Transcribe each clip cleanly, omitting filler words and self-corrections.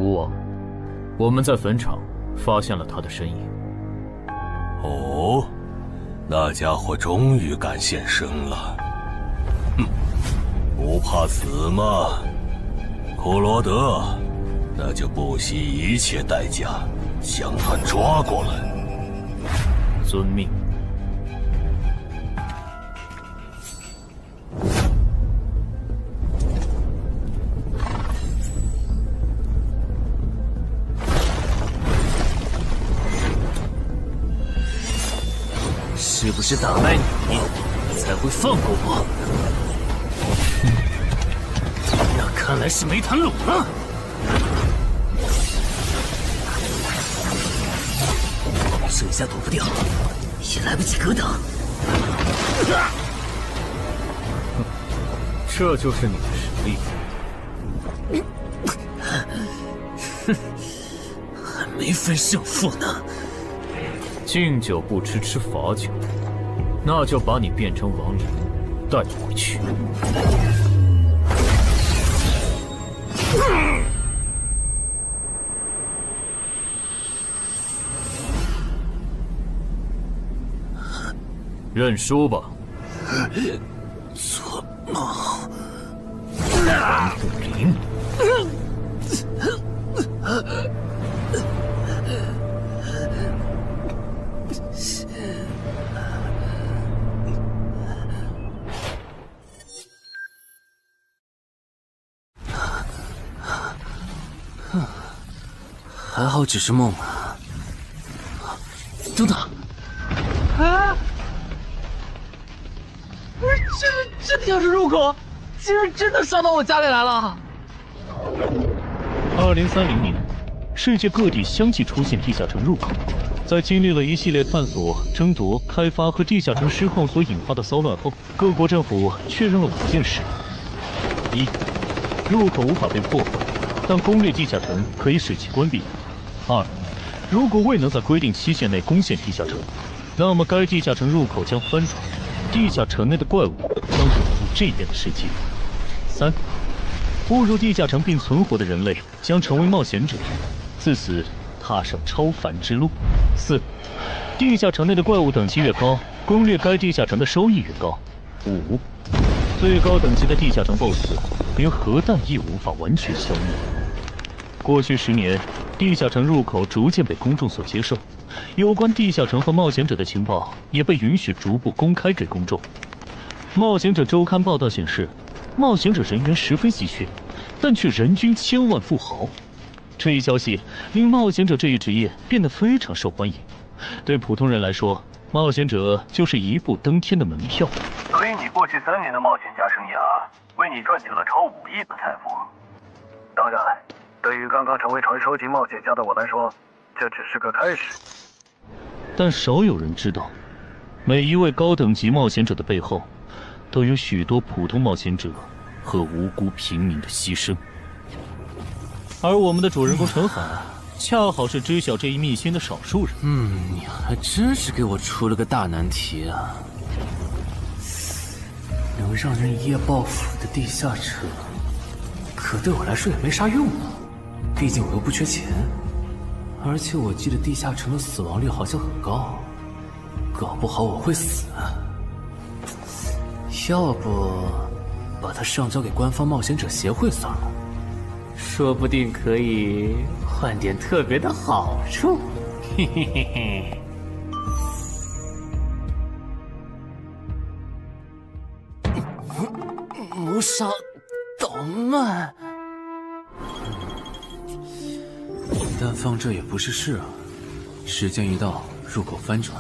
吴王，我们在坟场发现了他的身影。哦，那家伙终于敢现身了。哼，不怕死吗？库罗德，那就不惜一切代价将他抓过来。遵命。是不是打败你才会放过我？那看来是没谈拢啊！剩下躲不掉，也来不及格挡。这就是你的实力。还没分胜负呢。敬酒不吃吃罚酒，那就把你变成亡灵带回去。认输吧。做梦。蓝不灵。还好只是梦啊！等等，啊！不是，这地下室入口，竟然真的烧到我家里来了！2030年，世界各地相继出现地下城入口。在经历了一系列探索、争夺、开发和地下城失控所引发的骚乱后，各国政府确认了5件事：一、入口无法被破坏，但攻略地下城可以使其关闭。2. 如果未能在规定期限内攻陷地下城，那么该地下城入口将翻转，地下城内的怪物将永入这边的世界。3. 误入地下城并存活的人类将成为冒险者，自此踏上超凡之路。4. 地下城内的怪物等级越高，攻略该地下城的收益越高。5. 最高等级的地下城 BOSS 连核弹亦无法完全消灭。过去10年，地下城入口逐渐被公众所接受，有关地下城和冒险者的情报也被允许逐步公开给公众。冒险者周刊报道显示，冒险者人员十分稀缺，但却人均千万富豪。这一消息令冒险者这一职业变得非常受欢迎。对普通人来说，冒险者就是一步登天的门票。所以你过去3年的冒险家生涯，为你赚取了超5亿的财富。当然，对于刚刚成为传说级冒险家的我来说，这只是个开始。但少有人知道，每一位高等级冒险者的背后，都有许多普通冒险者和无辜平民的牺牲。而我们的主人公陈海，恰好是知晓这一秘辛的少数人。你还真是给我出了个大难题啊！能让人一夜暴富的地下城，可对我来说也没啥用啊。毕竟我又不缺钱，而且我记得地下城的死亡率好像很高，搞不好我会死。要不把它上交给官方冒险者协会算了，说不定可以换点特别的好处。嘿嘿嘿嘿。谋杀倒慢。但放这也不是事啊！时间一到，入口翻转，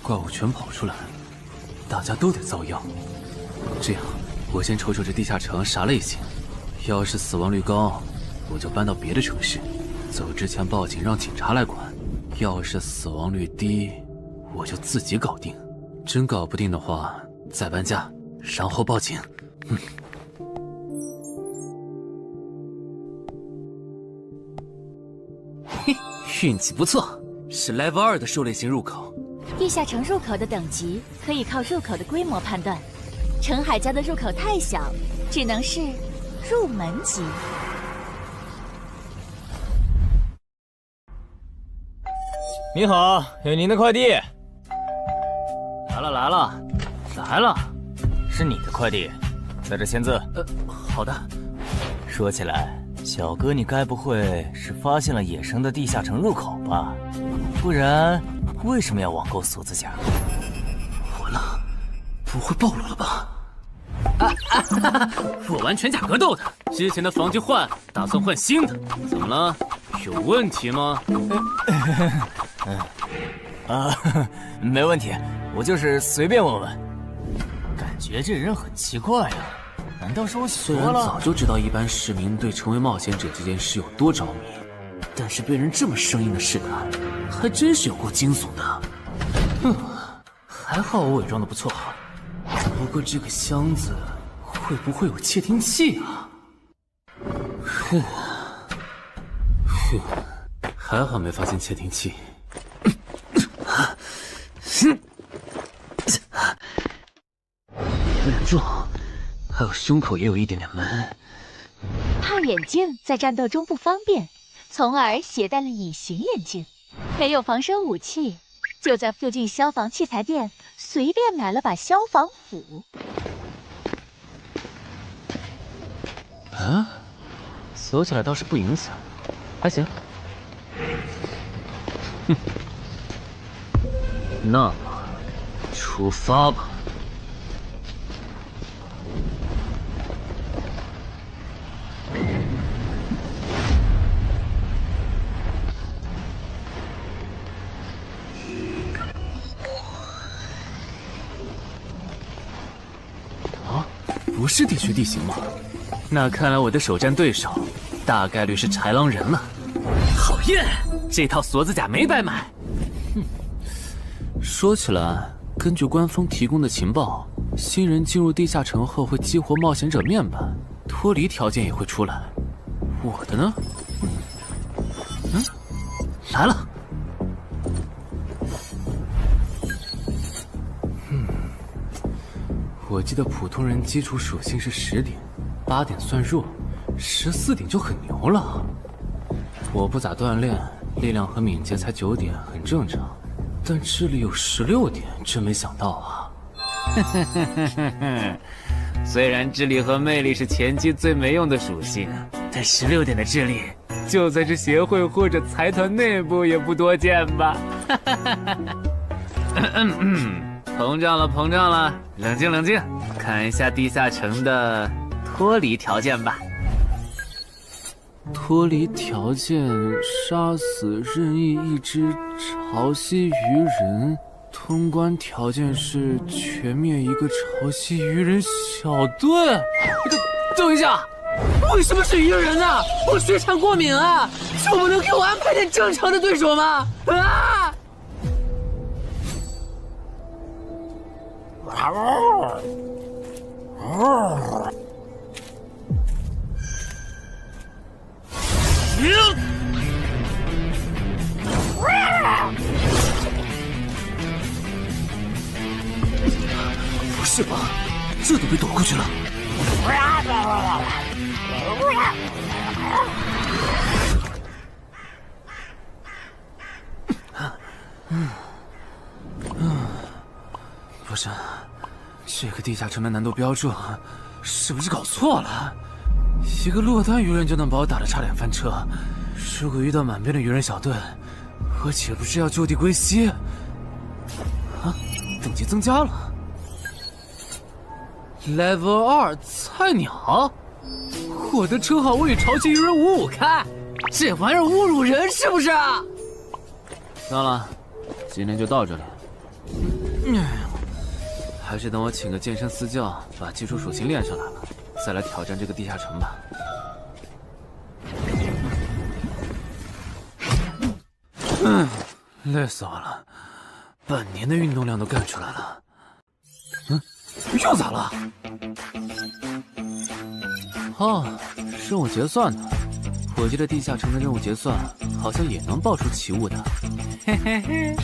怪物全跑出来，大家都得遭殃。这样，我先瞅瞅这地下城啥类型，要是死亡率高，我就搬到别的城市，走之前报警让警察来管；要是死亡率低，我就自己搞定。真搞不定的话，再搬家，然后报警。嘿，运气不错，是 Level 2的狩猎型入口。地下城入口的等级可以靠入口的规模判断，陈海家的入口太小，只能是入门级。你好，有您的快递。来了，是你的快递，在这签字。好的。说起来，小哥，你该不会是发现了野生的地下城入口吧？不然，为什么要网购锁子甲？完了，不会暴露了吧？我玩全甲格斗的，之前的防具换，打算换新的。怎么了？有问题吗？没问题，我就是随便问问。感觉这人很奇怪啊，难道是我虽然想多了？早就知道一般市民对成为冒险者这件事有多着迷，但是被人这么生硬的试探，还真是有够惊悚的。还好我伪装的不错。不过这个箱子会不会有窃听器啊？还好没发现窃听器。有点重，还有胸口也有一点点闷。怕眼镜在战斗中不方便，从而携带了隐形眼镜。没有防身武器，就在附近消防器材店随便买了把消防斧。啊，锁起来倒是不影响，还行。那么，出发吧。不是地区地形吗？那看来我的首战对手大概率是豺狼人了。讨厌，这套锁子甲没白买。说起来，根据官方提供的情报，新人进入地下城后会激活冒险者面板，脱离条件也会出来。我的呢？来了。我记得普通人基础属性是10点，8点算弱，14点就很牛了。我不咋锻炼，力量和敏捷才9点，很正常。但智力有16点，真没想到啊！虽然智力和魅力是前期最没用的属性，但16点的智力，就算是协会或者财团内部也不多见吧？膨胀了，冷静，看一下地下城的脱离条件吧。脱离条件：杀死任意一只潮汐鱼人。通关条件是全灭一个潮汐鱼人小队。等一下，为什么是鱼人啊？我血产过敏啊！就不能给我安排点正常的对手吗？啊！不是吧？这都被躲过去了。不是，这个地下城的难度标注是不是搞错了？一个落单鱼人就能把我打得差点翻车，如果遇到满编的鱼人小队，我岂不是要就地归西？啊，等级增加了 ，Level 2菜鸟，我的称号我与潮汐鱼人5-5开，这玩意儿侮辱人是不是？算了，今天就到这里。还是等我请个健身私教，把基础属性练上来了，再来挑战这个地下城吧。累死我了，半年的运动量都干出来了。又咋了？哦，任务结算呢？我记得地下城的任务结算好像也能爆出奇物的。嘿嘿嘿，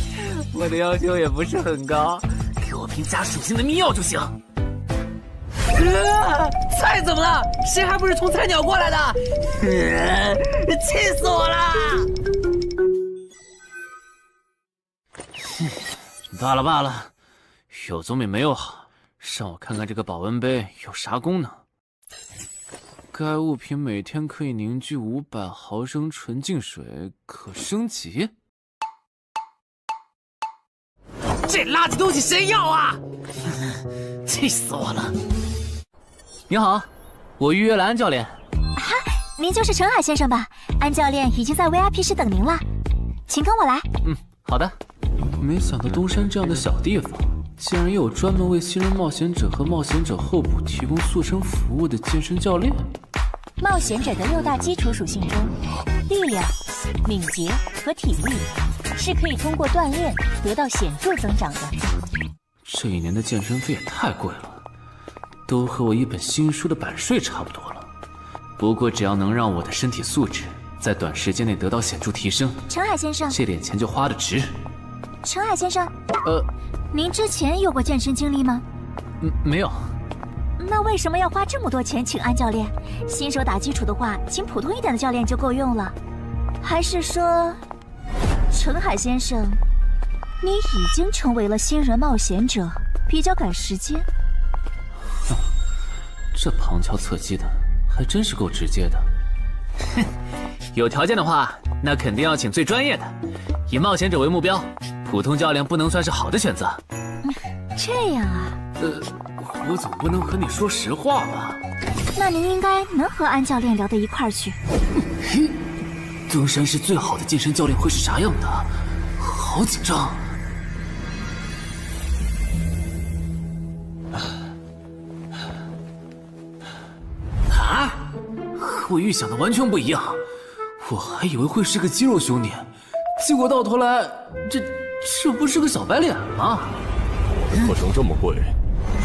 我的要求也不是很高，给我瓶加属性的秘药就行。菜怎么了？谁还不是从菜鸟过来的？气死我了！罢了罢了，有总比没有好。让我看看这个保温杯有啥功能。该物品每天可以凝聚500毫升纯净水，可升级。这垃圾东西谁要啊？气死我了！你好，我预约了安教练。哈，您就是陈海先生吧？安教练已经在 VIP 室等您了，请跟我来。好的。没想到东山这样的小地方，竟然也有专门为新人冒险者和冒险者候补提供塑身服务的健身教练。冒险者的6大基础属性中，力量、敏捷和体力是可以通过锻炼得到显著增长的。这一年的健身费也太贵了，都和我一本新书的版税差不多了。不过只要能让我的身体素质在短时间内得到显著提升，陈海先生，这点钱就花得值。陈海先生，您之前有过健身经历吗？没有。那为什么要花这么多钱请安教练？新手打基础的话，请普通一点的教练就够用了。还是说，陈海先生，你已经成为了新人冒险者，比较赶时间？这旁敲侧击的，还真是够直接的。哼，有条件的话，那肯定要请最专业的，以冒险者为目标，普通教练不能算是好的选择。这样啊？我总不能和你说实话吧？那您应该能和安教练聊到一块儿去。东山市最好的健身教练会是啥样的？好紧张。啊！和我预想的完全不一样，我还以为会是个肌肉兄弟，结果到头来，这不是个小白脸吗？我的课程这么贵，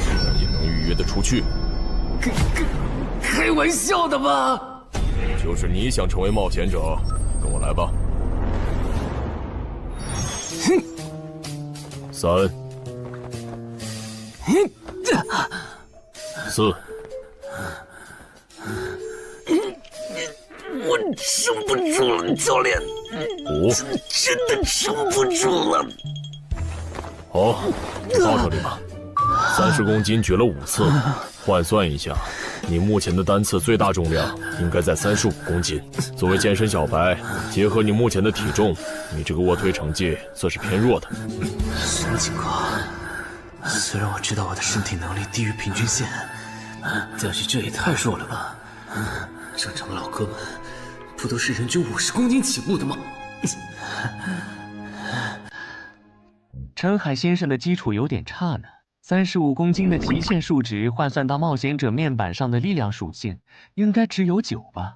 竟然也能预约得出去？开玩笑的吧？就是你想成为冒险者，跟我来吧。3、4。我撑不住了，教练。 5，真的撑不住了。好，就到这里吧。30公斤举了5次，换算一下，你目前的单次最大重量应该在35公斤。作为健身小白，结合你目前的体重，你这个卧推成绩算是偏弱的。什么情况？虽然我知道我的身体能力低于平均线，但是这也太弱了吧？正常的老哥们不都是人均50公斤起步的吗？陈海先生的基础有点差呢，35公斤的极限数值换算到冒险者面板上的力量属性，应该只有9吧？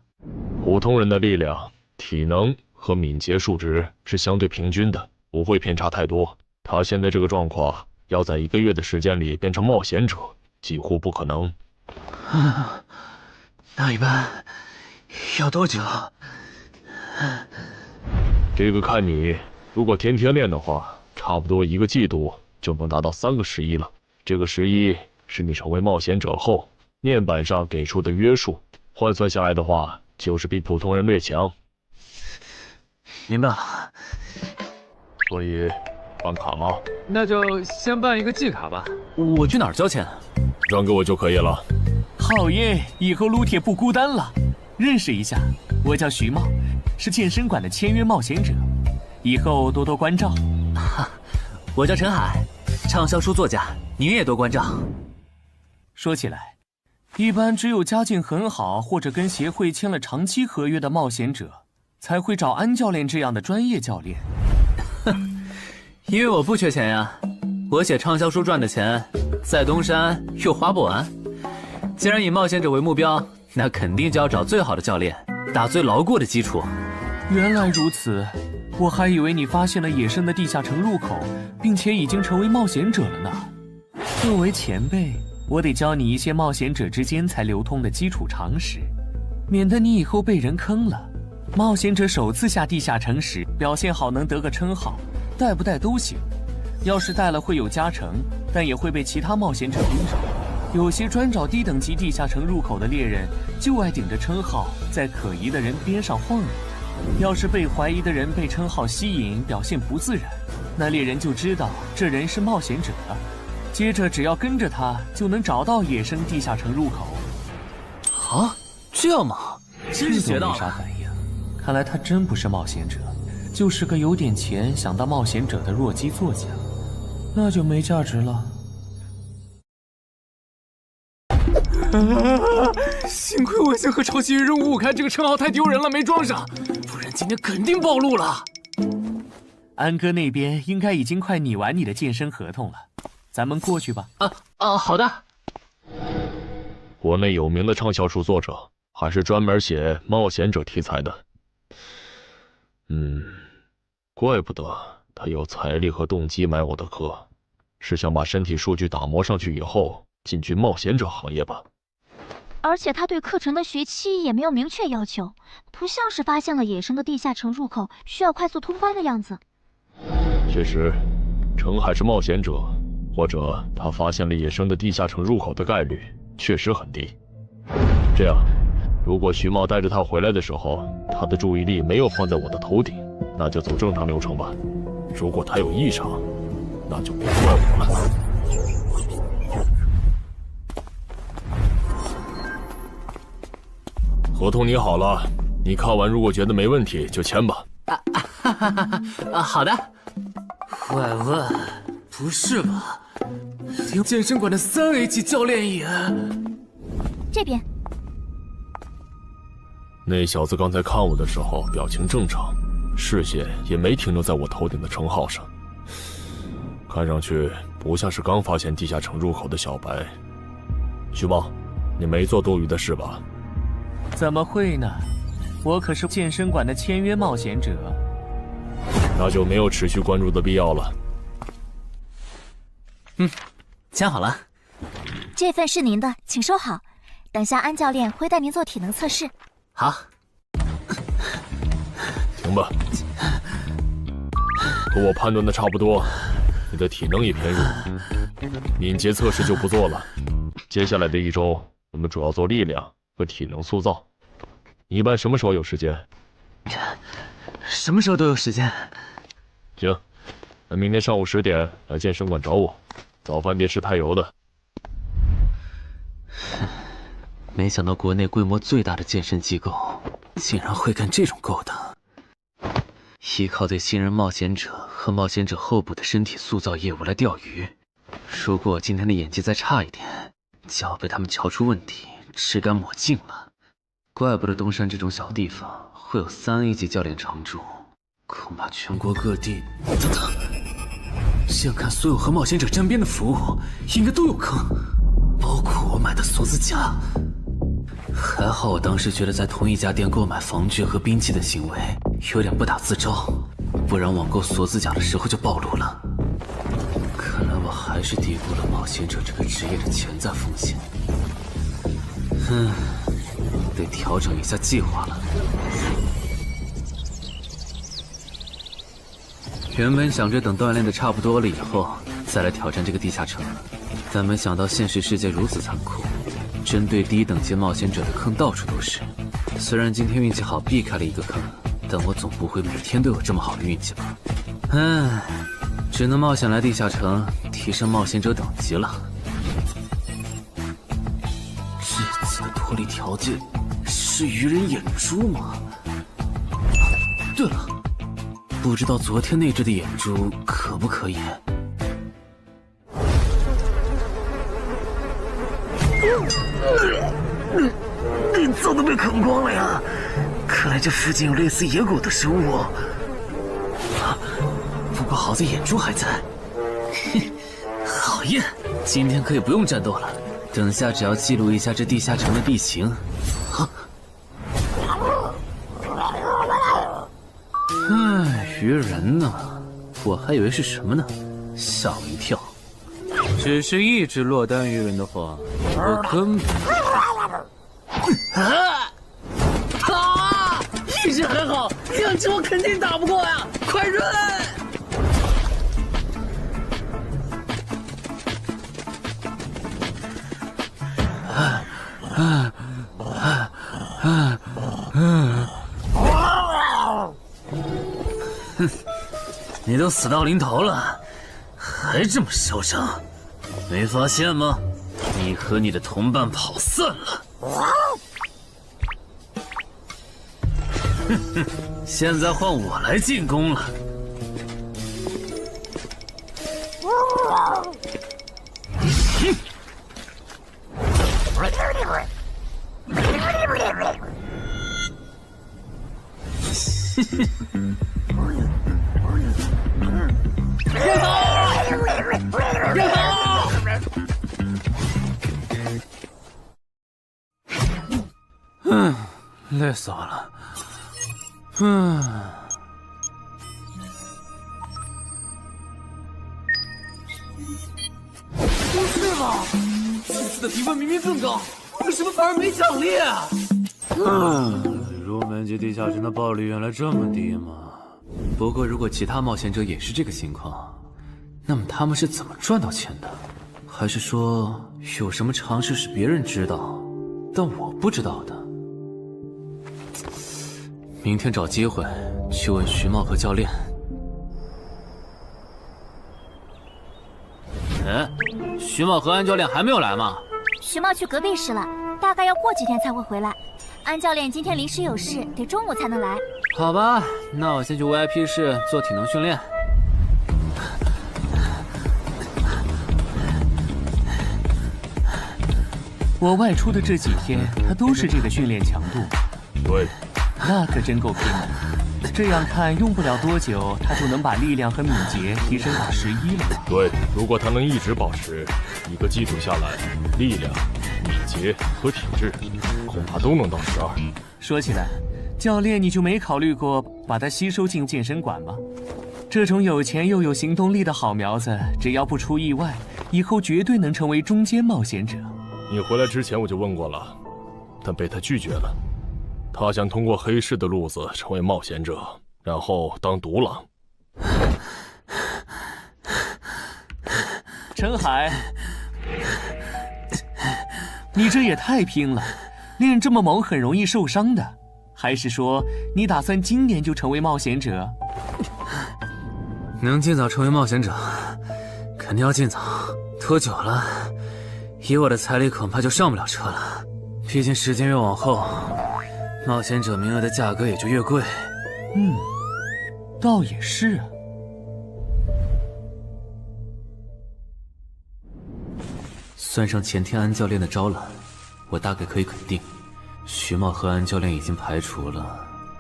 普通人的力量、体能和敏捷数值是相对平均的，不会偏差太多。他现在这个状况，要在1个月的时间里变成冒险者，几乎不可能。那一般要多久？这个看你，如果天天练的话，差不多1个季度就能达到3个11了。这个11是你成为冒险者后面板上给出的约束，换算下来的话，就是比普通人略强。明白了。所以办卡吗？那就先办一个季卡吧。我去哪儿交钱？让给我就可以了。好耶，以后撸铁不孤单了。认识一下，我叫徐茂，是健身馆的签约冒险者，以后多多关照。我叫陈海，畅销书作家，您也多关照。说起来，一般只有家境很好或者跟协会签了长期合约的冒险者，才会找安教练这样的专业教练。因为我不缺钱呀，我写畅销书赚的钱，在东山又花不完。既然以冒险者为目标，那肯定就要找最好的教练，打最牢固的基础。原来如此，我还以为你发现了野生的地下城入口，并且已经成为冒险者了呢。作为前辈，我得教你一些冒险者之间才流通的基础常识，免得你以后被人坑了。冒险者首次下地下城时，表现好能得个称号，带不带都行。要是带了会有加成，但也会被其他冒险者盯上。有些专找低等级地下城入口的猎人，就爱顶着称号，在可疑的人边上晃悠。要是被怀疑的人被称号吸引，表现不自然，那猎人就知道这人是冒险者了。接着只要跟着他，就能找到野生地下城入口。啊，这样吗？真是学到了。没啥反应，看来他真不是冒险者，就是个有点钱想当冒险者的弱鸡作家，那就没价值了。幸亏我先和超级人五五开，这个称号太丢人了，没装上，不然今天肯定暴露了。安哥那边应该已经快拟完你的健身合同了，咱们过去吧。好的。国内有名的畅销书作者，还是专门写冒险者题材的。怪不得他有财力和动机买我的课，是想把身体数据打磨上去以后进军冒险者行业吧。而且他对课程的学期也没有明确要求，不像是发现了野生的地下城入口需要快速通关的样子。确实，程海是冒险者，或者他发现了野生的地下城入口的概率确实很低。这样，如果徐茂带着他回来的时候，他的注意力没有放在我的头顶，那就走正常流程吧。如果他有异常，那就别怪我了。合同拟好了，你看完如果觉得没问题就签吧。好的。喂，不是吧？连健身馆的3A 级教练也……这边。那小子刚才看我的时候表情正常，视线也没停留在我头顶的称号上，看上去不像是刚发现地下城入口的小白。徐茂，你没做多余的事吧？怎么会呢？我可是健身馆的签约冒险者。那就没有持续关注的必要了。签好了。这份是您的，请收好。等下安教练会带您做体能测试。好。停吧。和我判断的差不多，你的体能也偏弱，敏捷测试就不做了。接下来的1周，我们主要做力量和体能塑造。你一般什么时候有时间？什么时候都有时间。行，那明天上午10点来健身馆找我，早饭别吃太油的。没想到国内规模最大的健身机构竟然会干这种勾当，依靠对新人冒险者和冒险者候补的身体塑造业务来钓鱼。如果我今天的演技再差一点，就要被他们瞧出问题，吃干抹净了。怪不得东山这种小地方会有3A 级教练常驻，恐怕全国各地……等等，这样看，所有和冒险者沾边的服务应该都有坑，包括我买的锁子甲。还好我当时觉得在同一家店购买防具和兵器的行为有点不打自招，不然网购锁子甲的时候就暴露了。看来我还是低估了冒险者这个职业的潜在风险。得调整一下计划了。原本想着等锻炼的差不多了以后再来挑战这个地下城，但没想到现实世界如此残酷，针对低等级冒险者的坑到处都是。虽然今天运气好避开了一个坑，但我总不会每天都有这么好的运气吧？只能冒险来地下城提升冒险者等级了。这次的脱离条件是鱼人眼珠吗？对了，不知道昨天那只的眼珠可不可以？早都被啃光了呀！看来这附近有类似野狗的生物。不过好在眼珠还在。好耶！今天可以不用战斗了，等下只要记录一下这地下城的地形。鱼人呢？我还以为是什么呢，吓我一跳。只是一只落单鱼人的话，我根本……意识很好，2只我肯定打不过呀！快润！你都死到临头了，还这么嚣张，没发现吗？你和你的同伴跑散了。哼哼，现在换我来进攻了。累死我了。不是吧？这次的评分明明更高，为什么反而没奖励啊？入门级地下城的暴力原来这么低吗？不过如果其他冒险者也是这个情况，那么他们是怎么赚到钱的？还是说有什么常识是别人知道，但我不知道的？明天找机会去问徐茂和教练。哎，徐茂和安教练还没有来吗？徐茂去隔壁室了，大概要过几天才会回来。安教练今天临时有事，得中午才能来。好吧，那我先去 VIP 室做体能训练。我外出的这几天，他都是这个训练强度。对，那可真够拼的。这样看，用不了多久，他就能把力量和敏捷提升到11了。对，如果他能一直保持1个季度下来，力量、敏捷和体质恐怕都能到12。说起来，教练你就没考虑过把他吸收进健身馆吗？这种有钱又有行动力的好苗子，只要不出意外，以后绝对能成为中间冒险者。你回来之前我就问过了，但被他拒绝了。他想通过黑市的路子成为冒险者，然后当独狼。陈海，你这也太拼了，练这么猛很容易受伤的。还是说你打算今年就成为冒险者？能尽早成为冒险者，肯定要尽早。拖久了，以我的财力恐怕就上不了车了。毕竟时间越往后，冒险者名额的价格也就越贵。倒也是啊。算上前天安教练的招揽，我大概可以肯定，徐茂和安教练已经排除了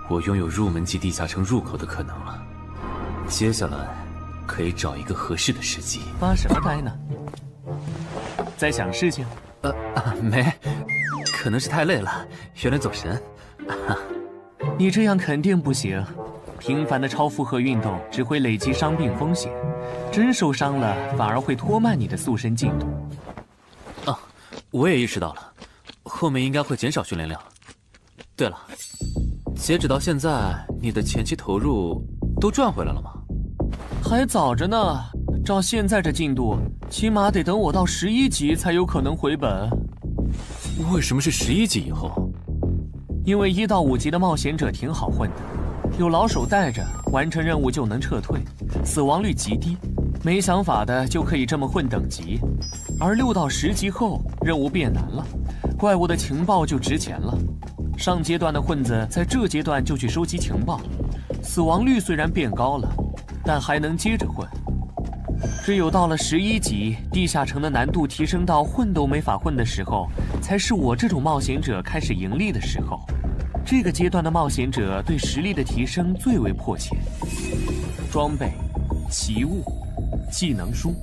我拥有入门级地下城入口的可能了。接下来可以找一个合适的时机。发什么呆呢？在想事情？没，可能是太累了，有点走神。你这样肯定不行，频繁的超负荷运动只会累积伤病风险，真受伤了反而会拖慢你的塑身进度。我也意识到了，后面应该会减少训练量。对了，截止到现在，你的前期投入都赚回来了吗？还早着呢，照现在这进度，起码得等我到11级才有可能回本。为什么是11级以后？因为1到5级的冒险者挺好混的，有老手带着，完成任务就能撤退，死亡率极低。没想法的就可以这么混等级，而6到10级后，任务变难了，怪物的情报就值钱了。上阶段的混子在这阶段就去收集情报，死亡率虽然变高了，但还能接着混。只有到了11级，地下城的难度提升到混都没法混的时候，才是我这种冒险者开始盈利的时候。这个阶段的冒险者对实力的提升最为迫切。装备、奇物、技能书，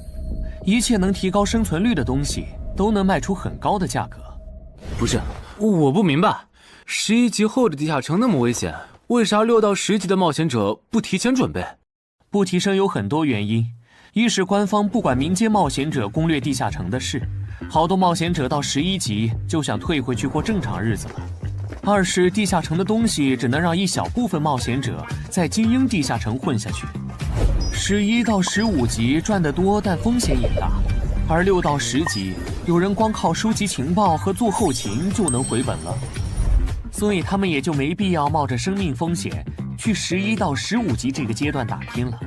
一切能提高生存率的东西，都能卖出很高的价格。不是，我不明白，11级后的地下城那么危险，为啥6到10级的冒险者不提前准备？不提升有很多原因，一是官方不管民间冒险者攻略地下城的事，好多冒险者到11级就想退回去过正常日子了；二是地下城的东西只能让一小部分冒险者在精英地下城混下去。11到15级赚得多，但风险也大，而6到10级，有人光靠收集情报和做后勤就能回本了，所以他们也就没必要冒着生命风险去11到15级这个阶段打拼了。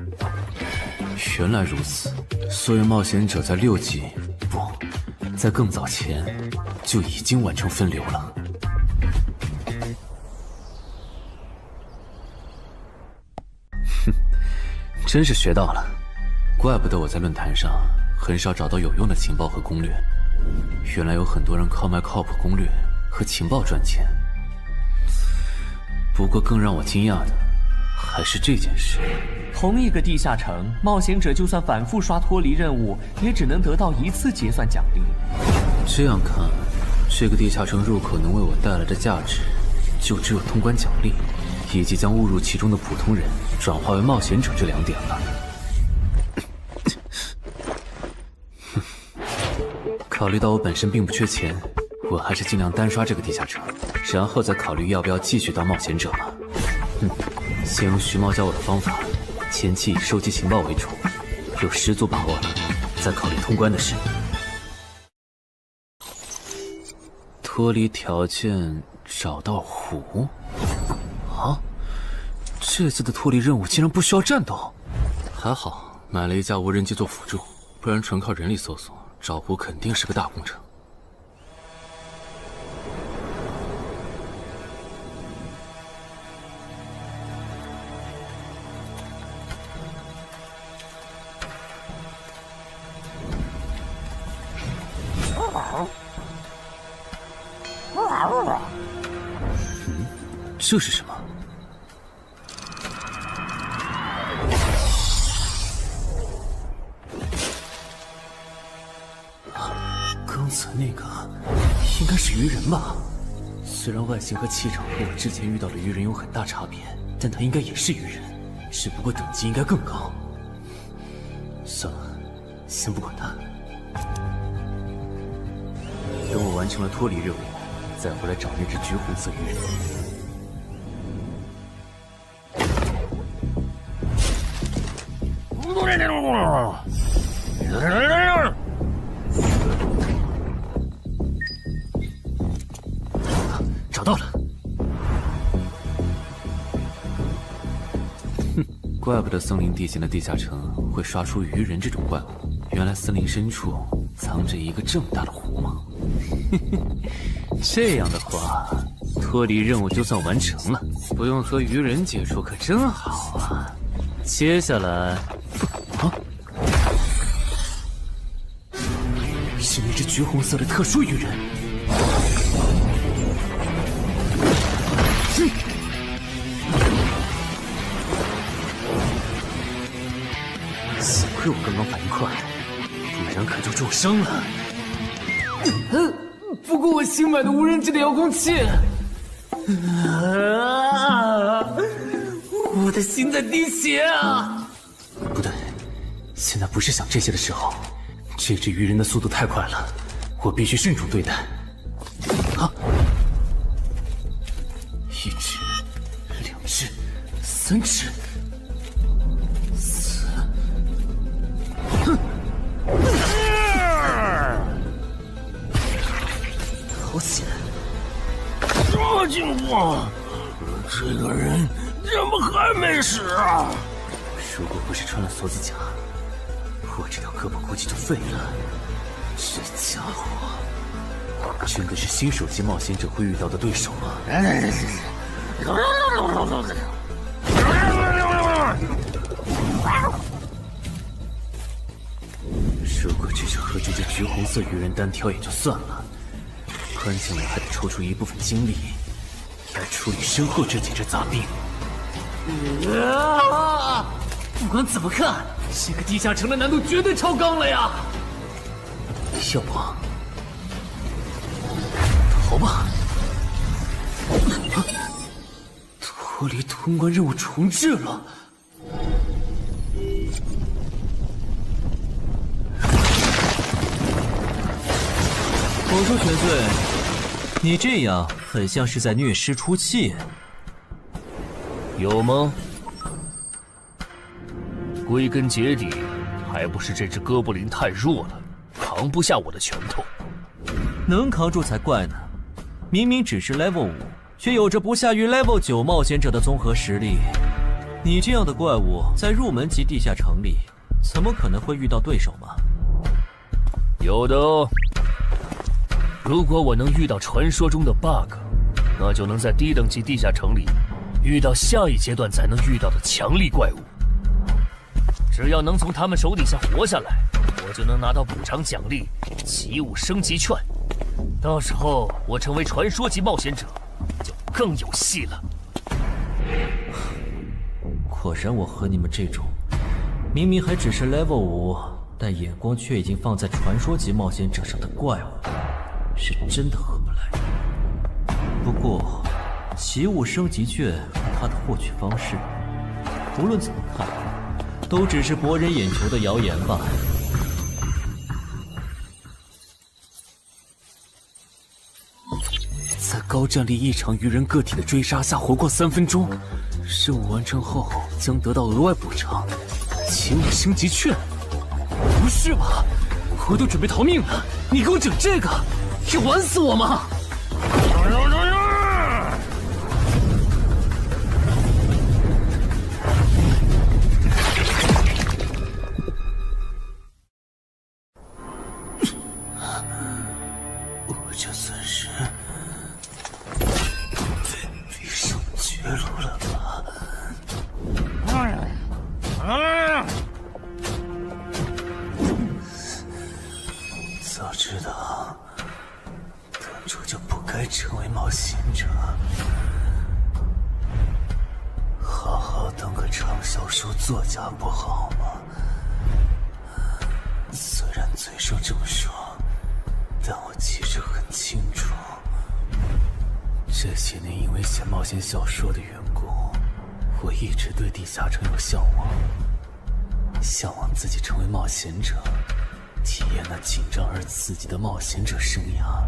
原来如此，所以冒险者在6级不，在更早前就已经完成分流了。哼，真是学到了，怪不得我在论坛上很少找到有用的情报和攻略，原来有很多人靠卖靠谱攻略和情报赚钱。不过更让我惊讶的还是这件事。同一个地下城，冒险者就算反复刷脱离任务，也只能得到1次结算奖励。这样看，这个地下城入口能为我带来的价值，就只有通关奖励，以及将误入其中的普通人转化为冒险者这2点了。考虑到我本身并不缺钱，我还是尽量单刷这个地下城，然后再考虑要不要继续当冒险者吧。先用徐猫教我的方法，前期以收集情报为主，有10足把握了，再考虑通关的事。脱离条件找到湖？啊，这次的脱离任务竟然不需要战斗，还好买了一架无人机做辅助，不然纯靠人力搜索找湖肯定是个大工程。这是什么？刚才那个应该是鱼人吧？虽然外形和气场和我之前遇到的鱼人有很大差别，但他应该也是鱼人，只不过等级应该更高。算了，先不管他。等我完成了脱离任务，再回来找那只橘红色鱼人。找到了！哼，怪不得森林地形的地下城会刷出鱼人这种怪物，原来森林深处藏着一个这么大的湖吗？这样的话，脱离任务就算完成了，不用和鱼人接触可真好啊！接下来，是那只橘红色的特殊鱼人。幸亏我刚刚反应快，不然可就重伤了。不过我新买的无人机的遥控器，我的心在滴血啊！不对，现在不是想这些的时候。这只鱼人的速度太快了，我必须慎重对待。啊！1只、2只、3只、4……哼！好险！这情况，这个人怎么还没死啊？如果不是穿了锁子甲，我这条胳膊估计就废了。这家伙真的是新手级冒险者会遇到的对手吗？如果只是和这只橘红色鱼人单挑也就算了，关键我还得抽出一部分精力来处理身后这几只杂兵。不管怎么看，这个地下城的难度绝对超纲了呀！要不逃吧？脱离通关任务重置了。我说全罪，你这样很像是在虐尸出气，有吗？归根结底，还不是这只哥布林太弱了，扛不下我的拳头。能扛住才怪呢！明明只是 Level 5，却有着不下于 Level 9冒险者的综合实力。你这样的怪物，在入门级地下城里，怎么可能会遇到对手嘛？有的哦。如果我能遇到传说中的 bug， 那就能在低等级地下城里遇到下一阶段才能遇到的强力怪物。只要能从他们手底下活下来，我就能拿到补偿奖励奇物升级券。到时候我成为传说级冒险者，就更有戏了。果然，我和你们这种明明还只是 level 5，但眼光却已经放在传说级冒险者上的怪物，是真的合不来。不过，奇物升级券和它的获取方式，无论怎么看，都只是博人眼球的谣言吧。在高战力异常鱼人个体的追杀下活过3分钟，任务完成后将得到额外补偿，奇物升级券。不是吧？我都准备逃命了，你给我整这个，要玩死我吗？我这算是逼上绝路了吧？早知道当初就不该成为冒险者，好好当个畅销书作家不好吗？虽然嘴上这么说，但我其实很清楚，这些年因为写冒险小说的缘故，我一直对地下城有向往，向往自己成为冒险者，体验那紧张而刺激的冒险者生涯。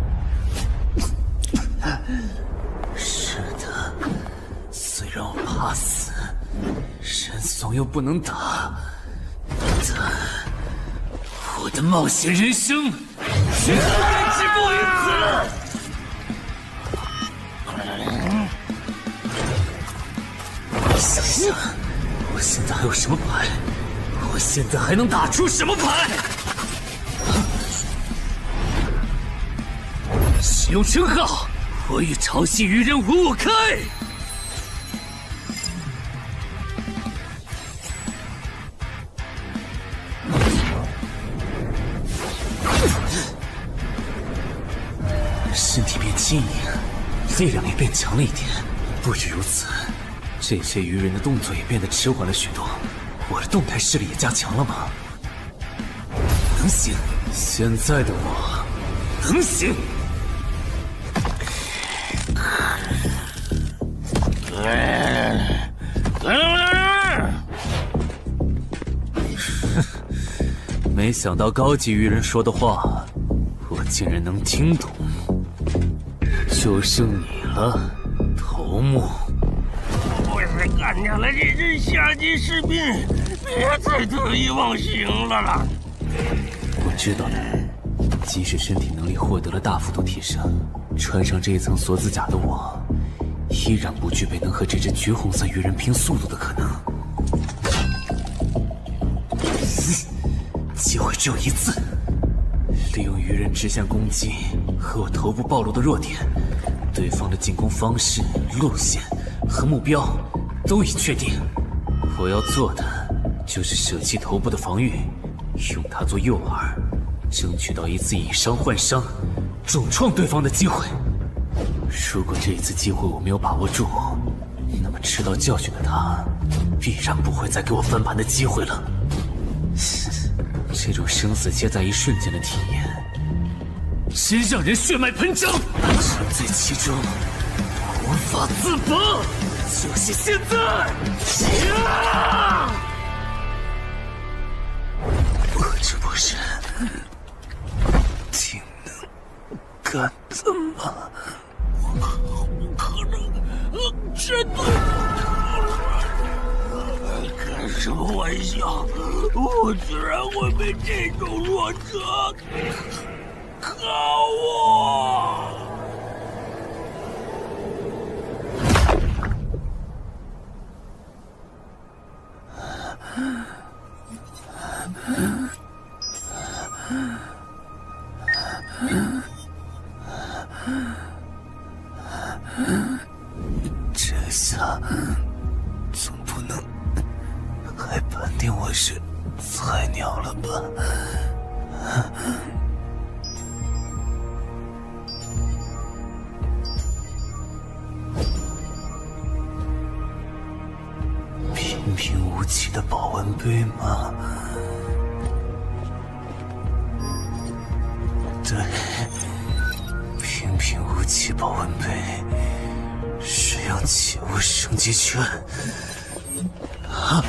是的，虽然我怕死，人怂又不能打，但我的冒险人生绝不该止步于此。想想，我现在还有什么牌？我现在还能打出什么牌？使用称号，我与潮汐鱼人五五开。身体变轻盈，力量也变强了一点。不止如此，这些鱼人的动作也变得迟缓了许多。我的动态视力也加强了吗？能行，现在的我能行。没想到高级鱼人说的话，我竟然能听懂。就剩你了，头目。我是干掉了这支下级士兵，别再得意忘形了啦！我知道的，即使身体能力获得了大幅度提升，穿上这一层锁子甲的我，依然不具备能和这只橘红色鱼人拼速度的可能。机会只有一次，利用鱼人直线攻击和我头部暴露的弱点，对方的进攻方式、路线和目标都已确定。我要做的就是舍弃头部的防御，用它做诱饵，争取到一次以伤换伤、重创对方的机会。如果这一次机会我没有把握住，那么吃到教训的他，必然不会再给我翻盘的机会了。这种生死皆在一瞬间的体验，真让人血脉喷张，沉醉其中，无法自拔。就是现在！我这不是挺能干的吗？可能真的。开什么玩笑！我居然会被这种弱者可恶！这下总不能还判定我是菜鸟了吧？平平无奇的保温杯吗？对，平平无奇保温杯。使用器物升级券。啊！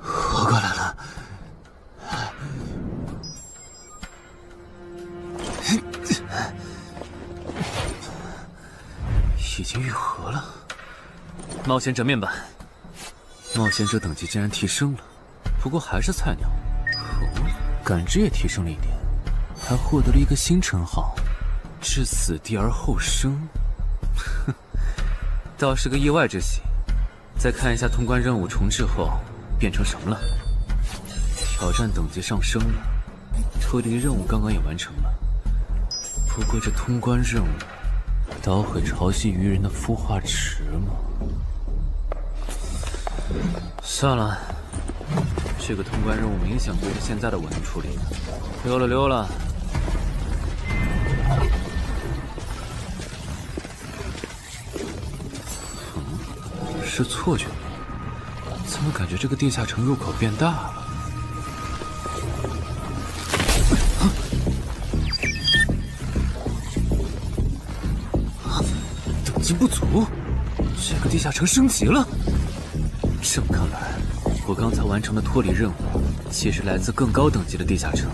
活过来了。已经愈合了。冒险者面板，冒险者等级竟然提升了，不过还是菜鸟。哦，感知也提升了一点，还获得了一个新称号——至死地而后生。哼，倒是个意外之喜。再看一下通关任务重置后变成什么了。挑战等级上升了，脱离任务刚刚也完成了。不过这通关任务捣毁潮汐鱼人的孵化池吗？算了，这个通关任务明显不是现在的我能处理的。溜了溜了。是错觉，怎么感觉这个地下城入口变大了？等级不足，这个地下城升级了。这么看来，我刚才完成的脱离任务，其实来自更高等级的地下城。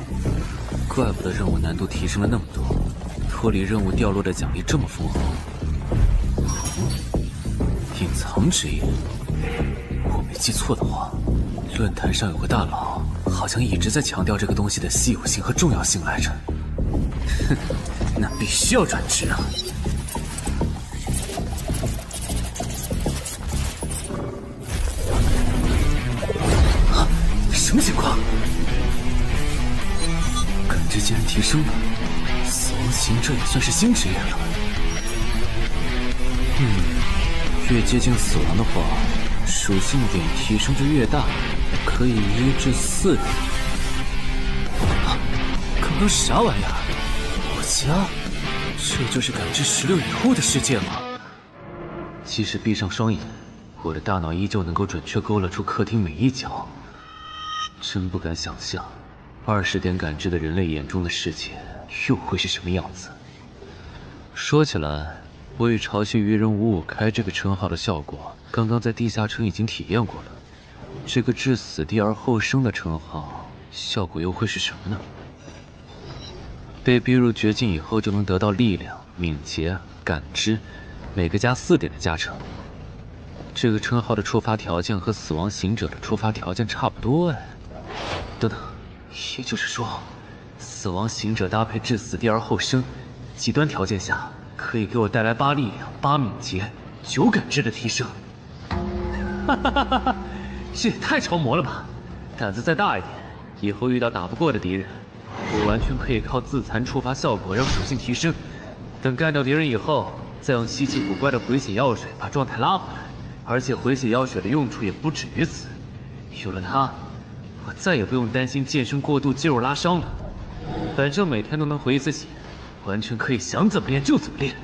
怪不得任务难度提升了那么多，脱离任务掉落的奖励这么丰厚。隐藏之眼，我没记错的话，论坛上有个大佬，好像一直在强调这个东西的稀有性和重要性来着。哼，那必须要转职啊！啊，什么情况？感知竟然提升了，死亡行者也算是新职业了。越接近死亡的话，属性点提升就越大，可以1至4点。啊，刚刚是啥玩意儿？我家？这就是感知16以后的世界吗？即使闭上双眼，我的大脑依旧能够准确勾勒出客厅每一角。真不敢想象，20点感知的人类眼中的世界又会是什么样子。说起来，我与潮汐鱼人555开这个称号的效果，刚刚在地下城已经体验过了。这个至死地而后生的称号，效果又会是什么呢？被逼入绝境以后，就能得到力量、敏捷、感知，每个加4点的加成。这个称号的触发条件和死亡行者的触发条件差不多哎。等等，也就是说，死亡行者搭配至死地而后生，极端条件下可以给我带来8力量、8敏捷、9感知的提升。哈哈哈哈！这也太超模了吧！胆子再大一点，以后遇到打不过的敌人，我完全可以靠自残触发效果让属性提升。等干掉敌人以后，再用稀奇古怪的回血药水把状态拉回来。而且回血药水的用处也不止于此，有了它，我再也不用担心健身过度肌肉拉伤了。反正每天都能回1次血，完全可以想怎么练就怎么练。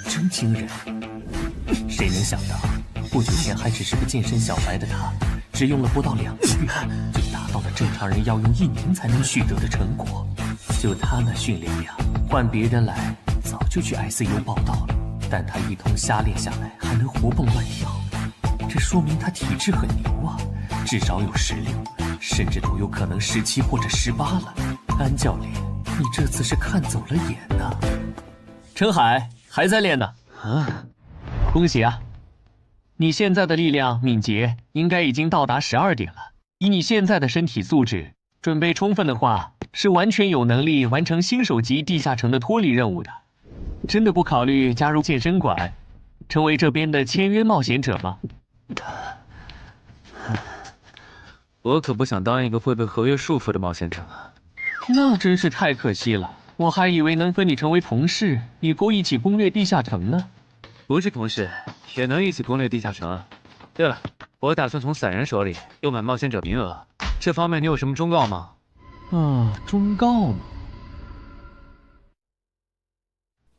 真惊人！谁能想到，不久前还只是个健身小白的他，只用了不到2个月，就达到了正常人要用1年才能取得的成果。就他那训练量，换别人来早就去 ICU 报道了。但他一通瞎练下来，还能活蹦乱跳，这说明他体质很牛啊，至少有16，甚至都有可能17或者18了。安教练，你这次是看走了眼呐。陈海还在练呢。啊，恭喜啊！你现在的力量、敏捷应该已经到达12点了。以你现在的身体素质，准备充分的话，是完全有能力完成新手级地下城的脱离任务的。真的不考虑加入健身馆，成为这边的签约冒险者吗？我可不想当一个会被合约束缚的冒险者。那真是太可惜了，我还以为能和你成为同事，以后一起攻略地下城呢。不是同事，也能一起攻略地下城。对了，我打算从散人手里购买冒险者名额，这方面你有什么忠告吗？忠告吗？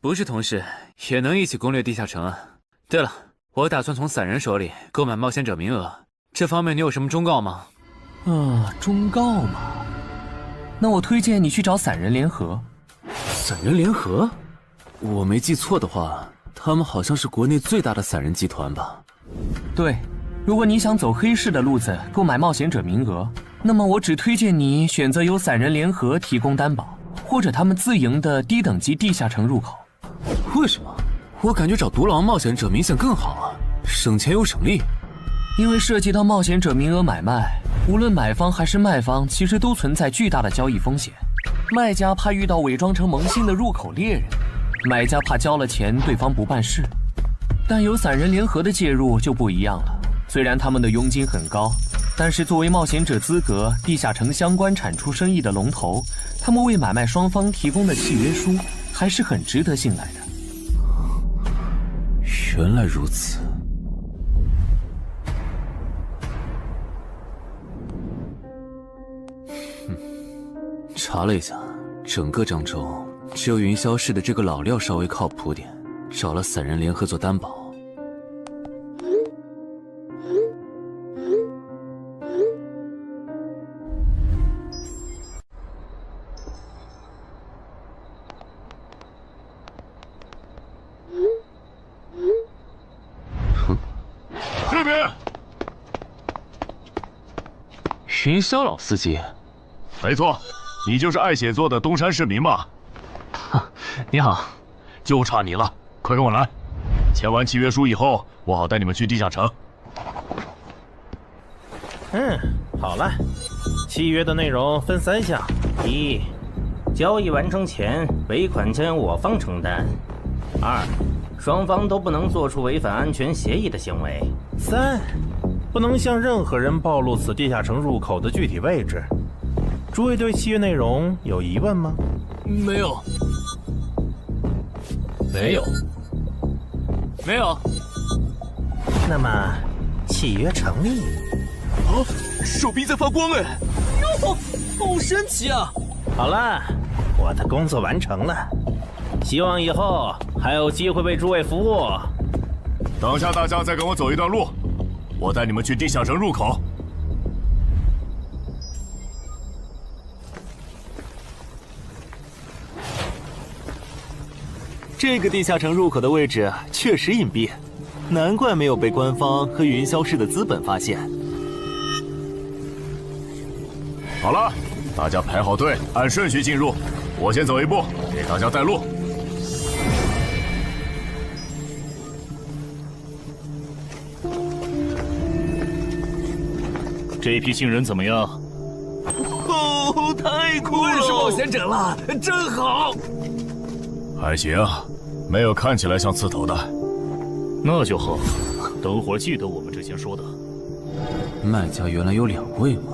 不是同事，也能一起攻略地下城啊。对了，我打算从散人手里购买冒险者名额，这方面你有什么忠告吗？忠告嘛，那我推荐你去找散人联合。散人联合？我没记错的话，他们好像是国内最大的散人集团吧？对，如果你想走黑市的路子购买冒险者名额，那么我只推荐你选择由散人联合提供担保，或者他们自营的低等级地下城入口。为什么？我感觉找独狼冒险者明显更好啊，省钱又省力。因为涉及到冒险者名额买卖，无论买方还是卖方，其实都存在巨大的交易风险。卖家怕遇到伪装成萌新的入口猎人，买家怕交了钱对方不办事。但有散人联合的介入就不一样了，虽然他们的佣金很高，但是作为冒险者资格、地下城相关产出生意的龙头，他们为买卖双方提供的契约书还是很值得信赖的。原来如此。查了一下，整个漳州只有云霄市的这个老廖稍微靠谱点，找了散人联合做担保。这边，云霄老司机，没错，你就是爱写作的东山市民吧？你好，就差你了，快跟我来。签完契约书以后，我好带你们去地下城。好了，契约的内容分3项：一，交易完成前尾款钱我方承担；二，双方都不能做出违反安全协议的行为；3，不能向任何人暴露此地下城入口的具体位置。诸位对契约内容有疑问吗？没有。那么，契约成立。手臂在发光哎！哟，好神奇啊！好了，我的工作完成了，希望以后还有机会为诸位服务。等下大家再跟我走一段路，我带你们去地下城入口。这个地下城入口的位置确实隐蔽，难怪没有被官方和云霄市的资本发现。好了，大家排好队，按顺序进入。我先走一步，给大家带路。这批新人怎么样？太酷了！我也是冒险者了，真好。还行，没有看起来像刺头的。那就好，等会儿记得我们之前说的。卖家原来有2位吗？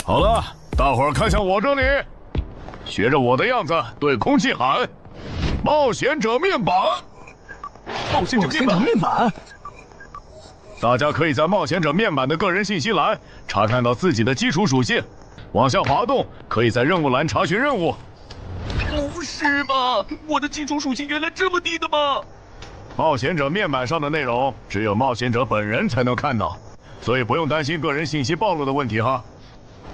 好了，大伙儿看向我这里，学着我的样子对空气喊：“冒险者面板！”冒险者面板。大家可以在冒险者面板的个人信息栏查看到自己的基础属性，往下滑动，可以在任务栏查询任务。不是吧？我的基础属性原来这么低的吗？冒险者面板上的内容只有冒险者本人才能看到，所以不用担心个人信息暴露的问题哈。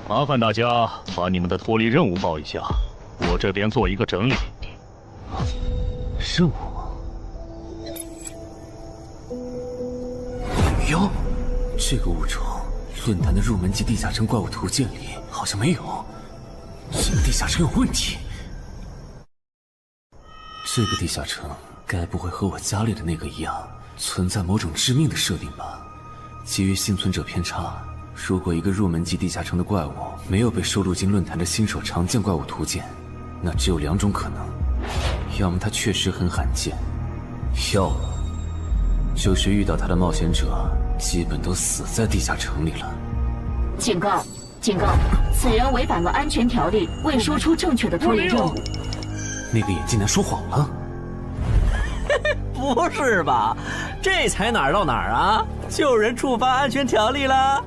麻烦大家把你们的脱离任务报一下，我这边做一个整理。任务？女妖，这个物种论坛的入门级地下城怪物图鉴里好像没有，这个地下城有问题。这个地下城该不会和我家里的那个一样，存在某种致命的设定吧？基于幸存者偏差，如果一个入门级地下城的怪物没有被收录进论坛的新手常见怪物图鉴，那只有2种可能：要么它确实很罕见，要么就是遇到它的冒险者基本都死在地下城里了。警告！警告！此人违反了安全条例，未说出正确的脱离任务。那个眼镜男说谎了？不是吧？这才哪儿到哪儿啊？就有人触发安全条例了？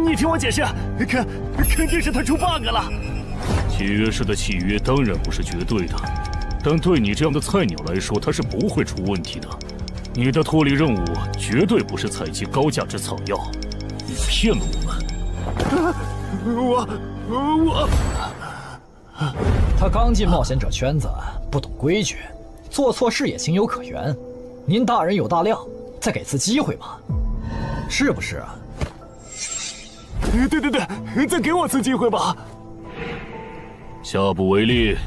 你听我解释，肯定是他出 bug 了。契约式的契约当然不是绝对的，但对你这样的菜鸟来说，它是不会出问题的。你的脱离任务绝对不是采集高价值草药，你骗了我们。他刚进冒险者圈子，不懂规矩，做错事也情有可原。您大人有大量，再给次机会嘛，是不是啊？对，再给我次机会吧。下不为例。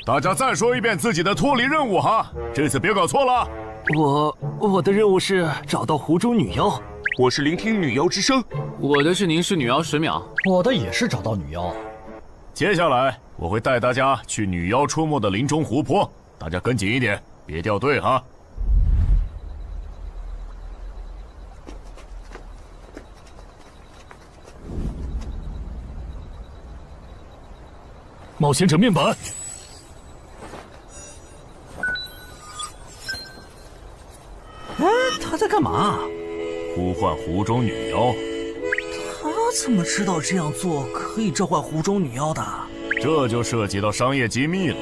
大家再说一遍自己的脱离任务哈，这次别搞错了。我的任务是找到湖中女妖。我是聆听女妖之声。我的是凝视女妖10秒。我的也是找到女妖。接下来我会带大家去女妖出没的林中湖泊，大家跟紧一点，别掉队哈。冒险者面板。哎，他在干嘛？呼唤湖中女妖。他怎么知道这样做可以召唤湖中女妖的？这就涉及到商业机密了。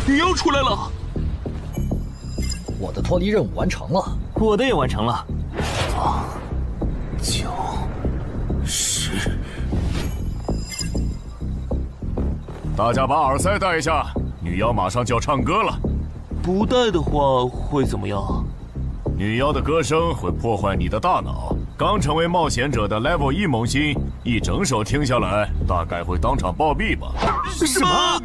女妖出来了！我的脱离任务完成了，我的也完成了。8、9、10。大家把耳塞戴一下，女妖马上就要唱歌了。不戴的话会怎么样？女妖的歌声会破坏你的大脑。刚成为冒险者的 Level 1萌新，一整首听下来，大概会当场暴毙吧。什么？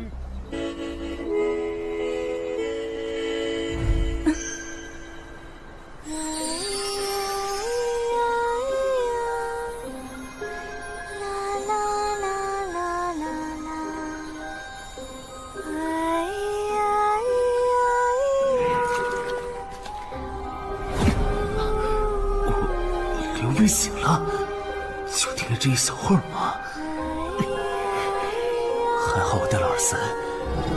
刘云醒了，就听了这一小会儿吗？还好我戴了耳塞，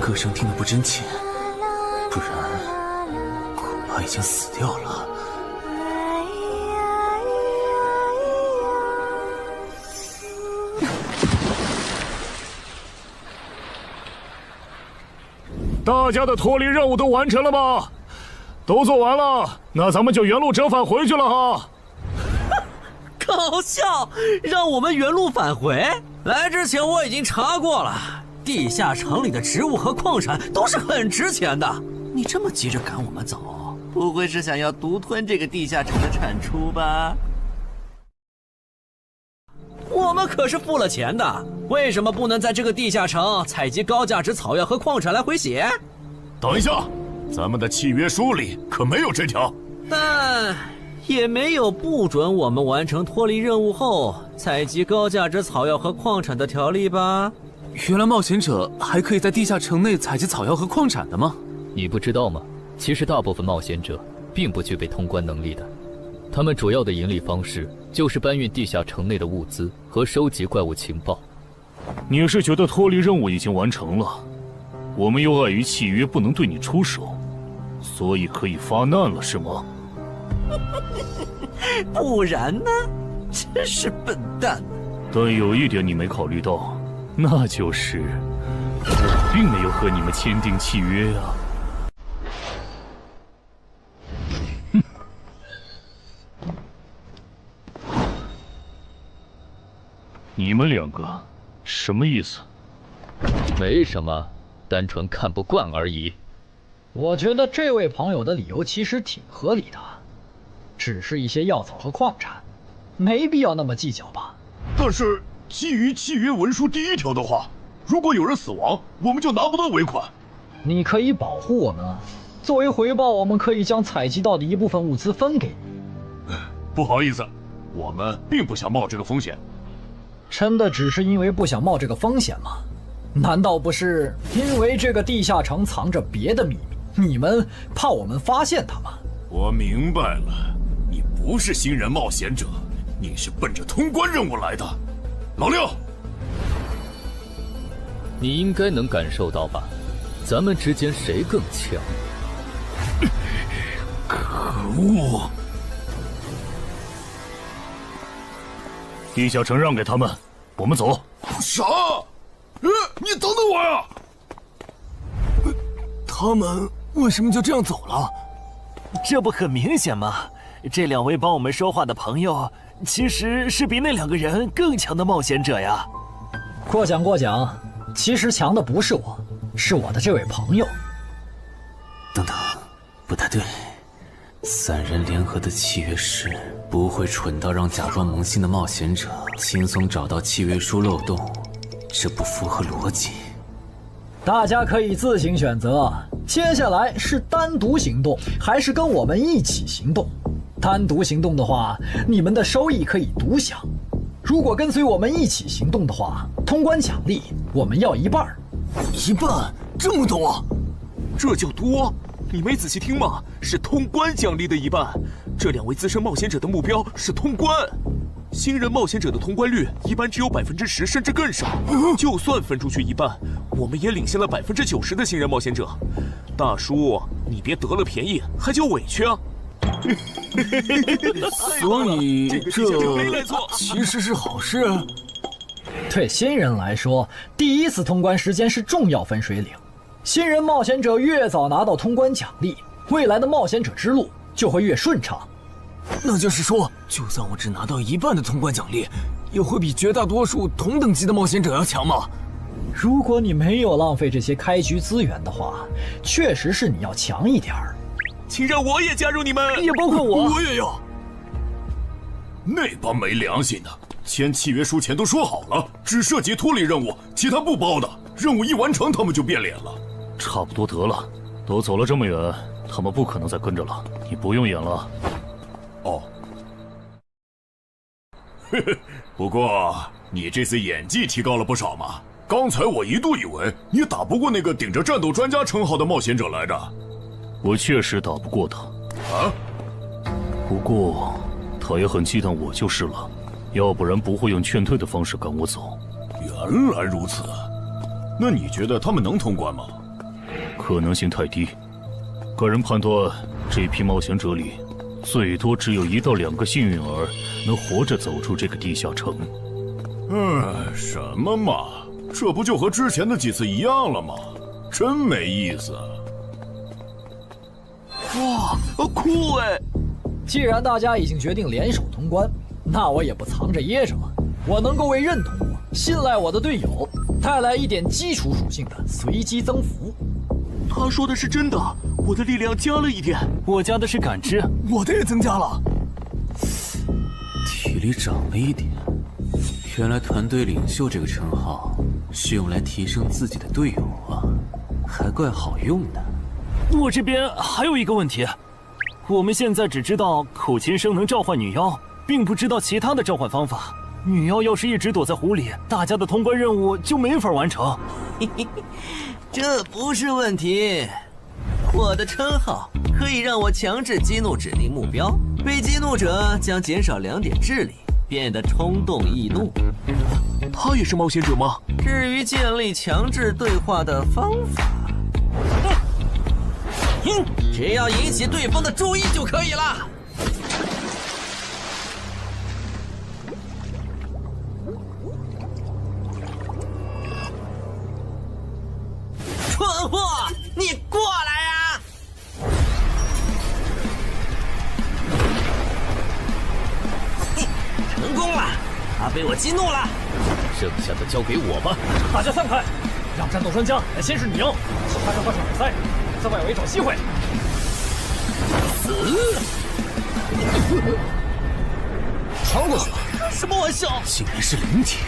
歌声听得不真切，不然恐怕已经死掉了。大家的脱离任务都完成了吗？都做完了，那咱们就原路折返回去了哈。搞笑，让我们原路返回？来之前我已经查过了，地下城里的植物和矿产都是很值钱的。你这么急着赶我们走，不会是想要独吞这个地下城的产出吧？我们可是付了钱的，为什么不能在这个地下城采集高价值草药和矿产来回血？等一下，咱们的契约书里可没有这条。但也没有不准我们完成脱离任务后采集高价值草药和矿产的条例吧？原来冒险者还可以在地下城内采集草药和矿产的吗？你不知道吗？其实大部分冒险者并不具备通关能力的，他们主要的盈利方式就是搬运地下城内的物资和收集怪物情报。你是觉得脱离任务已经完成了，我们又碍于契约不能对你出手，所以可以发难了是吗？不然呢？真是笨蛋。但有一点你没考虑到，那就是我并没有和你们签订契约啊。你们两个什么意思？没什么，单纯看不惯而已。我觉得这位朋友的理由其实挺合理的，只是一些药草和矿产，没必要那么计较吧。但是基于契约文书第1条的话，如果有人死亡，我们就拿不到尾款。你可以保护我们，作为回报，我们可以将采集到的一部分物资分给你。不好意思，我们并不想冒这个风险。真的只是因为不想冒这个风险吗？难道不是因为这个地下城藏着别的秘密，你们怕我们发现它吗？我明白了，你不是新人冒险者，你是奔着通关任务来的。老六，你应该能感受到吧？咱们之间谁更强？可恶！地下城让给他们，我们走。啥？你等等我呀！他们为什么就这样走了？这不很明显吗？这2位帮我们说话的朋友，其实是比那2个人更强的冒险者呀。过奖，其实强的不是我，是我的这位朋友。等等，不太对。3人联合的契约师不会蠢到让假装萌新的冒险者轻松找到契约书漏洞，这不符合逻辑。大家可以自行选择，接下来是单独行动，还是跟我们一起行动？单独行动的话，你们的收益可以独享；如果跟随我们一起行动的话，通关奖励我们要1半。1半？这么多？这叫多？你没仔细听吗？是通关奖励的1半。这2位资深冒险者的目标是通关。新人冒险者的通关率一般只有10%，甚至更少。就算分出去1半，我们也领先了90%的新人冒险者。大叔，你别得了便宜还叫委屈啊！所以这其实是好事。对新人来说，第1次通关时间是重要分水岭。新人冒险者越早拿到通关奖励，未来的冒险者之路就会越顺畅。那就是说，就算我只拿到1半的通关奖励，也会比绝大多数同等级的冒险者要强吗？如果你没有浪费这些开局资源的话，确实是你要强一点儿。请让我也加入你们，也包括我。我也要。那帮没良心的，签契约书前都说好了，只涉及脱离任务，其他不包的。任务一完成，他们就变脸了。差不多得了，都走了这么远，他们不可能再跟着了。你不用演了。哦。不过你这次演技提高了不少嘛。刚才我一度以为你打不过那个顶着战斗专家称号的冒险者来着。我确实打不过他。啊？不过他也很忌惮我就是了，要不然不会用劝退的方式赶我走。原来如此。那你觉得他们能通关吗？可能性太低。个人判断，这批冒险者里，最多只有1到2个幸运儿能活着走出这个地下城。什么嘛，这不就和之前的几次一样了吗？真没意思。哇，酷哎！既然大家已经决定联手通关，那我也不藏着掖着了。我能够为认同我、信赖我的队友带来一点基础属性的随机增幅。他说的是真的，我的力量加了1点，我加的是感知，我的也增加了，体力涨了1点。原来团队领袖这个称号是用来提升自己的队友啊，还怪好用的。我这边还有一个问题，我们现在只知道口琴声能召唤女妖，并不知道其他的召唤方法。女妖要是一直躲在湖里，大家的通关任务就没法完成。这不是问题，我的称号可以让我强制激怒指定目标，被激怒者将减少2点智力，变得冲动易怒。他也是冒险者吗？至于建立强制对话的方法，只要引起对方的注意就可以了。蠢货，你过来呀！成功了，他被我激怒了。剩下的交给我吧。大家散开，让战斗专家来先是女妖，其他人换上比赛，在外围找机会。死！穿过去了？开什么玩笑？竟然是灵体！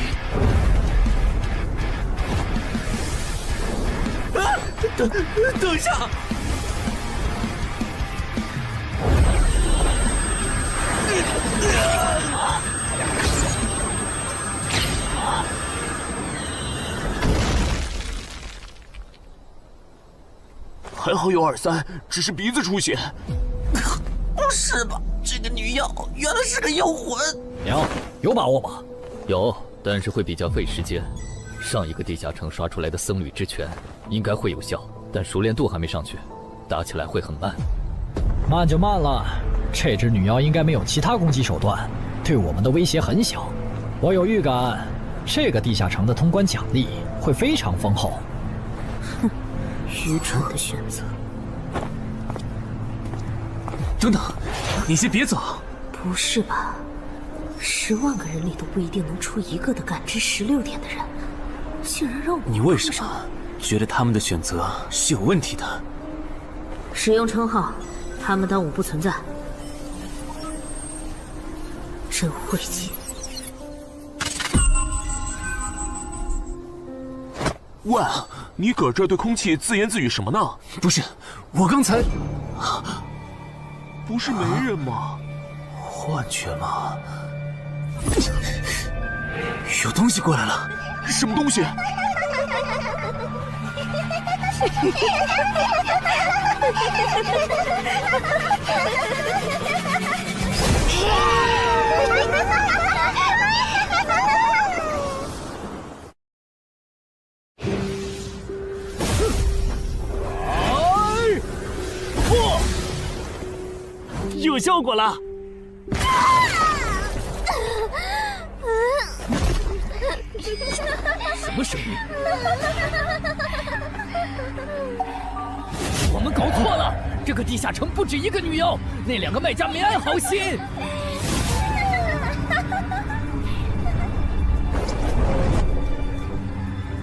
等一下！还好有2-3，只是鼻子出血。不是吧？这个女妖原来是个妖魂！娘，有把握吗？有，但是会比较费时间。上一个地下城刷出来的僧侣之拳应该会有效，但熟练度还没上去，打起来会很慢。慢就慢了，这只女妖应该没有其他攻击手段，对我们的威胁很小。我有预感，这个地下城的通关奖励会非常丰厚。哼，愚蠢的选择。等等，你先别走。不是吧？10万个人里都不一定能出一个的感知16点的人，竟然让我……你为什么觉得他们的选择是有问题的？使用称号，他们当我不存在，真晦气。喂，你搁这对空气自言自语什么呢？不是，我刚才……不是没人吗？幻觉吗？有东西过来了！什么东西？有效果了！什么声音？我们搞错了，这个地下城不止一个女妖，那2个卖家没安好心。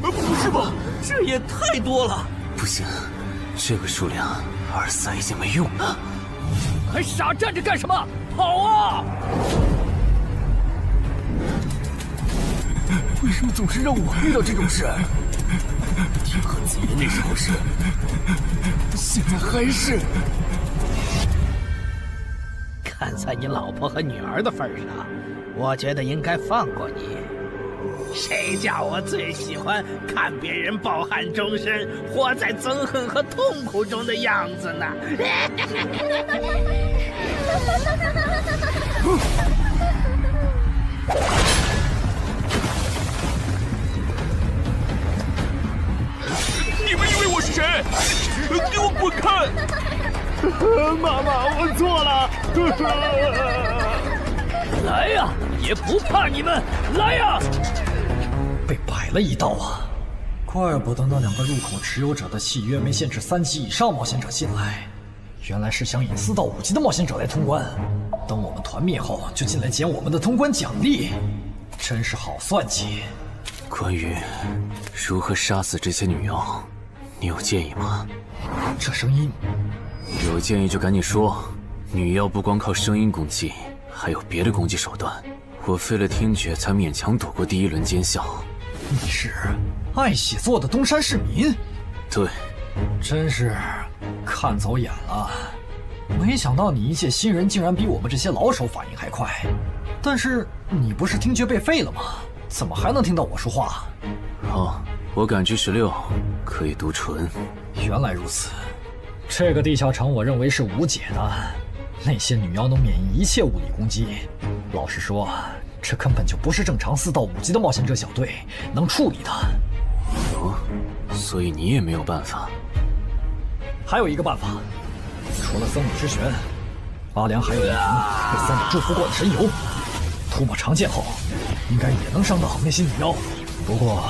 不是吧？这也太多了！不行，这个数量2-3已经没用了。还傻站着干什么？跑啊！为什么总是让我遇到这种事？天和子爷那时候是，现在还是。看在你老婆和女儿的份上，我觉得应该放过你。谁叫我最喜欢看别人抱憾终身，活在憎恨和痛苦中的样子呢？你们以为我是谁？给我滚开！妈妈，我错了。来呀，也不怕你们，来呀！被摆了一道啊！怪不得那2个入口持有者的契约没限制3级以上冒险者进来，原来是想引4到5级的冒险者来通关。等我们团灭后，就进来捡我们的通关奖励，真是好算计。关于如何杀死这些女妖，你有建议吗？这声音，有建议就赶紧说。女妖不光靠声音攻击，还有别的攻击手段。我费了听觉才勉强躲过第1轮奸笑。你是爱喜做的东山市民？对，真是看走眼了。没想到你一介新人竟然比我们这些老手反应还快。但是你不是听觉被废了吗？怎么还能听到我说话？好，我感知16，可以读唇。原来如此，这个地下城我认为是无解的。那些女妖能免疫一切物理攻击，老实说，这根本就不是正常4到5级的冒险者小队能处理的。哦，所以你也没有办法。还有一个办法，除了僧侣之拳，阿良还有一瓶被僧侣祝福过的神油，涂抹长剑后，应该也能伤到那些女妖。不过，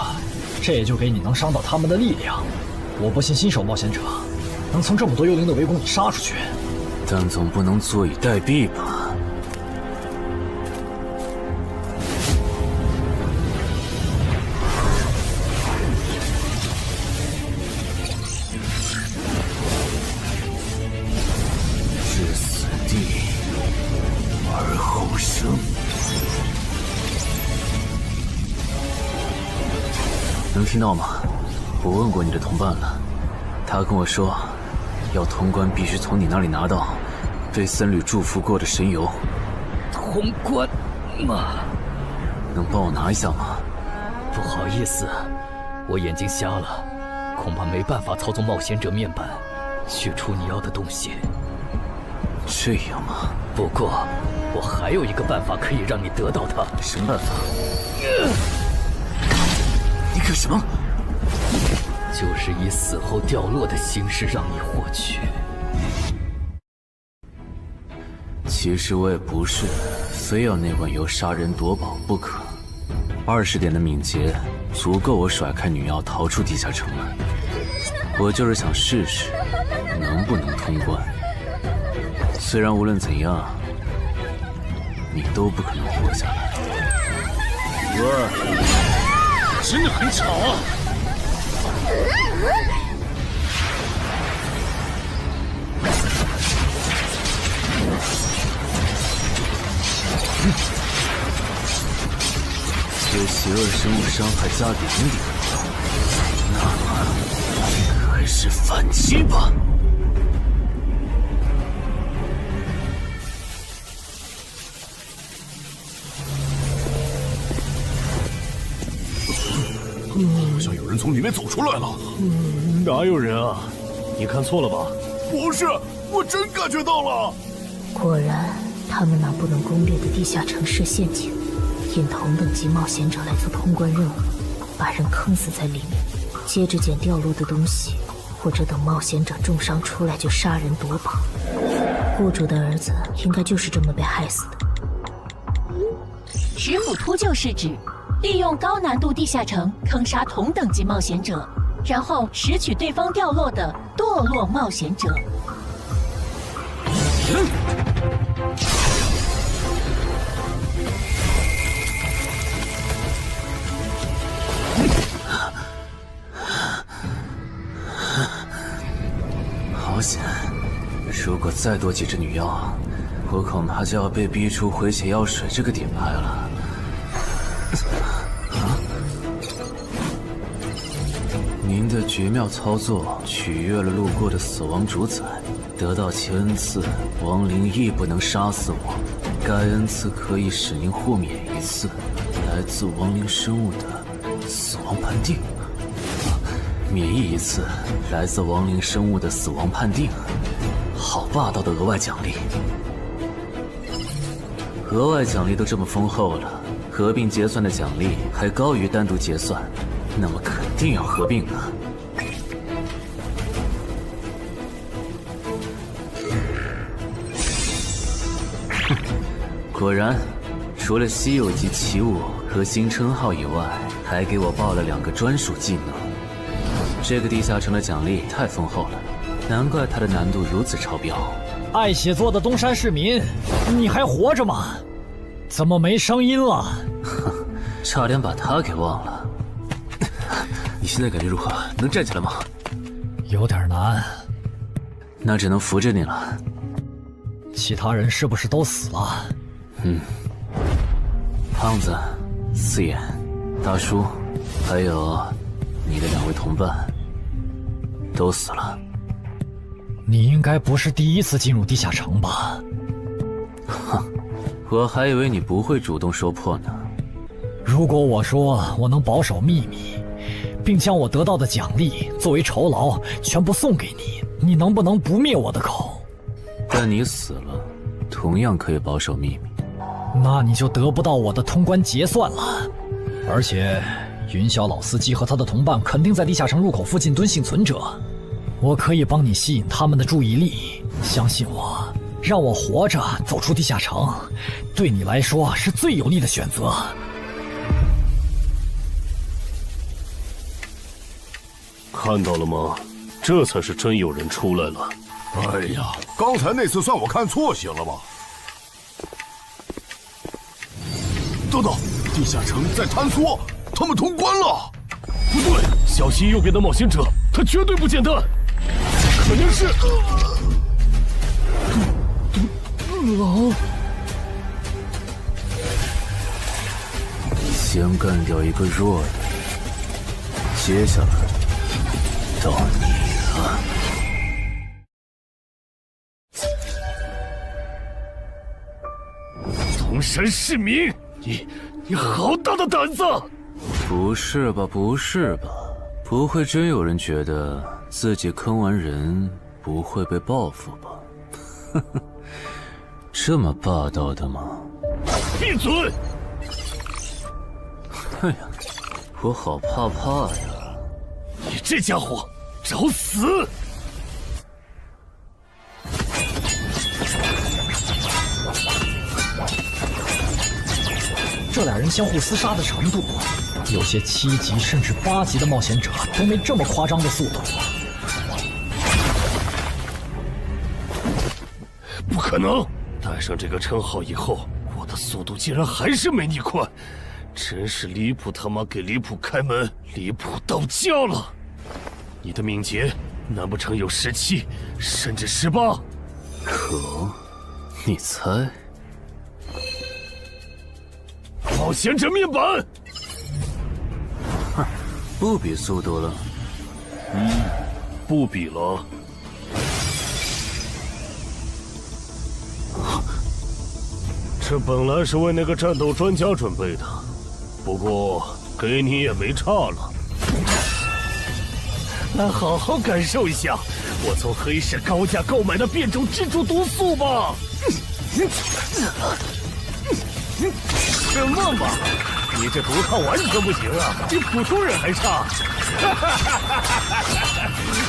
这也就给你能伤到他们的力量。我不信新手冒险者能从这么多幽灵的围攻里杀出去。但总不能坐以待毙吧？能听到吗？我问过你的同伴了，他跟我说，要通关必须从你那里拿到被僧侣祝福过的神油。通关吗？能帮我拿一下吗？不好意思，我眼睛瞎了，恐怕没办法操纵冒险者面板取出你要的东西。这样吗？不过，我还有一个办法可以让你得到它。什么办法？你干什么？就是以死后掉落的形式让你获取。其实我也不是非要那碗油杀人夺宝不可。20点的敏捷足够我甩开女妖逃出地下城了。我就是想试试能不能通关。虽然无论怎样，你都不可能活下来。喂，真的很吵啊！对邪恶生物伤害加2点，那么还是反击吧。好像有人从里面走出来了。哪有人啊？你看错了吧？不是，我真感觉到了。果然，他们那不能攻略的地下城设陷阱，引同等级冒险者来做通关任务，把人坑死在里面，接着捡掉落的东西，或者等冒险者重伤出来就杀人夺宝。雇主的儿子应该就是这么被害死的。石斧秃鹫是指利用高难度地下城坑杀同等级冒险者，然后拾取对方掉落的堕落冒险者。好险！如果再多几只女妖，我恐怕就要被逼出回血药水这个点牌了。您的绝妙操作取悦了路过的死亡主宰，得到其恩赐，亡灵亦不能杀死我。该恩赐可以使您豁免一次来自亡灵生物的死亡判定，免疫一次来自亡灵生物的死亡判定。好霸道的额外奖励！额外奖励都这么丰厚了，合并结算的奖励还高于单独结算，那么肯定要合并啊！哼，果然，除了稀有级奇物和新称号以外，还给我报了2个专属技能。这个地下城的奖励太丰厚了，难怪它的难度如此超标。爱写作的东山市民，你还活着吗？怎么没声音了？哼，差点把他给忘了。你现在感觉如何？能站起来吗？有点难，那只能扶着你了。其他人是不是都死了？胖子、四眼、大叔，还有你的2位同伴，都死了。你应该不是第一次进入地下城吧？哼，我还以为你不会主动说破呢。如果我说我能保守秘密，并将我得到的奖励作为酬劳全部送给你，你能不能不灭我的口？但你死了，同样可以保守秘密。那你就得不到我的通关结算了。而且，云霄老司机和他的同伴肯定在地下城入口附近蹲幸存者，我可以帮你吸引他们的注意力。相信我，让我活着走出地下城，对你来说是最有利的选择。看到了吗？这才是真有人出来了。哎呀，刚才那次算我看错行了吧？等等，地下城在坍缩，他们通关了。不对，小心右边的冒险者，他绝对不简单，肯定是狼。先干掉一个弱的，接下来到你了。铜山市民，你好大的胆子！不是吧，不是吧？不会真有人觉得自己坑完人不会被报复吧？呵呵，这么霸道的吗？闭嘴！哎呀，我好怕怕呀！你这家伙，找死！这俩人相互厮杀的程度，有些7级甚至8级的冒险者都没这么夸张的速度。不可能！带上这个称号以后，我的速度竟然还是没你快，真是离谱他妈给离谱开门，离谱到家了！你的敏捷难不成有17，甚至18？可，你猜？冒险者面板，哼，不比速度了。不比了。这本来是为那个战斗专家准备的，不过给你也没差了。来好好感受一下我从黑市高价购买的变种蜘蛛毒素吧。什么嘛！你这毒抗完全不行啊，比普通人还差。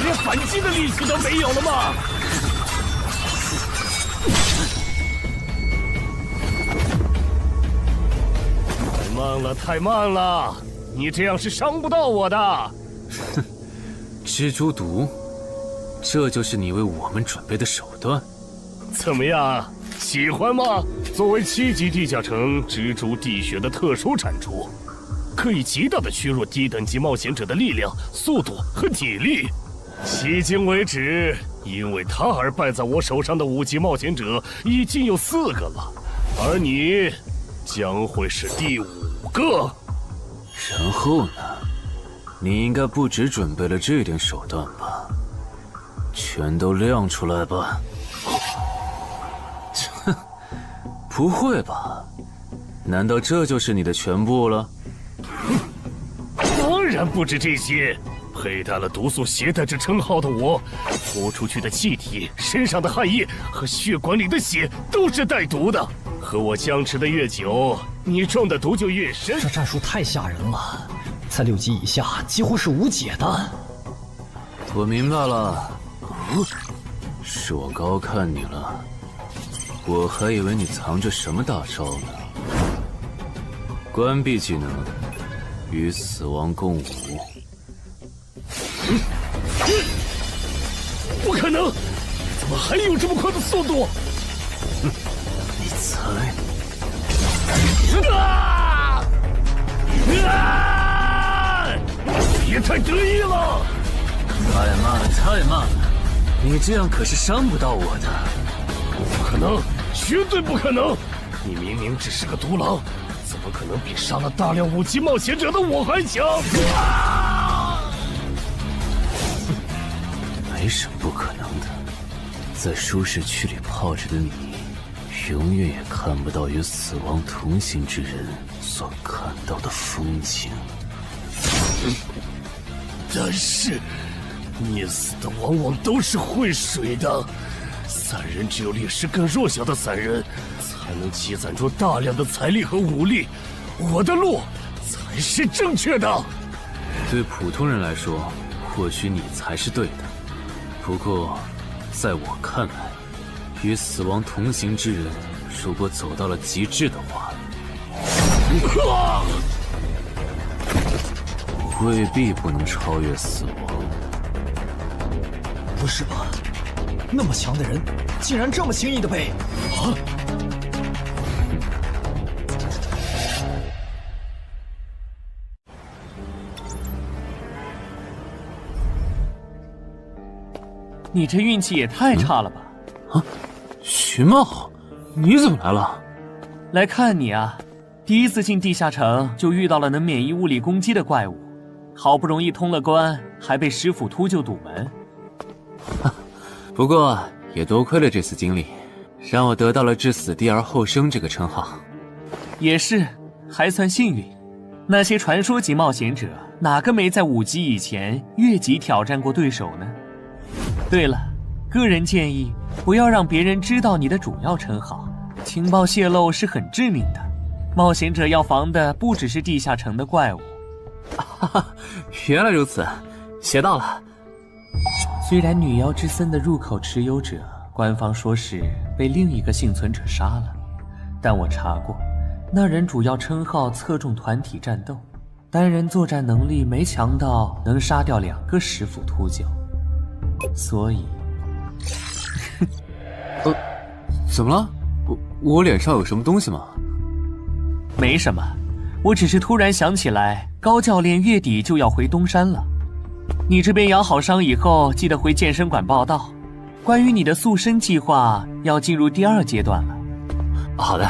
连反击的力气都没有了吗？太慢了，太慢了！你这样是伤不到我的。哼，蜘蛛毒，这就是你为我们准备的手段？怎么样？喜欢吗？作为7级地下城蜘蛛地穴的特殊产出，可以极大的削弱低等级冒险者的力量、速度和体力。迄今为止，因为它而败在我手上的5级冒险者已经有4个了，而你将会是第5个。然后呢？你应该不只准备了这点手段吧？全都亮出来吧！哼，不会吧？难道这就是你的全部了？当然不止这些。佩戴了毒素携带者称号的我，呼出去的气体、身上的汗液和血管里的血都是带毒的。和我僵持的越久，你中的毒就越深。这战术太吓人了，在6级以下几乎是无解的。我明白了，是我高看你了。我还以为你藏着什么大招呢。关闭技能，与死亡共舞。不可能！怎么还有这么快的速度？你猜？别太得意了！太慢了，太慢了！你这样可是伤不到我的。不可能，绝对不可能！你明明只是个独狼，怎么可能比杀了大量5级冒险者的我还强？没什么不可能的，在舒适区里泡着的你，永远也看不到与死亡同行之人所看到的风景。但是，溺死的往往都是会水的。散人只有劣势更弱小的散人，才能积攒出大量的财力和武力。我的路才是正确的。对普通人来说，或许你才是对的。不过，在我看来，与死亡同行之人，如果走到了极致的话，未必不能超越死亡。不是吧？那么强的人，竟然这么轻易的被……啊！你这运气也太差了吧！啊，徐茂，你怎么来了？来看你啊！第一次进地下城就遇到了能免疫物理攻击的怪物，好不容易通了关，还被师傅秃鹫堵门。不过也多亏了这次经历，让我得到了置死地而后生这个称号。也是，还算幸运。那些传说级冒险者，哪个没在5级以前越级挑战过对手呢？对了，个人建议不要让别人知道你的主要称号，情报泄露是很致命的。冒险者要防的不只是地下城的怪物。原来如此，学到了。虽然女妖之森的入口持有者，官方说是被另一个幸存者杀了，但我查过，那人主要称号侧重团体战斗，单人作战能力没强到能杀掉2个石斧秃鹫，所以，怎么了？我脸上有什么东西吗？没什么，我只是突然想起来，高教练月底就要回东山了。你这边养好伤以后，记得回健身馆报道。关于你的塑身计划，要进入第2阶段了。好的。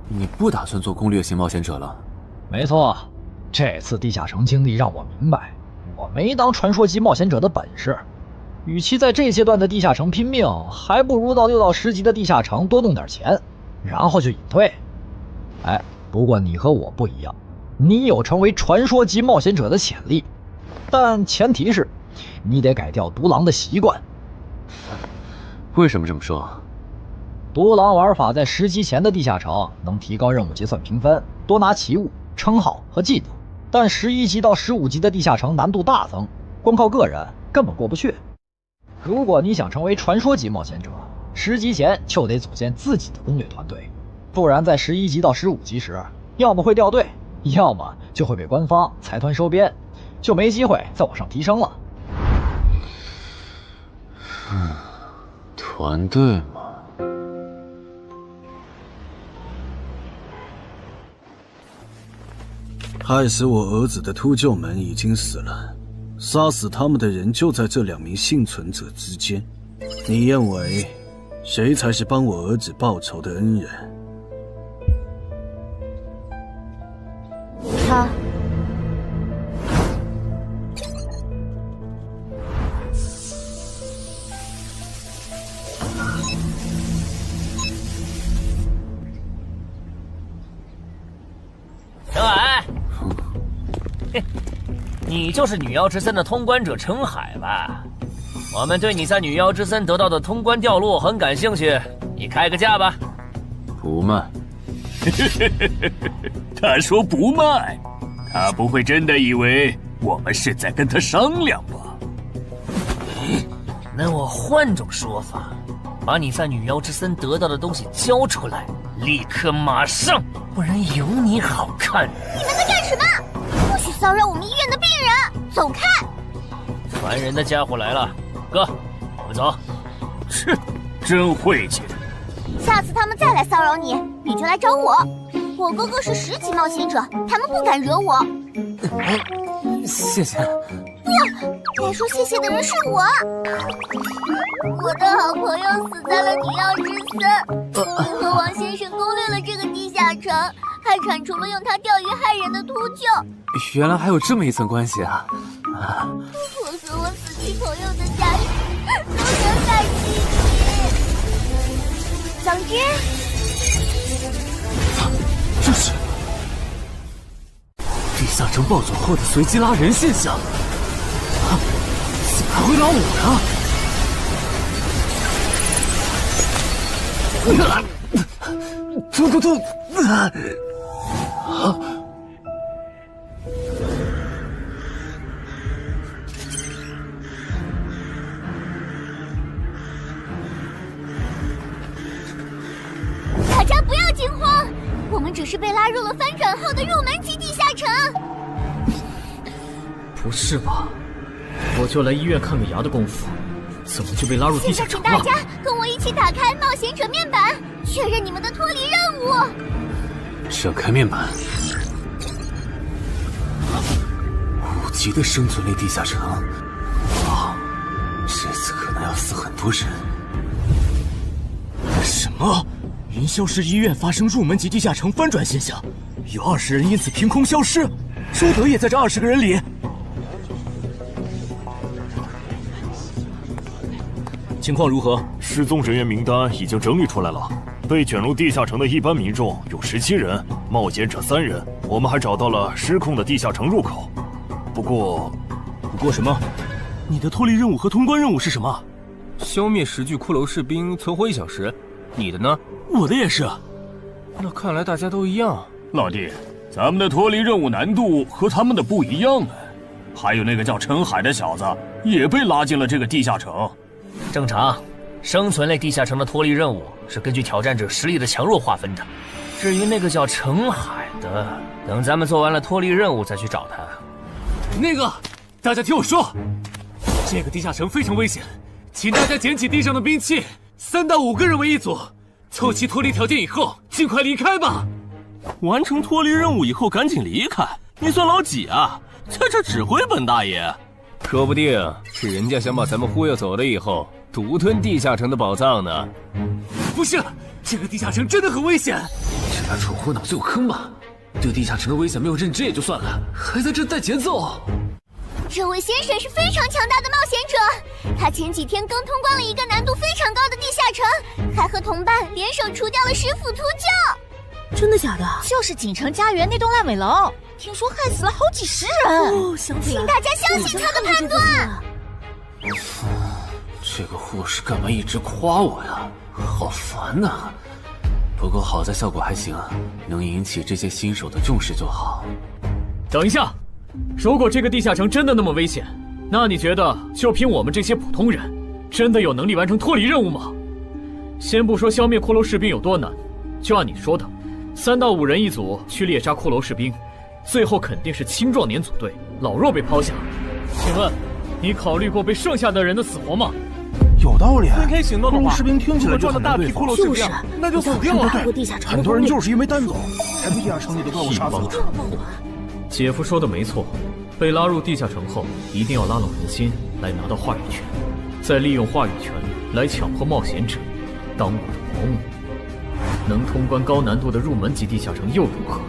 你不打算做攻略型冒险者了？没错，这次地下城经历让我明白，我没当传说级冒险者的本事。与其在这阶段的地下城拼命，还不如到6到10级的地下城多弄点钱，然后就隐退。哎，不过你和我不一样，你有成为传说级冒险者的潜力，但前提是你得改掉独狼的习惯。为什么这么说？独狼玩法在10级前的地下城能提高任务结算评分，多拿奇物、称号和技能，但11级到15级的地下城难度大增，光靠个人根本过不去。如果你想成为传说级冒险者，10级前就得组建自己的攻略团队，不然在11级到15级时，要么会掉队，要么就会被官方财团收编，就没机会再往上提升了。团队嘛。害死我儿子的秃鹫们已经死了，杀死他们的人就在这2名幸存者之间。你认为谁才是帮我儿子报仇的恩人？他。陈海，你就是女妖之森的通关者陈海吧？我们对你在女妖之森得到的通关掉落很感兴趣，你开个价吧。不卖。他说不卖，他不会真的以为我们是在跟他商量吧？那我换种说法，把你在女妖之森得到的东西交出来，立刻马上，不然有你好看。你们在干什么？不许骚扰我们医院的病人，走开！烦人的家伙来了，哥，我们走。切，真晦气。下次他们再来骚扰你，你就来找我。我哥哥是10级冒险者，他们不敢惹我。谢谢。不，该说谢谢的人是我。我的好朋友死在了女妖之森，你和王先生攻略了这个地下城，还铲除了用它钓鱼害人的秃鹫。原来还有这么一层关系啊！我和我死去朋友的家人都能感激你。将军，这是地下城暴走后的随机拉人现象。怎么还会拉我呢？突！大家不要惊慌，我们只是被拉入了翻转后的入门级地下城。不是吧？我就来医院看个牙的功夫，怎么就被拉入地下城了？现在请大家跟我一起打开冒险者面板，确认你们的脱离任务。展开面板。5级的生存类地下城，哇，这次可能要死很多人。啊！云霄市医院发生入门级地下城翻转现象，有20人因此凭空消失，周德也在这20个人里。情况如何？失踪人员名单已经整理出来了。被卷入地下城的一般民众有17人，冒险者3人。我们还找到了失控的地下城入口。不过什么？你的脱离任务和通关任务是什么？消灭10具骷髅士兵，存活1小时。你的呢？我的也是。那看来大家都一样。老弟，咱们的脱离任务难度和他们的不一样啊。还有那个叫陈海的小子也被拉进了这个地下城。正常，生存类地下城的脱离任务是根据挑战者实力的强弱划分的。至于那个叫陈海的，等咱们做完了脱离任务再去找他。那个，大家听我说，这个地下城非常危险，请大家捡起地上的兵器，3到5个人为一组，凑齐脱离条件以后，尽快离开吧。完成脱离任务以后赶紧离开，你算老几啊？在这指挥本大爷？说不定是人家想把咱们忽悠走了以后，独吞地下城的宝藏呢。不是，这个地下城真的很危险。这俩蠢货脑子有坑吧？对地下城的危险没有认知也就算了，还在这带节奏。这位先生是非常强大的冒险者，他前几天刚通关了一个难度非常高的地下城，还和同伴联手除掉了10府秃鹫。真的假的？就是锦城家园那栋烂尾楼，听说害死了好几10人。哦，想起来，请大家相信他的判断。这个护士干嘛一直夸我呀？好烦呐！不过好在效果还行，能引起这些新手的重视就好。等一下，如果这个地下城真的那么危险，那你觉得就凭我们这些普通人，真的有能力完成脱离任务吗？先不说消灭骷髅士兵有多难，就按你说的，3到5人一组去猎杀骷髅士兵，最后肯定是青壮年组队，老弱被抛下。请问，你考虑过被剩下的人的死活吗？有道理。分开行动的话，骷髅士兵听起来就很难对付。就是，那就死定了。很多人就是因为单走，才被地下城里的怪物杀死了。姐夫说的没错，被拉入地下城后，一定要拉拢人心，来拿到话语权，再利用话语权来强迫冒险者当我的保姆。能通关高难度的入门级地下城又如何？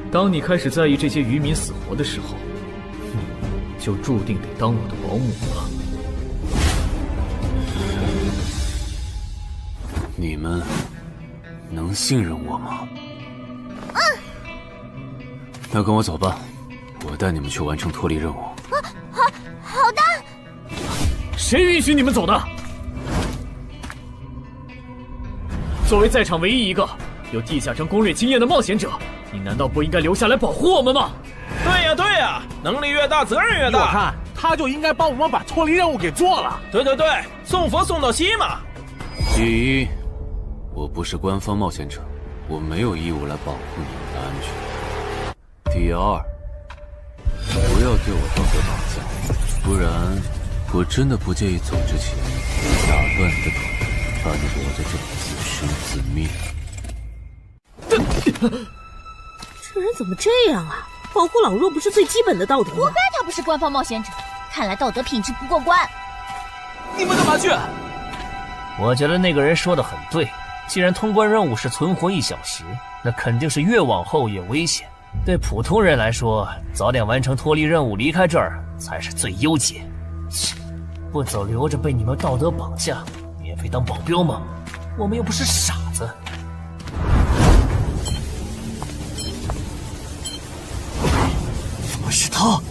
当你开始在意这些渔民死活的时候，你就注定得当我的保姆了。你们能信任我吗？那跟我走吧，我带你们去完成脱离任务。好的。谁允许你们走的？作为在场唯一一个有地下城攻略经验的冒险者，你难道不应该留下来保护我们吗？对呀，能力越大责任越大。我看他就应该帮我们把脱离任务给做了。对，送佛送到西嘛。第一，我不是官方冒险者，我没有义务来保护你们的安全。第二，不要对我道德绑架，不然我真的不介意走之前打断你的腿，把你留在这里自生自灭。这人怎么这样啊？保护老弱不是最基本的道德吗？活该他不是官方冒险者，看来道德品质不过关。你们干嘛去？我觉得那个人说的很对，既然通关任务是存活1小时，那肯定是越往后越危险。对普通人来说，早点完成脱离任务离开这儿才是最优解。切，不走留着被你们道德绑架，免费当保镖吗？我们又不是傻子。怎么是他？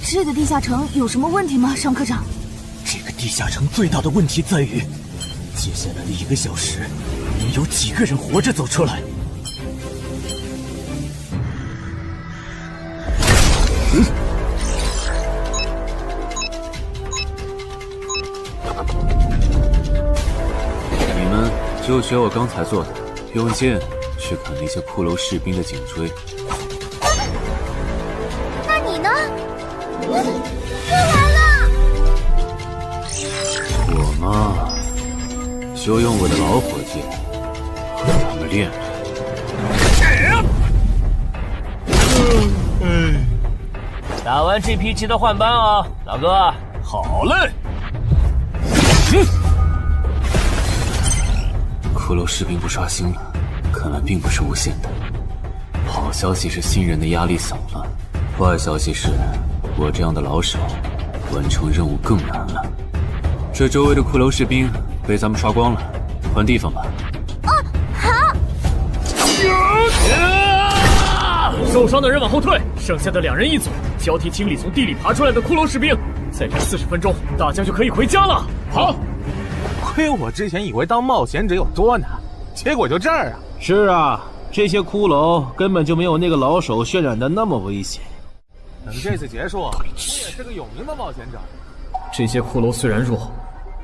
这个地下城有什么问题吗，尚科长？这个地下城最大的问题在于，接下来的1个小时，能有几个人活着走出来？你们就学我刚才做的，用剑去砍那些骷髅士兵的颈椎。那你呢？又来了！我嘛，就用我的老火剑和他们练练。打完这批记得换班啊，老哥。好嘞。骷髅士兵不刷新了，看来并不是无限的。好消息是新人的压力小了，坏消息是我这样的老手完成任务更难了。这周围的骷髅士兵被咱们刷光了，换地方吧。好。受伤的人往后退，剩下的2人一组，交替清理从地里爬出来的骷髅士兵。再战40分钟，大家就可以回家了。好。亏我之前以为当冒险者有多难，结果就这儿啊！是啊，这些骷髅根本就没有那个老手渲染的那么危险。等这次结束，你也是个有名的冒险者。这些骷髅虽然弱，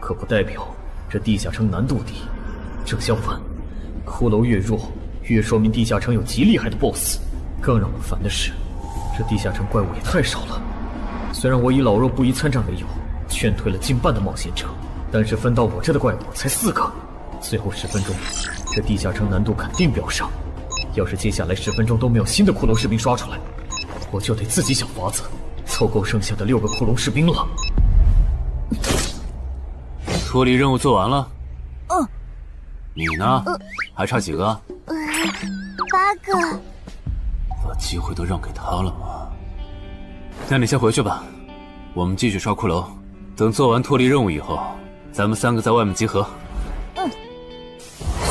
可不代表这地下城难度低。正相反，骷髅越弱，越说明地下城有极厉害的 BOSS。更让我烦的是，这地下城怪物也太少了。虽然我以老弱不宜参战为由，劝退了近半的冒险者，但是分到我这的怪物才4个。最后10分钟，这地下城难度肯定飙上。要是接下来10分钟都没有新的骷髅士兵刷出来，我就得自己想法子凑够剩下的6个骷髅士兵了。脱离任务做完了。嗯。你呢？还差几个？8个。把机会都让给他了吗？那你先回去吧，我们继续刷骷髅。等做完脱离任务以后，咱们3个在外面集合。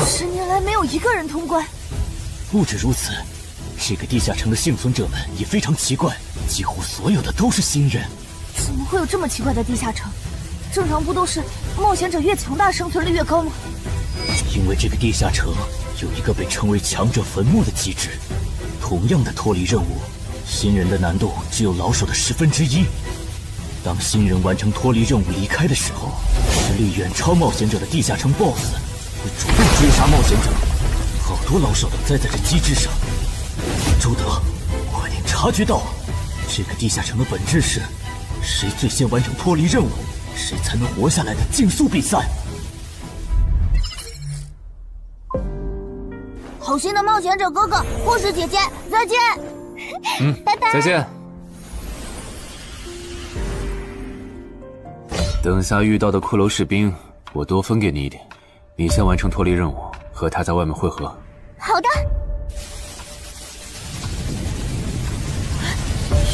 10年来没有一个人通关。不止如此，这个地下城的幸存者们也非常奇怪，几乎所有的都是新人。怎么会有这么奇怪的地下城？正常不都是冒险者越强大生存率越高吗？因为这个地下城有一个被称为强者坟墓的机制。同样的脱离任务，新人的难度只有老手的1/10。当新人完成脱离任务离开的时候，实力远超冒险者的地下城 BOSS 会主动追杀冒险者。好多老手都栽在这机制上。周德，快点察觉到，这个地下城的本质是谁最先完成脱离任务，谁才能活下来的竞速比赛。好心的冒险者哥哥，护士姐姐，再见。拜拜。再见。等下遇到的骷髅士兵，我多分给你一点。你先完成脱离任务，和他在外面会合。好的。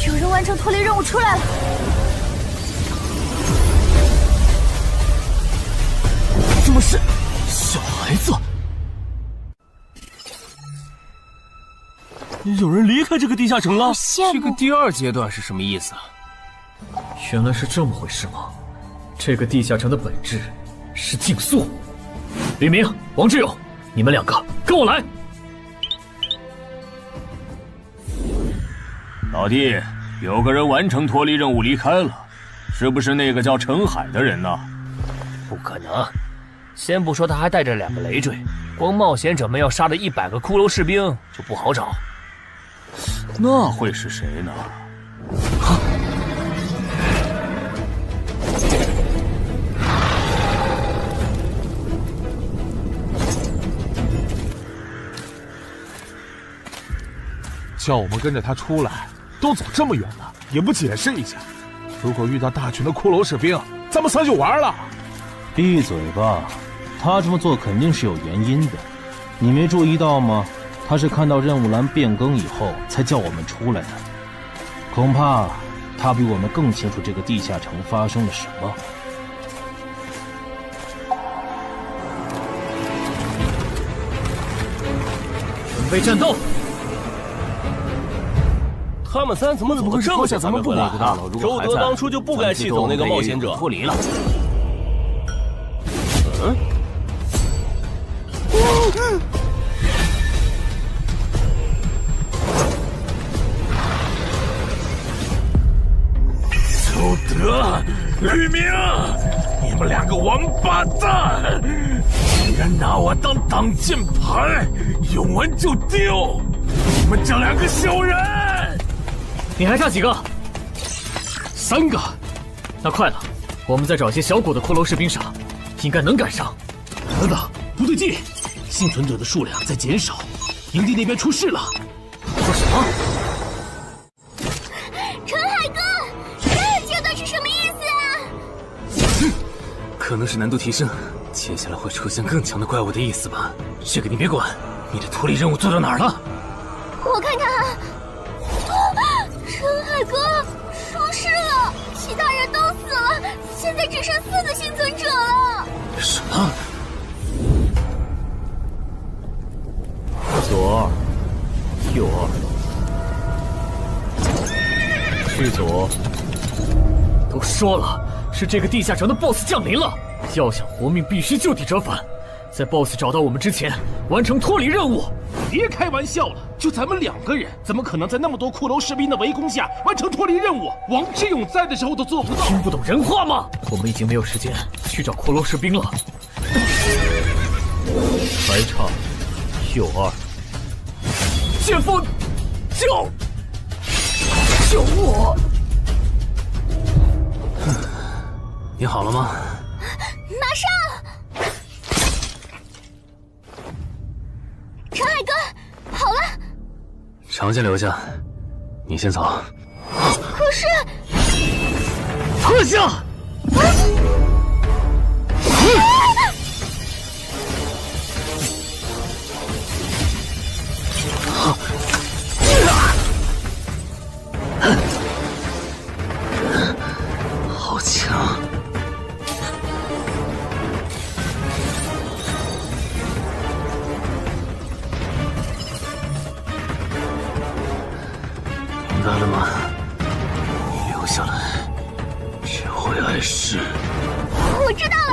有人完成脱离任务出来了。怎么是小孩子？有人离开这个地下城了。这个第2阶段是什么意思啊？原来是这么回事吗？这个地下城的本质是竞速。李明、王志勇，你们2个跟我来。老弟，有个人完成脱离任务离开了，是不是那个叫陈海的人呢？不可能，先不说他还带着2个累赘，光冒险者们要杀的100个骷髅士兵就不好找。那会是谁呢？叫我们跟着他出来，都走这么远了，也不解释一下。如果遇到大群的骷髅士兵，咱们3就完了。闭嘴吧，他这么做肯定是有原因的，你没注意到吗？他是看到任务栏变更以后才叫我们出来的，恐怕他比我们更清楚这个地下城发生了什么。准备战斗！他们3怎么走得这么远？咱们不回来？周德当初就不该气走那个冒险者，脱离了。周德、吕明，你们2个王八蛋，竟然拿我当挡箭牌，用完就丢！你们这2个小人！你还差几个？3个。那快了，我们再找些小股的骷髅士兵杀，应该能赶上。等等，不对劲，幸存者的数量在减少，营地那边出事了。说什么？陈海哥，这阶段是什么意思啊？可能是难度提升，接下来会出现更强的怪物的意思吧？这个你别管。你的脱离任务做到哪儿了？我看看啊，陈海哥出事了，其他人都死了，现在只剩4个幸存者了。什么？左2，右2，去左。都说了，是这个地下城的 BOSS 降临了，要想活命必须就地折返，在 BOSS 找到我们之前完成脱离任务。别开玩笑了，就咱们2个人，怎么可能在那么多骷髅士兵的围攻下完成脱离任务？王之勇在的时候都做不到。听不懂人话吗？我们已经没有时间去找骷髅士兵了。还差右2。剑锋，救我！你好了吗？马上！陈海哥，好了。长剑留下，你先走。可是，撤下！好强！明白了吗？你留下来只会碍事。我知道了，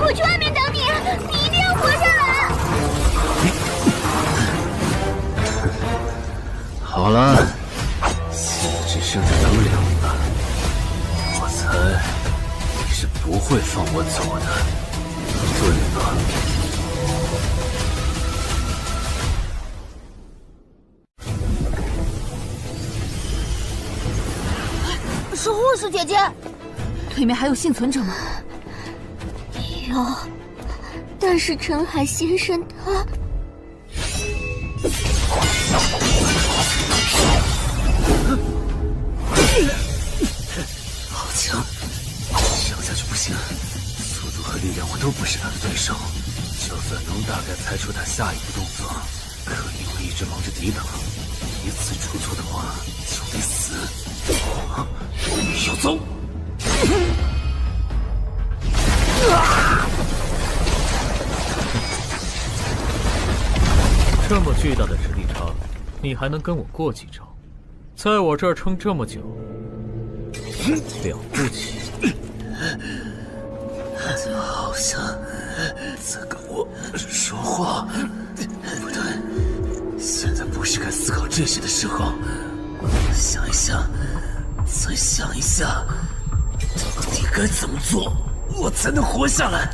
我去外面等你，你一定要活下来。好了，现在只剩下咱们2个，我猜你是不会放我走的，对吧？是护士姐姐，对面还有幸存者吗？有，但是陈海先生他……好强，想下去不行，速度和力量我都不是他的对手。就算能大概猜出他下一步动作，可因为一直忙着抵挡，一次出错的话就得死。要走！这么巨大的实力差，你还能跟我过几招？在我这儿撑这么久，了不起！好像在跟我说话。不对，现在不是该思考这些的时候。想一想，再想一下，到底该怎么做，我才能活下来？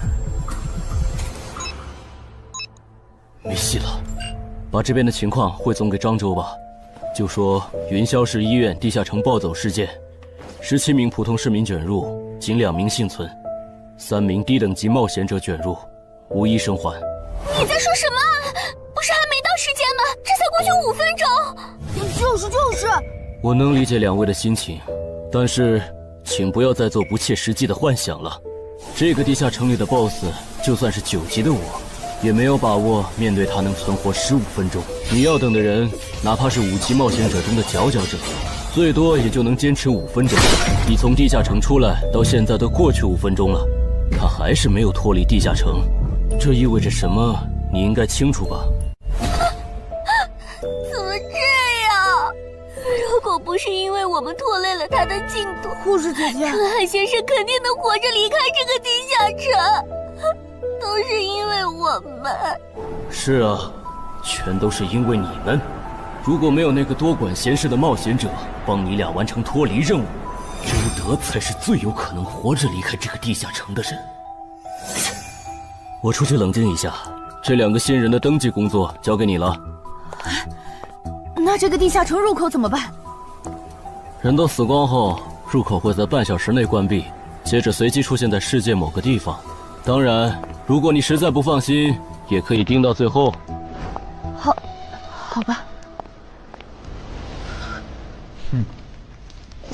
没戏了，把这边的情况汇总给漳州吧。就说云霄市医院地下城暴走事件，17名普通市民卷入，仅2名幸存，3名低等级冒险者卷入，无一生还。你在说什么？不是还没到时间吗？这才过去5分钟。就是。我能理解2位的心情，但是请不要再做不切实际的幻想了。这个地下城里的 BOSS， 就算是9级的我，也没有把握面对他能存活15分钟。你要等的人，哪怕是5级冒险者中的佼佼者，最多也就能坚持5分钟。你从地下城出来到现在都过去5分钟了，他还是没有脱离地下城，这意味着什么？你应该清楚吧？怎么这样？如果不是因为我们拖累了他的进度，护士姐姐，陈海先生肯定能活着离开这个地下城。都是因为我们。是啊，全都是因为你们。如果没有那个多管闲事的冒险者帮你俩完成脱离任务，周德才是最有可能活着离开这个地下城的人。我出去冷静一下，这2个新人的登记工作交给你了。那这个地下城入口怎么办？人都死光后，入口会在半小时内关闭，接着随机出现在世界某个地方。当然，如果你实在不放心，也可以盯到最后。好吧。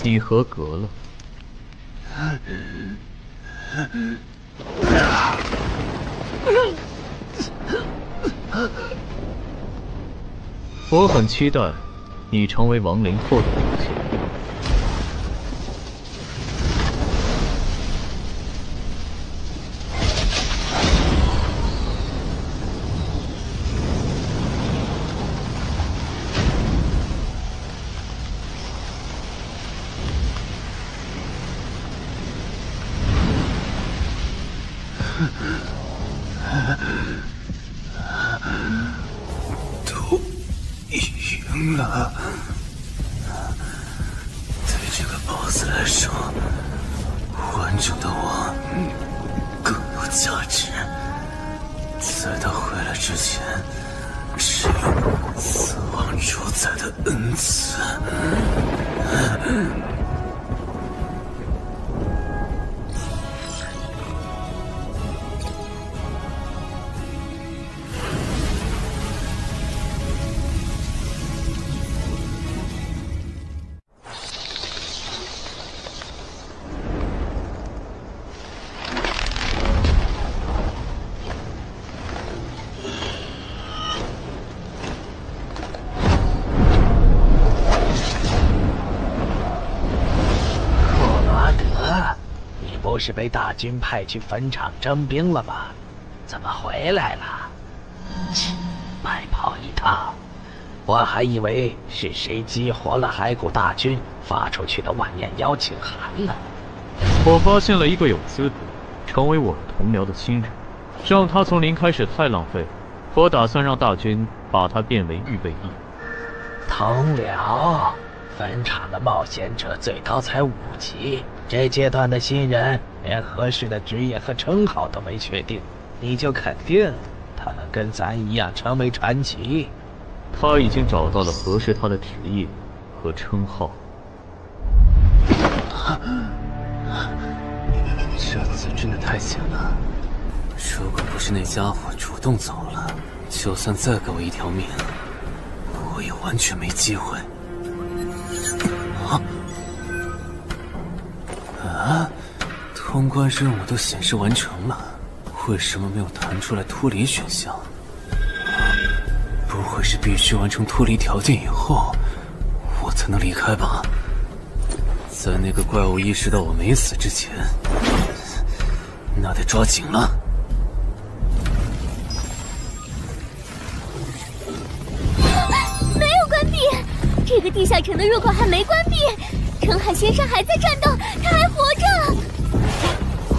你合格了。我很期待你成为亡灵后的表现。都赢了。对这个 BOSS 来说，完整的我更有价值。在他回来之前，只有死亡主宰的恩赐。不是被大军派去坟场征兵了吗？怎么回来了？切，白跑一趟！我还以为是谁激活了骸骨大军发出去的万念邀请函呢。我发现了一个有资格成为我同僚的新人，让他从零开始太浪费，我打算让大军把他变为预备役。同僚，坟场的冒险者最高才5级。这阶段的新人连合适的职业和称号都没确定，你就肯定他能跟咱一样成为传奇？他已经找到了合适他的职业和称号。这次真的太险了，如果不是那家伙主动走了，就算再给我一条命，我也完全没机会。通关任务都显示完成了，为什么没有弹出来脱离选项？不会是必须完成脱离条件以后，我才能离开吧？在那个怪物意识到我没死之前，那得抓紧了。没有关闭，这个地下城的入口还没关闭。陈海先生还在战斗，他还活着。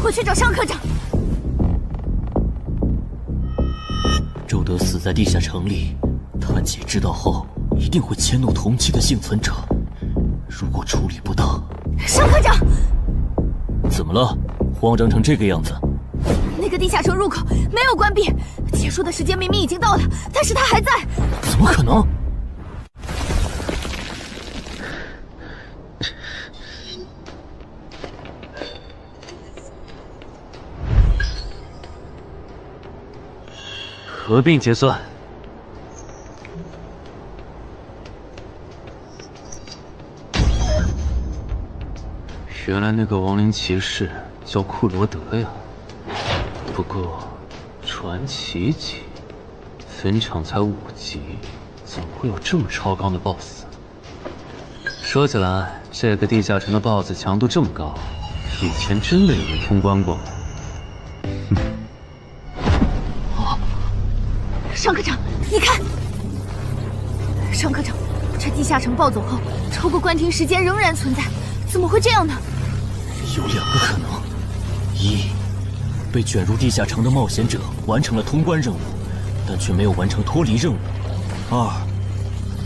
我去找尚科长。周德死在地下城里，他姐知道后一定会迁怒同期的幸存者。如果处理不当，尚科长，怎么了？慌张成这个样子？那个地下城入口没有关闭，结束的时间明明已经到了，但是他还在。怎么可能？合并结算。原来那个亡灵骑士叫库罗德呀。不过，传奇级，坟场才5级，怎么会有这么超纲的 BOSS？ 说起来，这个地下城的 BOSS 强度这么高，以前真的有人通关过。尚科长，你看，尚科长，这地下城暴走后，超过关停时间仍然存在，怎么会这样呢？有2个可能：一，被卷入地下城的冒险者完成了通关任务，但却没有完成脱离任务；二，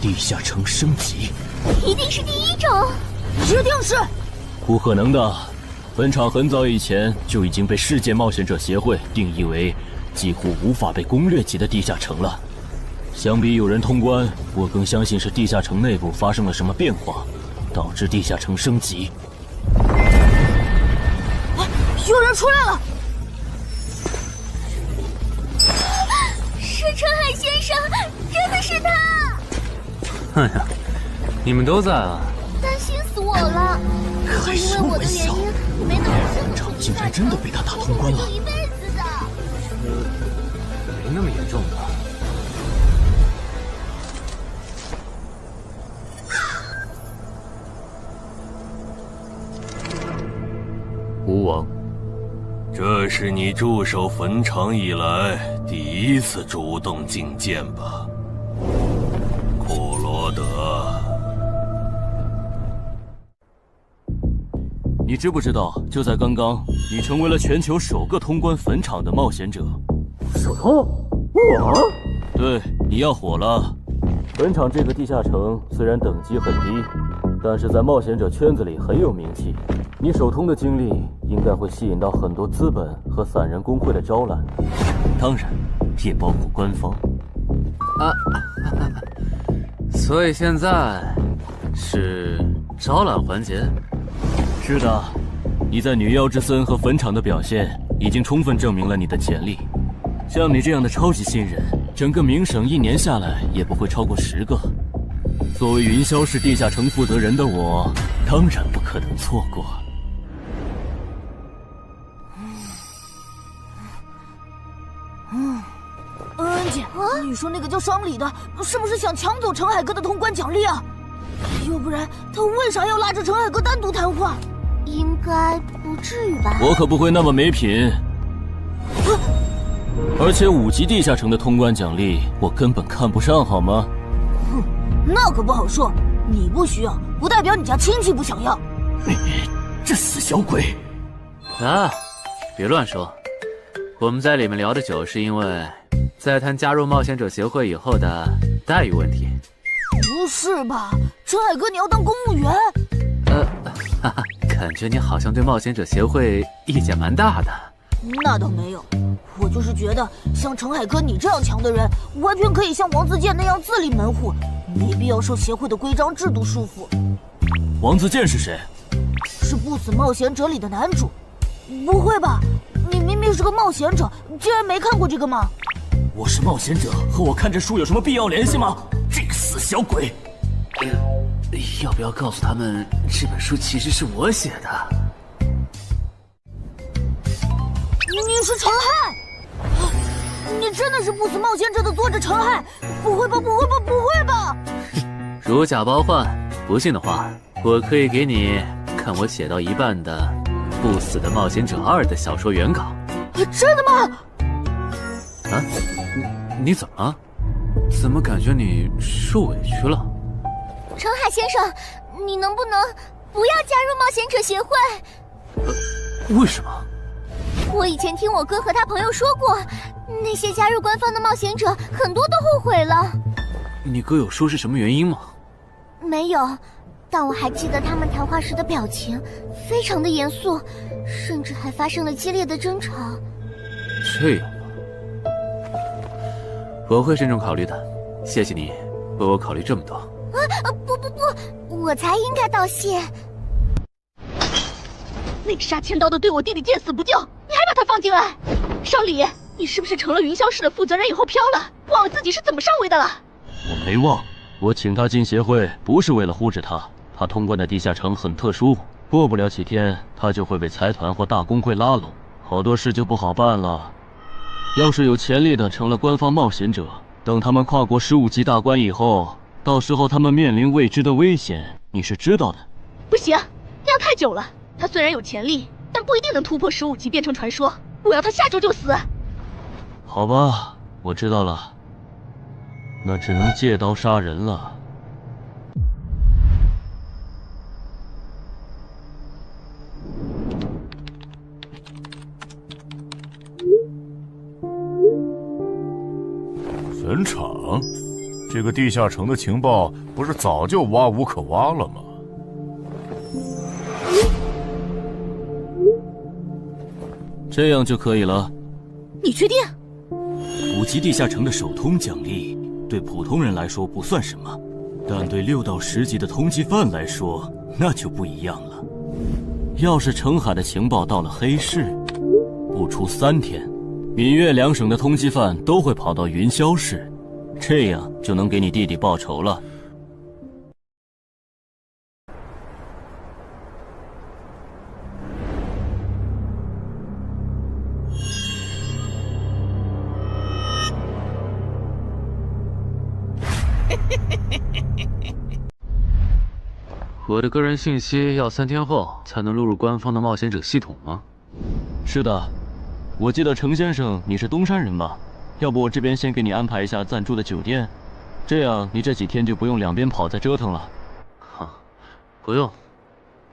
地下城升级。一定是第一种，一定是。不可能的，坟场很早以前就已经被世界冒险者协会定义为几乎无法被攻略级的地下城了。相比有人通关，我更相信是地下城内部发生了什么变化，导致地下城升级。有人出来了！是陈海先生，真的是他！哎呀，你们都在啊！担心死我了，还因为我的原因没能坟场竟然真的被他打通关了。一辈子的。那么严重的。吴王，这是你驻守坟场以来第一次主动觐见吧，库罗德？你知不知道，就在刚刚，你成为了全球首个通关坟场的冒险者。首通？我？对，你要火了。坟场这个地下城虽然等级很低，但是在冒险者圈子里很有名气。你首通的经历应该会吸引到很多资本和散人工会的招揽，当然，也包括官方。啊，所以现在是招揽环节？是的，你在女妖之森和坟场的表现已经充分证明了你的潜力。像你这样的超级新人，整个冥省1年下来也不会超过10个。作为云霄市地下城负责人的我，当然不可能错过。恩姐，你说那个叫双李的，是不是想抢走陈海哥的通关奖励啊？要不然他为啥要拉着陈海哥单独谈话？应该不至于吧？我可不会那么没品。而且5级地下城的通关奖励，我根本看不上，好吗？哼，那可不好说。你不需要，不代表你家亲戚不想要。这死小鬼！啊，别乱说。我们在里面聊的久，是因为在谈加入冒险者协会以后的待遇问题。不是吧，陈海哥，你要当公务员？哈哈，感觉你好像对冒险者协会意见蛮大的。那倒没有，我就是觉得像陈海哥你这样强的人，完全可以像王自健那样自立门户，没必要受协会的规章制度束缚。王自健是谁？是不死冒险者里的男主。不会吧？你明明是个冒险者，竟然没看过这个吗？我是冒险者，和我看这书有什么必要联系吗？这个死小鬼！要不要告诉他们，这本书其实是我写的？你是陈汉？你真的是不死冒险者的作者陈汉？不会吧，不会吧，不会吧！如假包换，不信的话，我可以给你看我写到一半的《不死的冒险者2》的小说原稿。真的吗？啊，你怎么了？怎么感觉你受委屈了？陈海先生，你能不能不要加入冒险者协会？为什么？我以前听我哥和他朋友说过，那些加入官方的冒险者很多都后悔了。你哥有说是什么原因吗？没有，但我还记得他们谈话时的表情，非常的严肃，甚至还发生了激烈的争吵。这样吗？我会慎重考虑的，谢谢你为我考虑这么多。不，我才应该道谢。那个杀千刀的对我弟弟见死不救，你还把他放进来？少李，你是不是成了云霄市的负责人以后飘了，忘了自己是怎么上位的了？我没忘，我请他进协会不是为了护着他，他通关的地下城很特殊，过不了几天他就会被财团或大工会拉拢，好多事就不好办了。要是有潜力的成了官方冒险者，等他们跨过15级大关以后，到时候他们面临未知的危险，你是知道的。不行，那样太久了。他虽然有潜力，但不一定能突破15级变成传说。我要他下周就死。好吧，我知道了，那只能借刀杀人了。坟场，这个地下城的情报不是早就挖无可挖了吗？这样就可以了。你确定？5级地下城的首通奖励对普通人来说不算什么，但对6到10级的通缉犯来说那就不一样了。要是澄海的情报到了黑市，不出3天，闽粤2省的通缉犯都会跑到云霄市，这样就能给你弟弟报仇了。我的个人信息要3天后才能录入官方的冒险者系统吗？是的，我记得程先生你是东山人吧？要不我这边先给你安排一下暂住的酒店，这样你这几天就不用两边跑再折腾了。不用，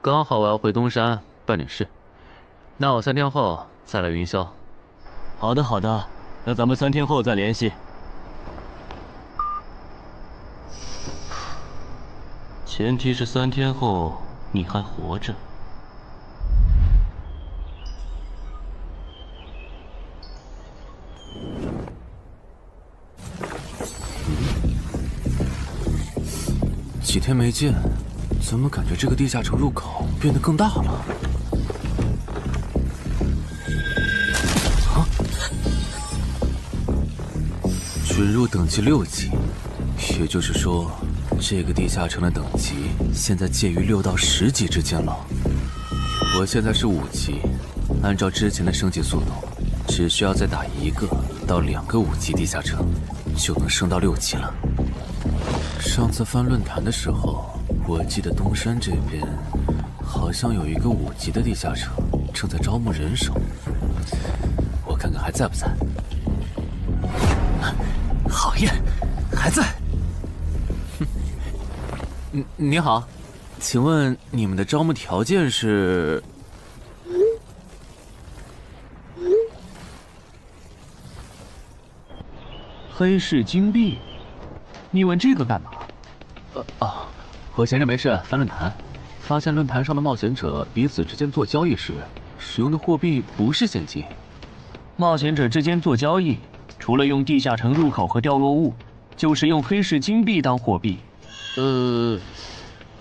刚好我要回东山办点事，那我3天后再来云霄。好的好的，那咱们3天后再联系。前提是3天后你还活着。几天没见，怎么感觉这个地下城入口变得更大了？准入等级6级，也就是说，这个地下城的等级现在介于6到10级之间了。我现在是5级，按照之前的升级速度，只需要再打1个到2个5级地下城，就能升到6级了。上次翻论坛的时候，我记得东山这边好像有一个5级的地下城正在招募人手，我看看还在不在。好耶，还在。你好，请问你们的招募条件是？黑市金币？你问这个干嘛？我闲着没事翻论坛，发现论坛上的冒险者彼此之间做交易时，使用的货币不是现金。冒险者之间做交易，除了用地下城入口和掉落物，就是用黑市金币当货币。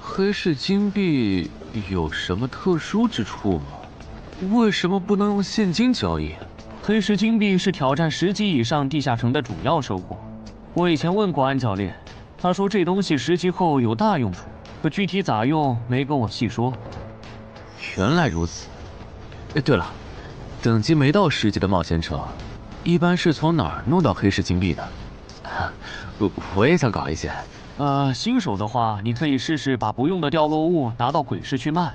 黑市金币有什么特殊之处吗？为什么不能用现金交易？黑市金币是挑战10级以上地下城的主要收获。我以前问过安教练，他说这东西10级后有大用处，可具体咋用没跟我细说。原来如此。对了，等级没到10级的冒险者，一般是从哪儿弄到黑市金币的？我也想搞一些。新手的话，你可以试试把不用的掉落物拿到鬼市去卖。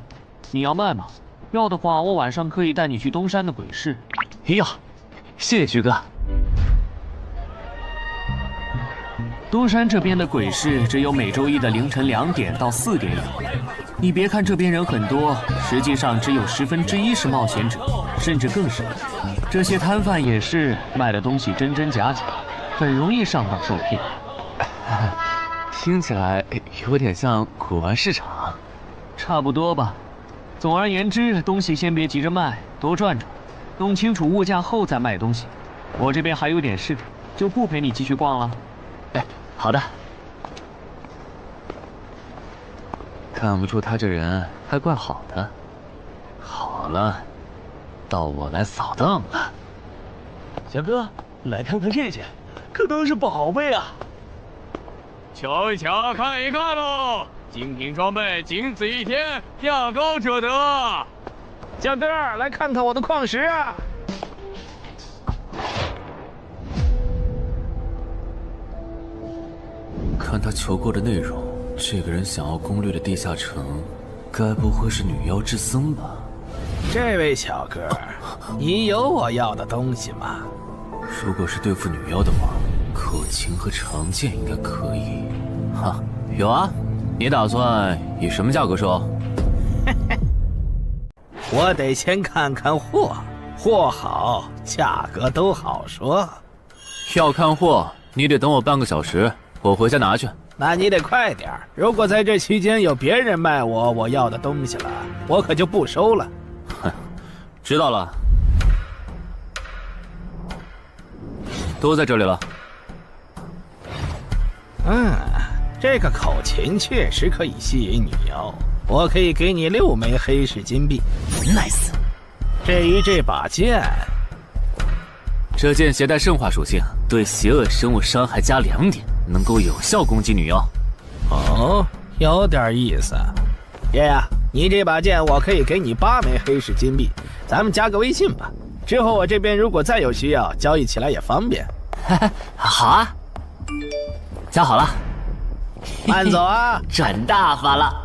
你要卖吗？要的话，我晚上可以带你去东山的鬼市。要，谢谢徐哥。东山这边的鬼市只有每周一的凌晨2点到4点有。你别看这边人很多，实际上只有1/10是冒险者，甚至更少。这些摊贩也是卖的东西真真假假，很容易上当受骗。听起来有点像古玩市场。差不多吧。总而言之，东西先别急着卖，多转转，弄清楚物价后再卖东西。我这边还有点事，就不陪你继续逛了。好的。看不出他这人还怪好的。好了，到我来扫荡了。小哥，来看看这件，可都是宝贝啊！瞧一瞧，看一看喽！精品装备，仅此一天，价高者得。小哥，来看看我的矿石啊！看他求购的内容，这个人想要攻略的地下城，该不会是女妖之僧吧？这位小哥，你有我要的东西吗？如果是对付女妖的话，口琴和长剑应该可以。哈，有啊。你打算以什么价格收？我得先看看货，货好，价格都好说。要看货，你得等我半个小时，我回家拿去。那你得快点，如果在这期间有别人卖我要的东西了，我可就不收了。哼，知道了。都在这里了。这个口琴确实可以吸引女妖，我可以给你6枚黑市金币。Nice。至于这把剑，这剑携带圣化属性，对邪恶生物伤害加2点，能够有效攻击女妖。哦，有点意思。爷爷，你这把剑我可以给你8枚黑市金币，咱们加个微信吧。之后我这边如果再有需要，交易起来也方便。好啊，加好了。慢走啊！赚大发了。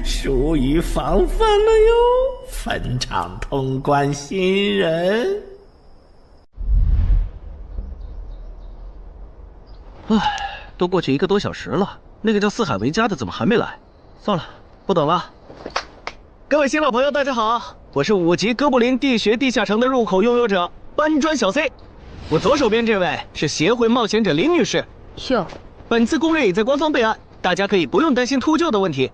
疏于防范了哟，坟场通关新人。唉，都过去1个多小时了，那个叫四海为家的怎么还没来？算了，不等了。各位新老朋友，大家好，我是5级哥布林地穴地下城的入口拥有者搬砖小 C。我左手边这位是协会冒险者林女士。哟，本次攻略已在官方备案，大家可以不用担心秃鹫的问题。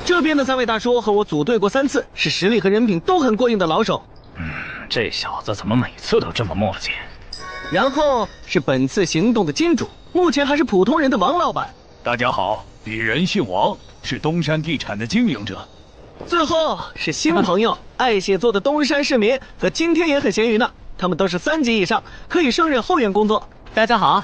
这边的3位大叔和我组队过3次，是实力和人品都很过硬的老手。这小子怎么每次都这么磨叽？然后是本次行动的金主，目前还是普通人的王老板。大家好，鄙人姓王，是东山地产的经营者。最后是新朋友，爱写作的东山市民和今天也很闲鱼呢，他们都是3级以上，可以胜任后援工作。大家好。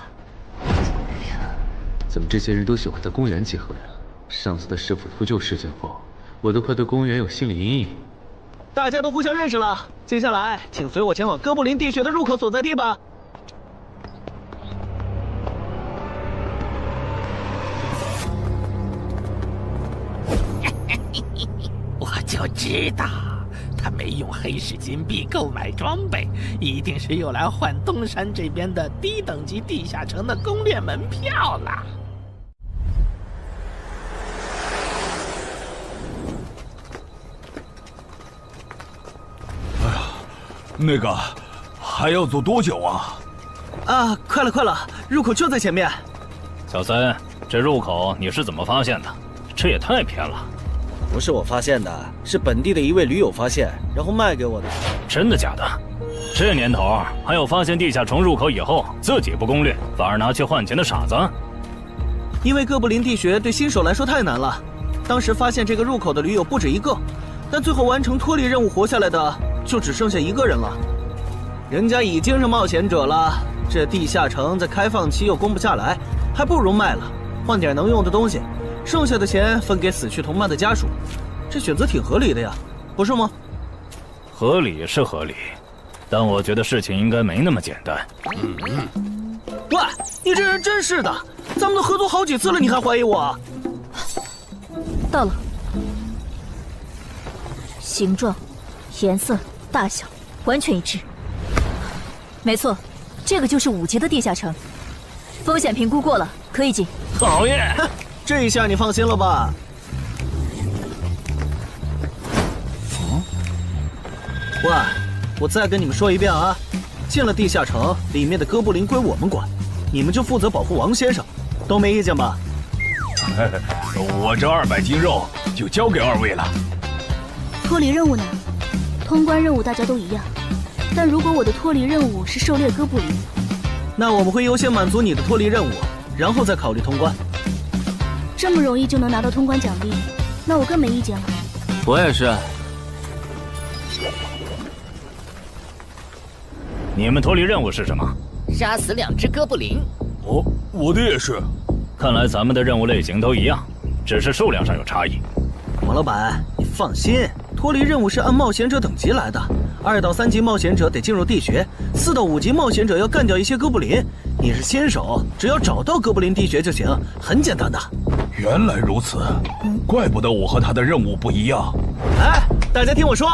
怎么这些人都喜欢在公园集合呀？上次的师傅秃鹫事件后，我都快对公园有心理阴影。大家都互相认识了，接下来请随我前往哥布林地穴的入口所在地吧。我就知道，他没用黑市金币购买装备，一定是用来换东山这边的低等级地下城的攻略门票了。那个还要走多久啊？啊，快了，入口就在前面。小三，这入口你是怎么发现的？这也太偏了。不是我发现的，是本地的一位驴友发现，然后卖给我的。真的假的？这年头还有发现地下城入口以后自己不攻略，反而拿去换钱的傻子？因为哥布林地穴对新手来说太难了，当时发现这个入口的驴友不止1个，但最后完成脱离任务活下来的就只剩下1个人了。人家已经是冒险者了，这地下城在开放期又攻不下来，还不如卖了，换点能用的东西，剩下的钱分给死去同伴的家属，这选择挺合理的呀，不是吗？合理是合理，但我觉得事情应该没那么简单。喂，你这人真是的，咱们都合作好几次了，你还怀疑我？到了，形状、颜色、大小完全一致。没错，这个就是5级的地下城，风险评估过了，可以进。讨厌，这一下你放心了吧？喂，我再跟你们说一遍啊，进了地下城，里面的哥布林归我们管，你们就负责保护王先生，都没意见吧？我这200斤肉就交给2位了。脱离任务呢？通关任务大家都一样，但如果我的脱离任务是狩猎哥布林，那我们会优先满足你的脱离任务，然后再考虑通关。这么容易就能拿到通关奖励，那我更没意见了。我也是。你们脱离任务是什么？杀死2只哥布林。哦，我的也是。看来咱们的任务类型都一样，只是数量上有差异。王老板，你放心，脱离任务是按冒险者等级来的，2到3级冒险者得进入地穴，4到5级冒险者要干掉一些哥布林。你是新手，只要找到哥布林地穴就行，很简单的。原来如此，怪不得我和他的任务不一样。哎，大家听我说，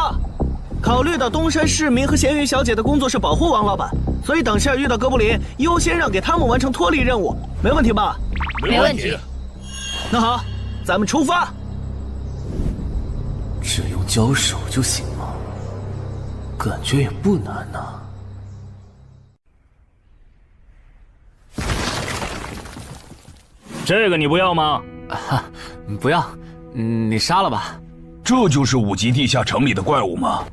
考虑到东山市民和咸鱼小姐的工作是保护王老板，所以等下遇到哥布林，优先让给他们完成脱离任务，没问题吧？没问题。那好，咱们出发。只用交手就行了，感觉也不难呐。这个你不要吗？不要，你杀了吧。这就是5级地下城里的怪物吗？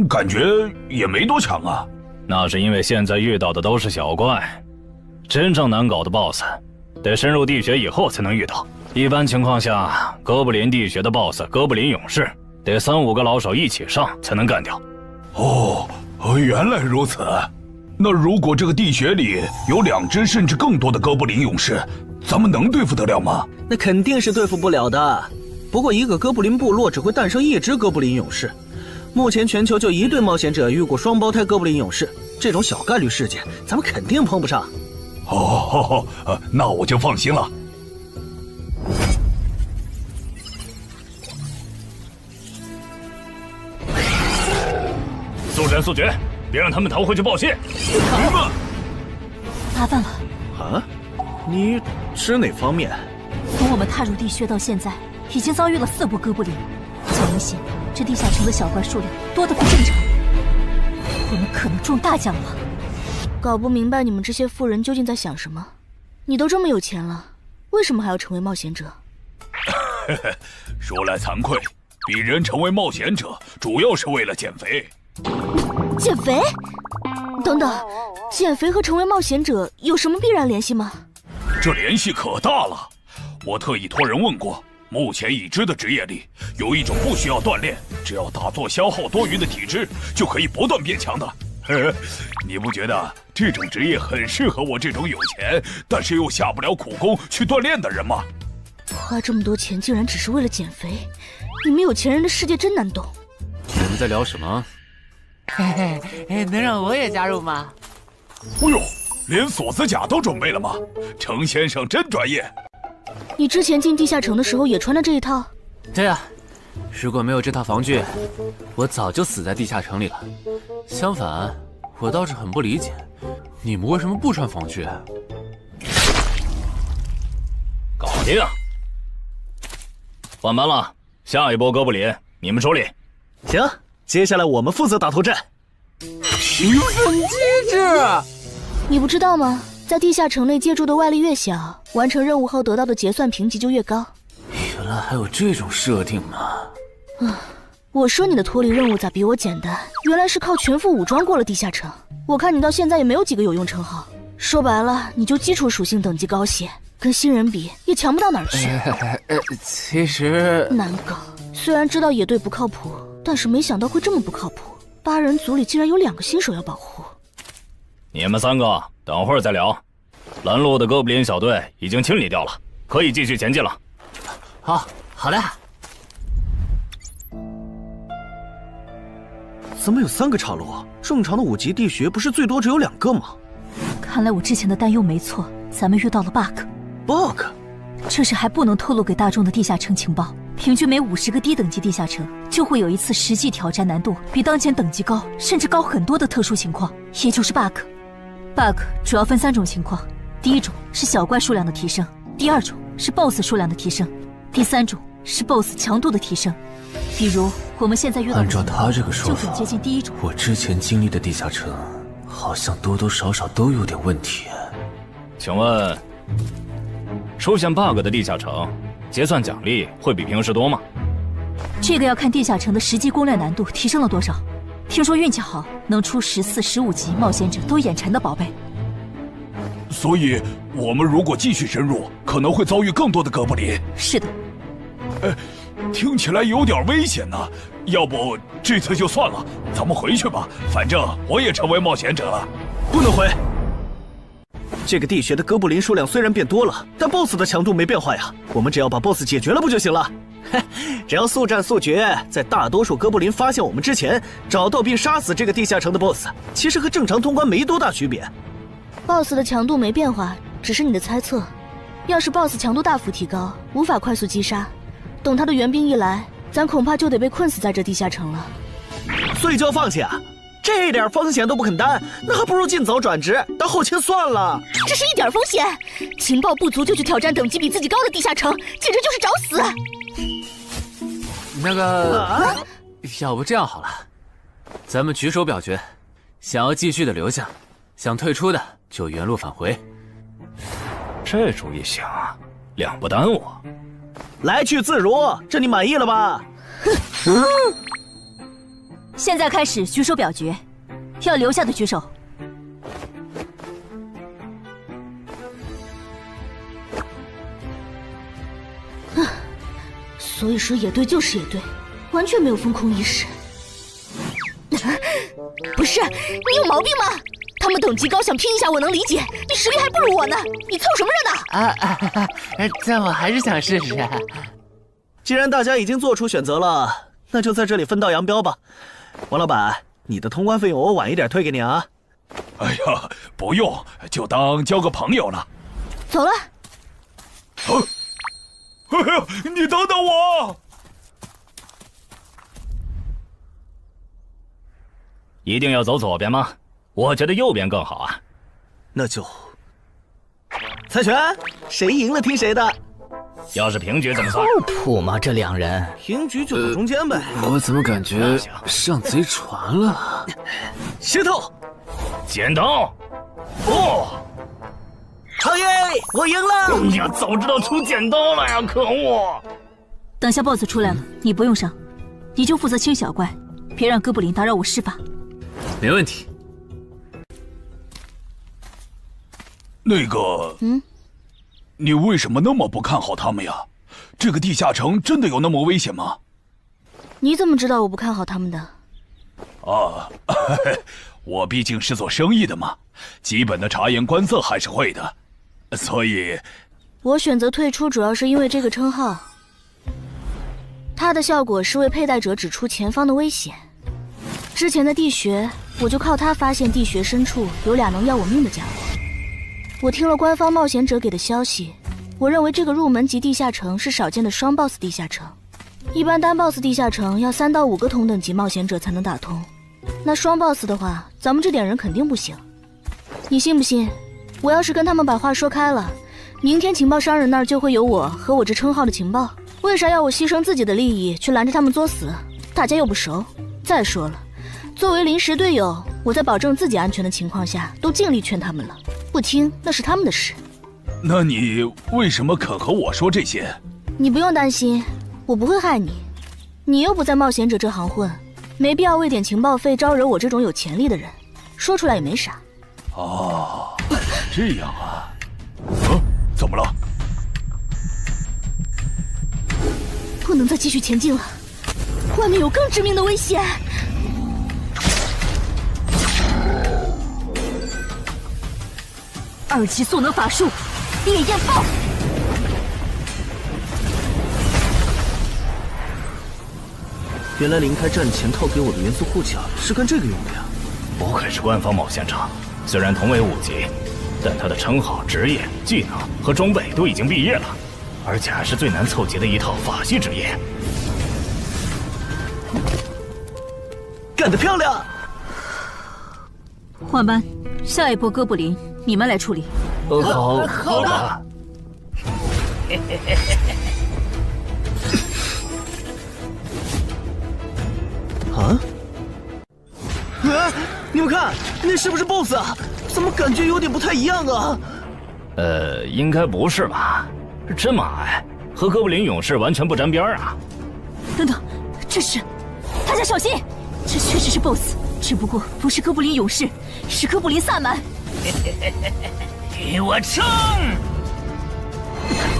感觉也没多强啊。那是因为现在遇到的都是小怪，真正难搞的 BOSS， 得深入地穴以后才能遇到。一般情况下，哥布林地穴的 BOSS 哥布林勇士，得3、5个老手一起上才能干掉。原来如此。那如果这个地穴里有2只甚至更多的哥布林勇士，咱们能对付得了吗？那肯定是对付不了的。不过一个哥布林部落只会诞生1只哥布林勇士，目前全球就1对冒险者遇过双胞胎哥布林勇士，这种小概率事件，咱们肯定碰不上。哦，那我就放心了。速战速决，别让他们逃回去报信。麻烦了。啊？你指哪方面？从我们踏入地穴到现在，已经遭遇了4波哥布林，很明显，这地下城的小怪数量多得不正常。我们可能中大奖了。搞不明白你们这些富人究竟在想什么。你都这么有钱了，为什么还要成为冒险者？说来惭愧，鄙人成为冒险者主要是为了减肥。减肥？等等，减肥和成为冒险者有什么必然联系吗？这联系可大了。我特意托人问过，目前已知的职业里，有一种不需要锻炼，只要打坐消耗多余的体质，就可以不断变强的。你不觉得这种职业很适合我这种有钱，但是又下不了苦功去锻炼的人吗？花这么多钱竟然只是为了减肥，你们有钱人的世界真难懂。你们在聊什么？嘿嘿，能让我也加入吗？哦呦，连锁子甲都准备了吗？程先生真专业。你之前进地下城的时候也穿的这一套？对啊，如果没有这套防具，我早就死在地下城里了。相反，我倒是很不理解，你们为什么不穿防具？搞定，换班了，下一波哥布林你们手里。行，接下来我们负责打头阵。评分机制，你不知道吗？在地下城内借助的外力越小，完成任务后得到的结算评级就越高。原来还有这种设定吗？我说你的脱离任务咋比我简单？原来是靠全副武装过了地下城。我看你到现在也没有几个有用称号，说白了，你就基础属性等级高些，跟新人比也强不到哪儿去。其实难搞。虽然知道野队不靠谱，但是没想到会这么不靠谱。8人组里竟然有2个新手要保护。你们3个等会儿再聊。拦路的哥布林小队已经清理掉了，可以继续前进了。好的。怎么有3个岔路？正常的5级地穴不是最多只有2个吗？看来我之前的担忧没错，咱们遇到了 bug。这是还不能透露给大众的地下城情报。平均每50个低等级地下城就会有一次实际挑战难度比当前等级高，甚至高很多的特殊情况，也就是 bug。bug 主要分3种情况，第一种是小怪数量的提升，第2种是 BOSS 数量的提升，第3种是 BOSS 强度的提升。比如我们现在遇到的，按照他这个说法，就很接近第1种。我之前经历的地下城，好像多多少少都有点问题。请问，出现 bug 的地下城，结算奖励会比平时多吗？这个要看地下城的实际攻略难度提升了多少。听说运气好，能出14、15级冒险者都眼馋的宝贝。所以，我们如果继续深入，可能会遭遇更多的哥布林。是的。听起来有点危险呢。要不这次就算了，咱们回去吧。反正我也成为冒险者了。不能回。这个地穴的哥布林数量虽然变多了，但 BOSS 的强度没变化呀。我们只要把 BOSS 解决了不就行了？只要速战速决，在大多数哥布林发现我们之前，找到并杀死这个地下城的 BOSS， 其实和正常通关没多大区别。BOSS 的强度没变化，只是你的猜测。要是 BOSS 强度大幅提高，无法快速击杀，等他的援兵一来，咱恐怕就得被困死在这地下城了。所以就要放弃啊？这点风险都不肯担，那还不如尽早转职当后勤算了。这是一点风险，情报不足就去挑战等级比自己高的地下城，简直就是找死。那个，要不这样好了，咱们举手表决，想要继续的留下，想退出的就原路返回。这主意行，2不耽误。来去自如，这你满意了吧？现在开始举手表决，要留下的举手。所以说野队就是野队，完全没有封控意识。不是，你有毛病吗？他们等级高，想拼一下我能理解，你实力还不如我呢，你凑什么热闹？但我还是想试试。既然大家已经做出选择了，那就在这里分道扬镳吧。王老板，你的通关费用我晚一点退给你啊。哎呀，不用，就当交个朋友了。走了。哎呀，你等等我！一定要走左边吗？我觉得右边更好啊。那就猜拳，谁赢了听谁的。要是平局怎么算？靠谱吗？这两人平局就走中间呗。我怎么感觉上贼船了？石头，剪刀，不！好耶，我赢了！哎呀，早知道出剪刀了呀，可恶！等下 BOSS 出来了，你不用上，你就负责清小怪，别让哥布林打扰我施法。没问题。那个，你为什么那么不看好他们呀？这个地下城真的有那么危险吗？你怎么知道我不看好他们的？啊，我毕竟是做生意的嘛，基本的察言观色还是会的，所以，我选择退出主要是因为这个称号，它的效果是为佩戴者指出前方的危险。之前的地穴，我就靠它发现地穴深处有俩能要我命的家伙。我听了官方冒险者给的消息，我认为这个入门级地下城是少见的双 BOSS 地下城。一般单 BOSS 地下城要3到5个同等级冒险者才能打通，那双 BOSS 的话，咱们这点人肯定不行。你信不信？我要是跟他们把话说开了，明天情报商人那儿就会有我和我这称号的情报。为啥要我牺牲自己的利益去拦着他们作死？大家又不熟。再说了，作为临时队友，我在保证自己安全的情况下，都尽力劝他们了，不听那是他们的事。那你为什么肯和我说这些？你不用担心，我不会害你。你又不在冒险者这行混，没必要为点情报费招惹我这种有潜力的人。说出来也没啥。哦，这样啊。怎么了？不能再继续前进了，外面有更致命的危险。2级速能法术，烈焰爆！原来林开战前套给我的元素护甲是干这个用的呀！不愧是官方冒险者，虽然同为5级，但他的称号、职业、技能和装备都已经毕业了，而且还是最难凑齐的一套法系职业。干得漂亮！换班，下一波哥布林你们来处理。好的。啊！你们看，那是不是 BOSS 啊？怎么感觉有点不太一样啊？应该不是吧？这么矮，和哥布林勇士完全不沾边啊！等等，这是……大家小心，这确实是 BOSS， 只不过不是哥布林勇士，是哥布林萨满。给我冲！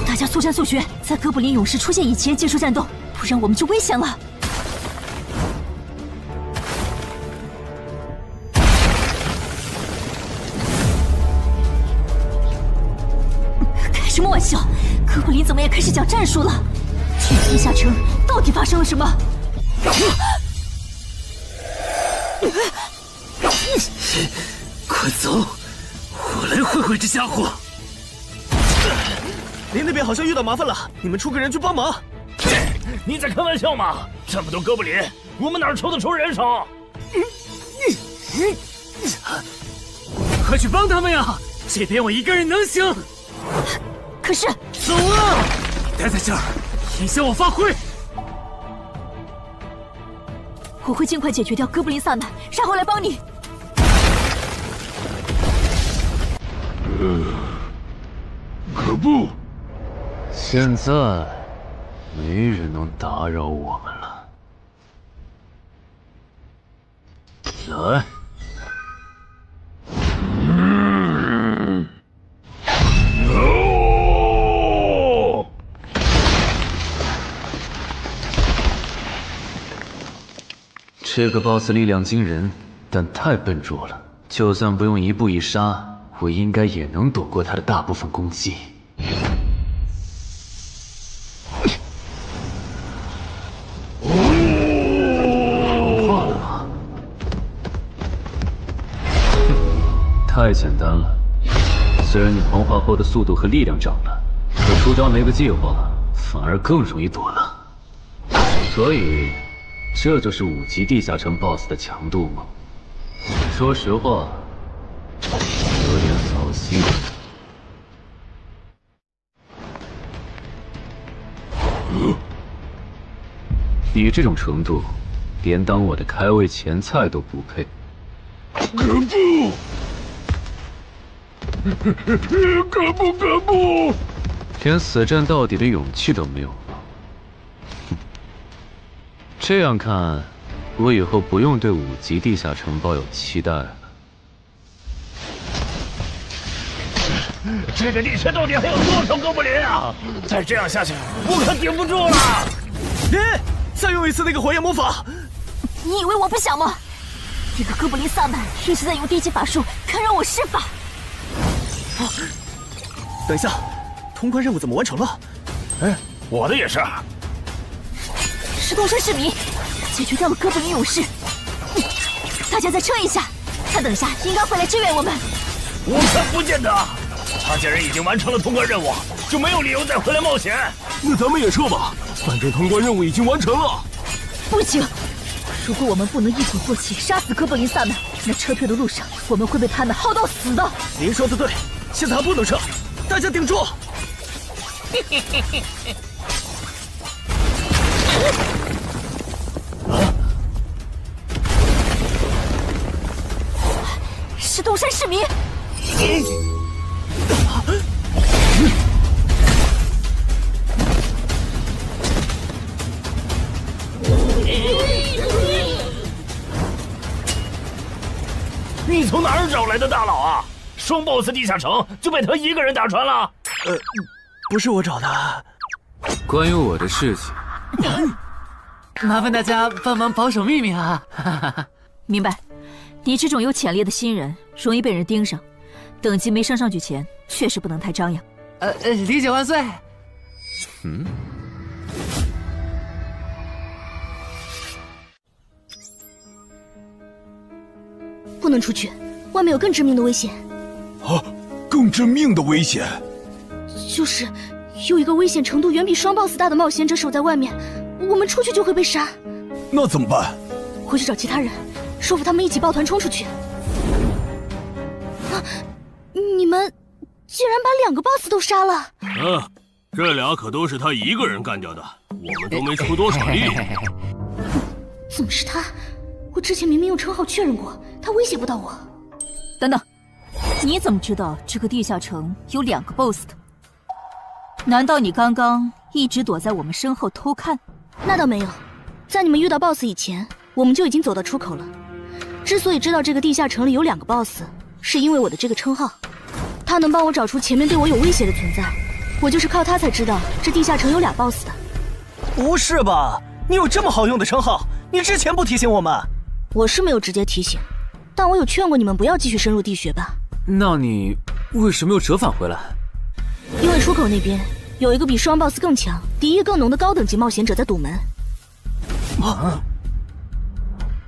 大家速战速决，在哥布林勇士出现以前结束战斗，不然我们就危险了。开什么玩笑？哥布林怎么也开始讲战术了？这地下城到底发生了什么？快走！我来会会这家伙。林那边好像遇到麻烦了，你们出个人去帮忙。你在开玩笑吗？这么多哥布林，我们哪抽得出人手？快去帮他们呀！这边我一个人能行。可是，走啊！待在这儿，影响我发挥。我会尽快解决掉哥布林萨满，然后来帮你。可不，现在没人能打扰我们了。来。这个 BOSS 力量惊人，但太笨拙了。就算不用一步一杀，我应该也能躲过他的大部分攻击。化了吗？太简单了。虽然你黄化后的速度和力量涨了，可出招那个计划反而更容易躲了。所以，这就是5级地下城 BOSS 的强度吗？说实话，有点扫兴。你这种程度，连当我的开胃前菜都不配。可不！连死战到底的勇气都没有吗？这样看，我以后不用对5级地下城抱有期待了。这个地下到底还有多少哥布林啊？再这样下去，我可顶不住了！再用一次那个火焰魔法！你以为我不想吗？这个哥布林萨满一直在用低级法术看让我施法。等一下，通关任务怎么完成了？我的也是。石头山市民解决掉了哥布林勇士，大家再撑一下，他等下应该会来支援我们。我看不见得，他既然已经完成了通关任务，就没有理由再回来冒险。那咱们也撤吧，反正通关任务已经完成了。不行，如果我们不能一鼓作气杀死哥布林萨满，那撤退的路上我们会被他们耗到死的。您说的对，现在还不能撤，大家顶住！石头山市民，你从哪儿找来的大佬啊？双 BOSS 地下城就被他一个人打穿了？不是我找的。关于我的事情，麻烦大家帮忙保守秘密啊！明白。你这种有潜力的新人，容易被人盯上，等级没升上去前，确实不能太张扬。理解万岁。不能出去，外面有更致命的危险。啊，更致命的危险？就是有一个危险程度远比双 BOSS 大的冒险者守在外面，我们出去就会被杀。那怎么办？回去找其他人，说服他们一起抱团冲出去。啊！你们竟然把2个 BOSS 都杀了！这俩可都是他一个人干掉的，我们都没出多少力。怎么是他？我之前明明用称号确认过，他威胁不到我。等等，你怎么知道这个地下城有2个 BOSS 的？难道你刚刚一直躲在我们身后偷看？那倒没有，在你们遇到 BOSS 以前，我们就已经走到出口了。之所以知道这个地下城里有2个 BOSS， 是因为我的这个称号，他能帮我找出前面对我有威胁的存在。我就是靠他才知道这地下城有2 BOSS 的。不是吧？你有这么好用的称号，你之前不提醒我们？我是没有直接提醒，但我有劝过你们不要继续深入地穴吧。那你为什么又折返回来？因为出口那边有一个比双 BOSS 更强、敌意更浓的高等级冒险者在堵门。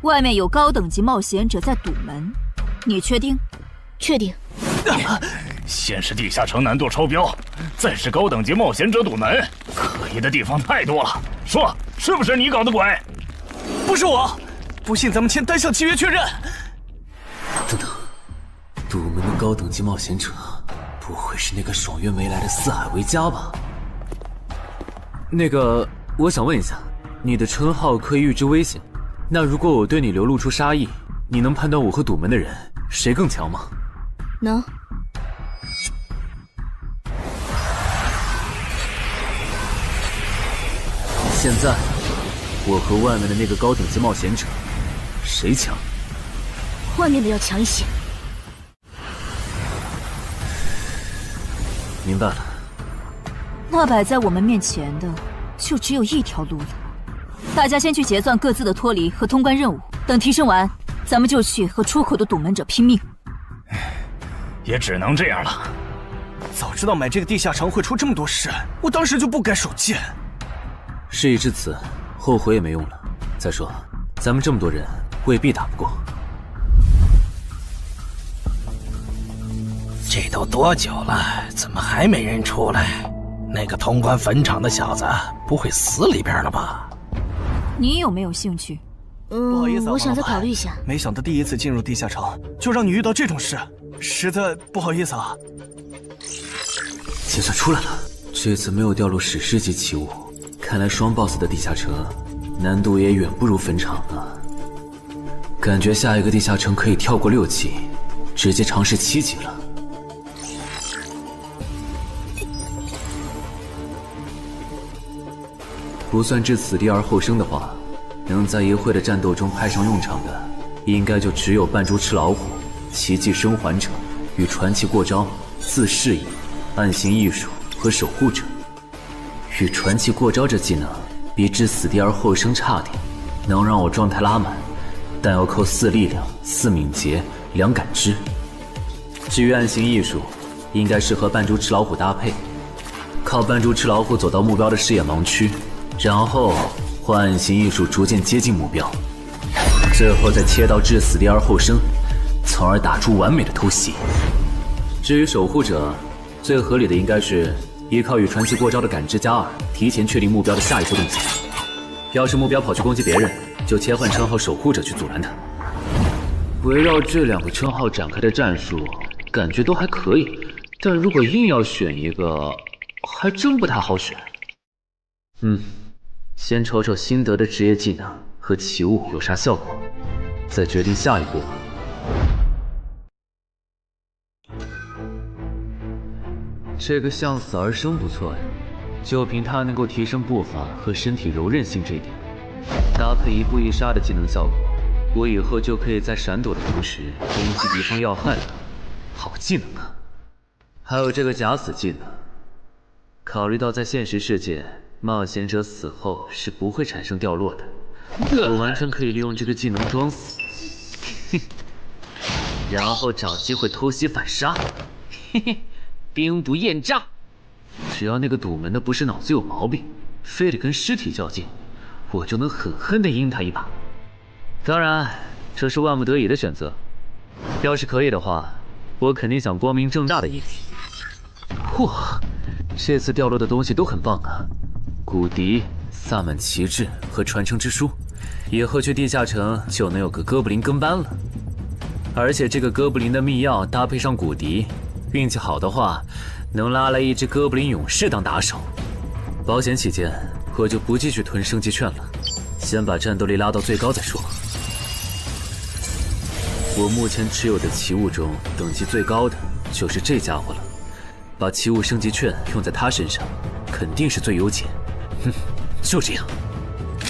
外面有高等级冒险者在堵门，你确定？确定。先是地下城难度超标，再是高等级冒险者堵门，可疑的地方太多了。说，是不是你搞的鬼？不是我，不信咱们签单向契约确认。等等，堵门的高等级冒险者，不会是那个爽约没来的四海为家吧？那个，我想问一下，你的称号可以预知危险，那如果我对你流露出杀意，你能判断我和堵门的人谁更强吗？能。现在，我和外面的那个高等级冒险者，谁强？外面的要强一些。明白了。那摆在我们面前的，就只有一条路了。大家先去结算各自的脱离和通关任务，等提升完，咱们就去和出口的堵门者拼命。也只能这样了。早知道买这个地下城会出这么多事，我当时就不该手贱。事已至此，后悔也没用了。再说，咱们这么多人，未必打不过。这都多久了，怎么还没人出来？那个通关坟场的小子不会死里边了吧？你有没有兴趣？不好意思啊，我想再王老板考虑一下。没想到第一次进入地下城，就让你遇到这种事，实在不好意思啊。结算出来了，这次没有掉落史诗级奇物，看来双 BOSS 的地下城难度也远不如坟场了。感觉下一个地下城可以跳过6级，直接尝试7级了。不算置死地而后生的话，能在一会的战斗中派上用场的，应该就只有扮猪吃老虎、奇迹生还者与传奇过招、自适应、暗行艺术和守护者。与传奇过招这技能比置死地而后生差点，能让我状态拉满，但要扣4力量、4敏捷、2感知。至于暗行艺术，应该是和扮猪吃老虎搭配，靠扮猪吃老虎走到目标的视野盲区，然后换暗行艺术逐渐接近目标，最后再切到置死地而后生，从而打出完美的偷袭。至于守护者，最合理的应该是依靠与传奇过招的感知加2，提前确定目标的下一步动作。要是目标跑去攻击别人，就切换称号守护者去阻拦他。围绕这2个称号展开的战术，感觉都还可以，但如果硬要选一个，还真不太好选。先瞅瞅新得的职业技能和奇物有啥效果，再决定下一步。这个向死而生不错呀，就凭它能够提升步伐和身体柔韧性这一点，搭配一步一杀的技能效果，我以后就可以在闪躲的同时攻击敌方要害了。好技能啊！还有这个假死技能，考虑到在现实世界，冒险者死后是不会产生掉落的，我完全可以利用这个技能装死，然后找机会偷袭反杀，兵不厌诈。只要那个堵门的不是脑子有毛病，非得跟尸体较劲，我就能狠狠地阴他一把。当然，这是万不得已的选择。要是可以的话，我肯定想光明正大的赢。哇，这次掉落的东西都很棒啊！骨笛、萨满旗帜和传承之书，以后去地下城就能有个哥布林跟班了。而且这个哥布林的密钥搭配上骨笛，运气好的话，能拉来一只哥布林勇士当打手。保险起见，我就不继续囤升级券了，先把战斗力拉到最高再说。我目前持有的奇物中，等级最高的就是这家伙了。把奇物升级券用在他身上，肯定是最优解。就这样，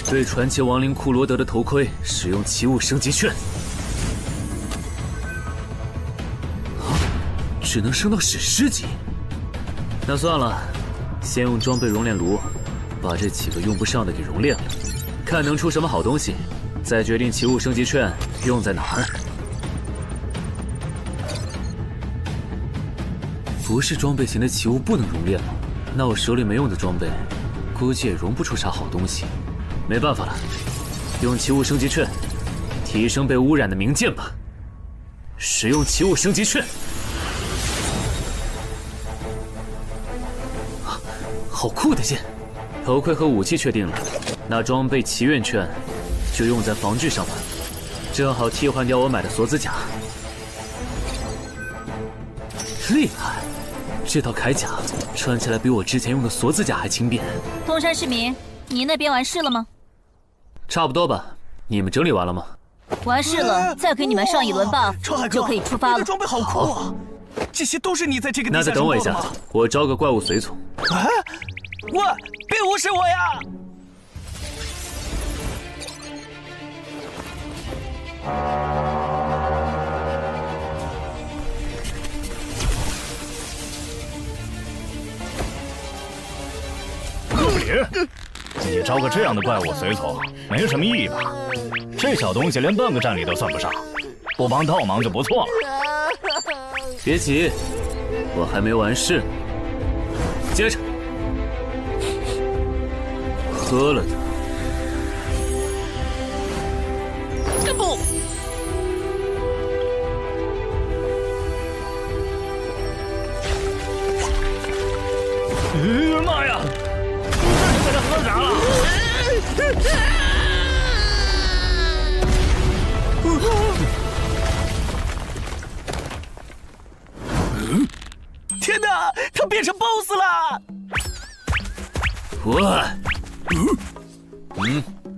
对传奇亡灵库罗德的头盔使用奇物升级券。只能升到史诗级。那算了，先用装备熔炼炉把这几个用不上的给熔炼了，看能出什么好东西，再决定奇物升级券用在哪儿。不是装备型的奇物不能熔炼吗？那我手里没用的装备，估计也熔不出啥好东西。没办法了，用奇物升级券提升被污染的名剑吧。使用奇物升级券。好酷的剑！头盔和武器确定了，那装备祈愿券就用在防具上吧，正好替换掉我买的锁子甲。厉害！这套铠甲穿起来比我之前用的锁子甲还轻便。东山市民，你那边完事了吗？差不多吧。你们整理完了吗？完事了，再给你们上一轮 buff，就可以出发了。你的装备好酷啊！这些都是你在这个地下那再等我一下，我招个怪物随从。啊！我别无视我呀！哥布林，你招个这样的怪物随从，没什么意义吧？这小东西连半个战力都算不上，不帮倒忙就不错了。别急，我还没完事。接着，喝了它。不！天哪，他变成 BOSS 了！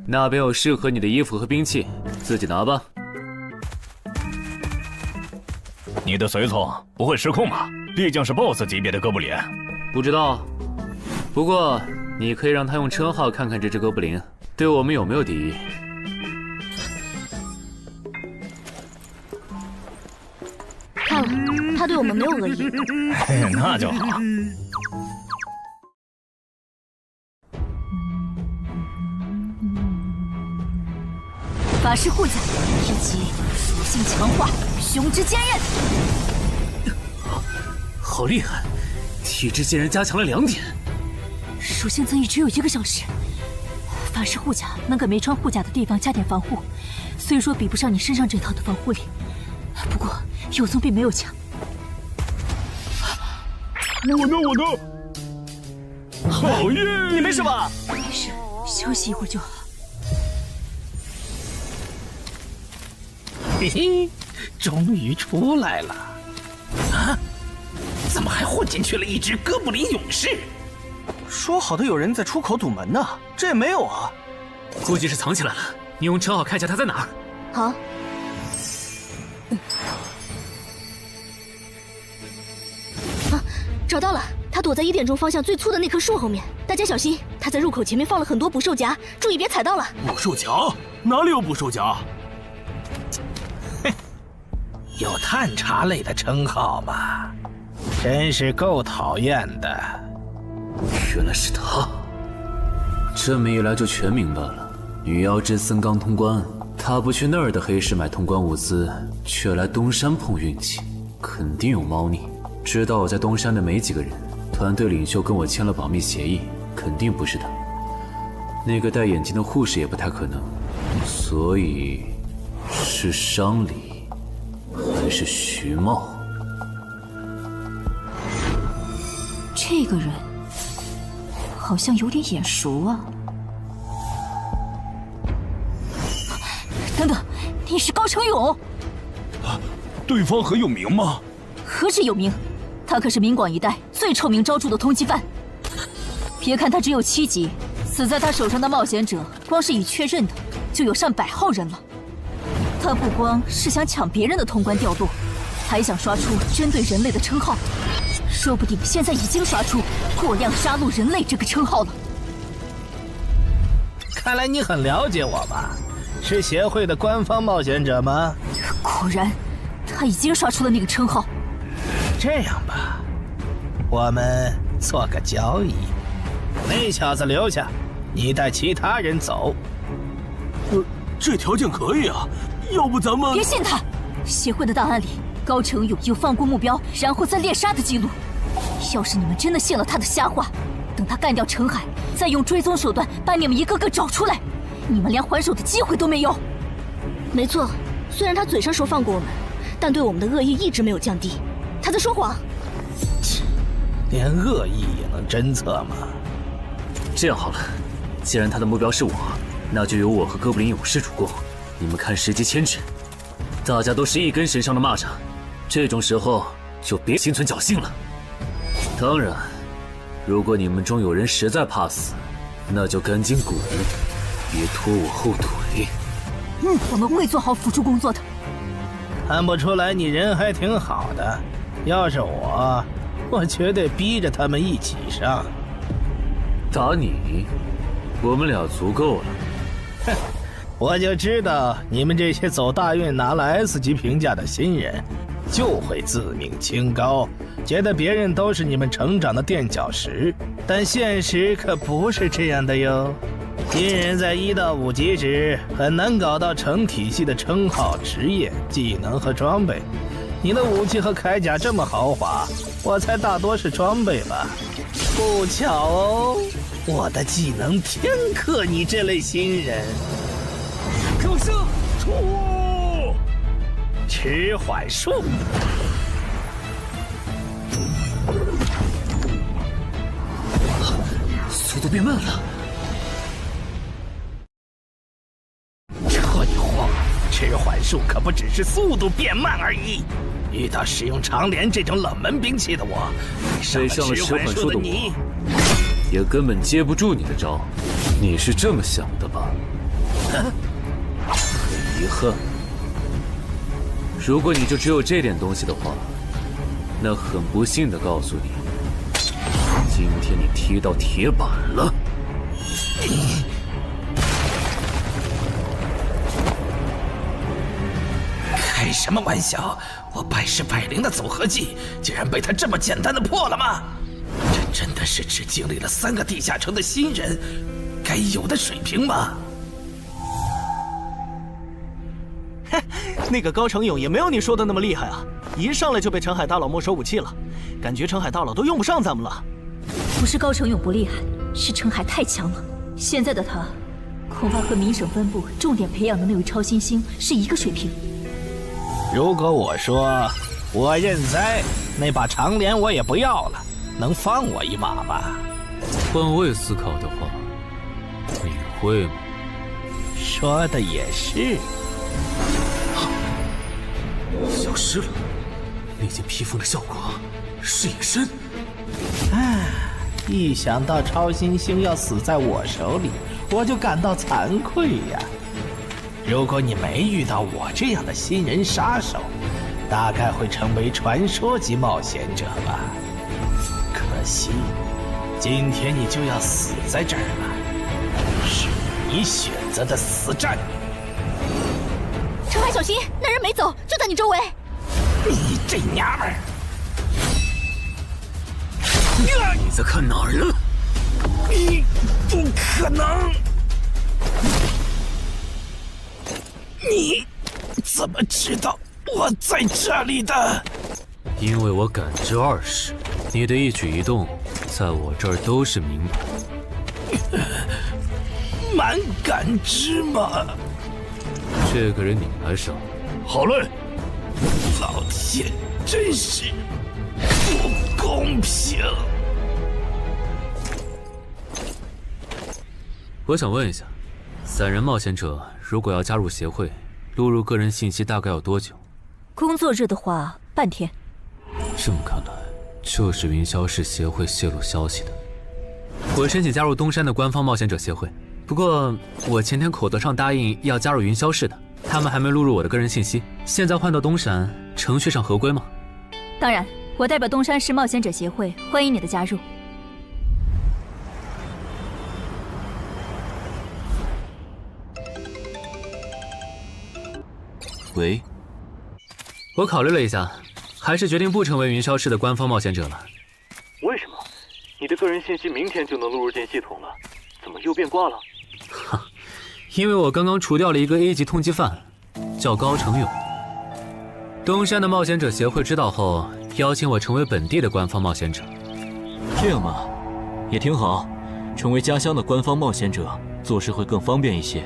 那边有适合你的衣服和兵器，自己拿吧。你的随从不会失控吧？毕竟是 BOSS 级别的哥布林。不知道，不过你可以让他用称号看看这只哥布林对我们有没有敌意。看了，他对我们没有恶意。那就好。法师护甲以及属性强化，雄之坚韧。好厉害！体质竟然加强了2点。属性增益只有1个小时。法师护甲能给没穿护甲的地方加点防护，虽说比不上你身上这套的防护力，不过有总比没有强。我呢？好耶！你没事吧？没事，休息一会儿就好。嘿嘿，终于出来了！啊，怎么还混进去了一只哥布林勇士？说好的有人在出口堵门呢，这也没有啊。估计是藏起来了，你用称号看一下他在哪儿。好。找到了，他躲在1点钟方向最粗的那棵树后面，大家小心，他在入口前面放了很多捕兽夹，注意别踩到了。捕兽夹？哪里有捕兽夹？有探查类的称号吗？真是够讨厌的。原来是他，这么一来就全明白了。女妖之森冈通关，他不去那儿的黑市买通关物资，却来东山碰运气，肯定有猫腻。知道我在东山的没几个人，团队领袖跟我签了保密协议，肯定不是他。那个戴眼镜的护士也不太可能，所以是商礼还是徐茂？这个人好像有点眼熟啊！等等，你是高成勇？对方很有名吗？何止有名，他可是明广一带最臭名昭著的通缉犯。别看他只有7级，死在他手上的冒险者，光是已确认的就有上百号人了。他不光是想抢别人的通关调度，还想刷出针对人类的称号，说不定现在已经刷出过量杀戮人类这个称号了。看来你很了解我吧？是协会的官方冒险者吗？果然，他已经刷出了那个称号。这样吧，我们做个交易，那小子留下，你带其他人走。这条件可以啊，要不咱们……别信他！协会的档案里，高成勇有放过目标然后再猎杀的记录。要是你们真的信了他的瞎话，等他干掉陈海，再用追踪手段把你们一个个找出来，你们连还手的机会都没有。没错，虽然他嘴上说放过我们，但对我们的恶意一直没有降低。他在说谎。连恶意也能侦测吗？这样好了，既然他的目标是我，那就由我和哥布林勇士主攻。你们看时机牵制，大家都是一根绳上的蚂蚱，这种时候就别心存侥幸了。当然，如果你们中有人实在怕死，那就赶紧滚，别拖我后腿。我们会做好辅助工作的。看不出来你人还挺好的，要是我绝对逼着他们一起上。打你，我们俩足够了。哼，我就知道你们这些走大运拿了 S 级评价的新人，就会自命清高，觉得别人都是你们成长的垫脚石。但现实可不是这样的哟。新人在1到5级时很难搞到成体系的称号、职业、技能和装备。你的武器和铠甲这么豪华，我猜大多是装备吧。不巧哦，我的技能偏克你这类新人。可是，迟缓术。速度变慢了。彻底慌，迟缓术。术可不只是速度变慢而已。遇到使用长镰这种冷门兵器的我，被上了迟缓术的我，也根本接不住你的招。你是这么想的吧？很遗憾，如果你就只有这点东西的话，那很不幸的告诉你，今天你踢到铁板了。开什么玩笑！我百试百灵的组合技，竟然被他这么简单的破了吗？这真的是只经历了3个地下城的新人该有的水平吗？那个高成勇也没有你说的那么厉害啊！一上来就被陈海大佬没收武器了，感觉陈海大佬都用不上咱们了。不是高成勇不厉害，是陈海太强了。现在的他，恐怕和明省分部重点培养的那位超新星是一个水平。如果我说我认栽，那把长镰我也不要了，能放我一马吧？换位思考的话，你会吗？说的也是。消失了，那件披风的效果是隐身。一想到超新星要死在我手里，我就感到惭愧呀。如果你没遇到我这样的新人杀手，大概会成为传说级冒险者吧。可惜，今天你就要死在这儿了，是你选择的死战。陈海，小心，那人没走，就在你周围。你这娘们儿！你在看哪儿呢？你不可能！你怎么知道我在这里的？因为我感知20，你的一举一动在我这儿都是明白。蛮感知吗？这个人你来上。好嘞。老天，真是不公平！我想问一下，3人冒险者如果要加入协会，录入个人信息大概要多久？工作日的话，半天。这么看来，就是云霄市协会泄露消息的。我申请加入东山的官方冒险者协会，不过我前天口头上答应要加入云霄市的，他们还没录入我的个人信息。现在换到东山，程序上合规吗？当然，我代表东山市冒险者协会欢迎你的加入。喂，我考虑了一下，还是决定不成为云霄市的官方冒险者了。为什么？你的个人信息明天就能录入进系统了，怎么又变卦了？因为我刚刚除掉了一个 A 级通缉犯，叫高成勇。东山的冒险者协会知道后，邀请我成为本地的官方冒险者。这样嘛，也挺好，成为家乡的官方冒险者，做事会更方便一些。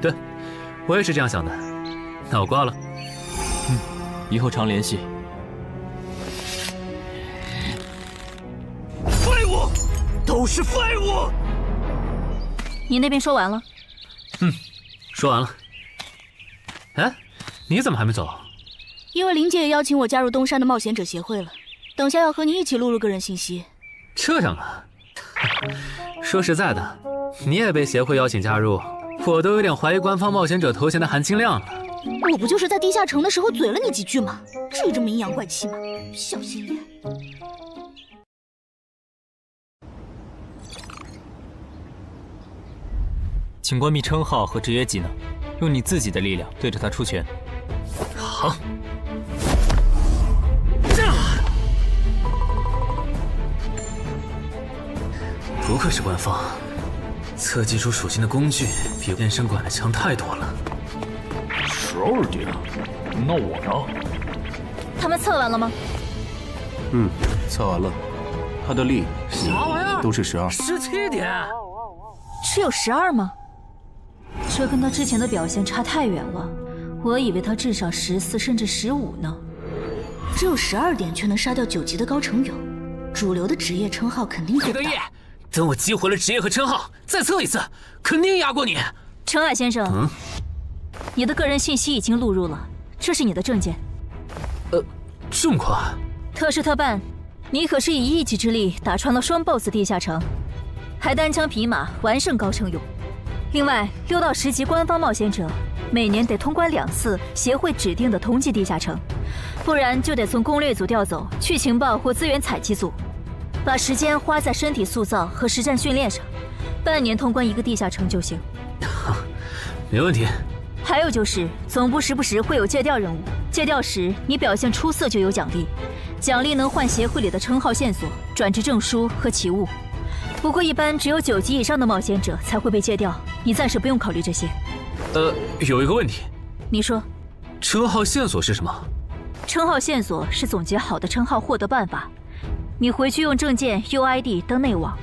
对，我也是这样想的。那我挂了。以后常联系。废物，都是废物！你那边说完了？说完了。哎，你怎么还没走？因为林姐也邀请我加入东山的冒险者协会了，等下要和你一起录入个人信息。这样啊？说实在的，你也被协会邀请加入，我都有点怀疑官方冒险者头衔的含金量了。我不就是在地下城的时候嘴了你几句吗？至于这么阴阳怪气吗？小心眼！请关闭称号和职业技能，用你自己的力量对着他出拳。好。不愧是官方，测基础属性的工具比变身馆的强太多了。12点，那我呢？他们测完了吗？测完了，他的力、你都是12。17点，只有12吗？这跟他之前的表现差太远了，我以为他至少14甚至15呢。只有12点却能杀掉9级的高成勇，主流的职业称号肯定够大。等我激活了职业和称号，再测一次，肯定压过你。陈海先生，你的个人信息已经录入了，这是你的证件。这么快？特事特办，你可是以一己之力打穿了双 BOSS 地下城，还单枪匹马完胜高成勇。另外，6到10级官方冒险者每年得通关2次协会指定的同级地下城，不然就得从攻略组调走去情报或资源采集组，把时间花在身体塑造和实战训练上，半年通关1个地下城就行。没问题。还有就是，总部时不时会有借调任务，借调时你表现出色就有奖励，奖励能换协会里的称号线索、转职证书和奇物。不过一般只有9级以上的冒险者才会被借调，你暂时不用考虑这些。有一个问题。你说。称号线索是什么？称号线索是总结好的称号获得办法，你回去用证件 UID 登内网，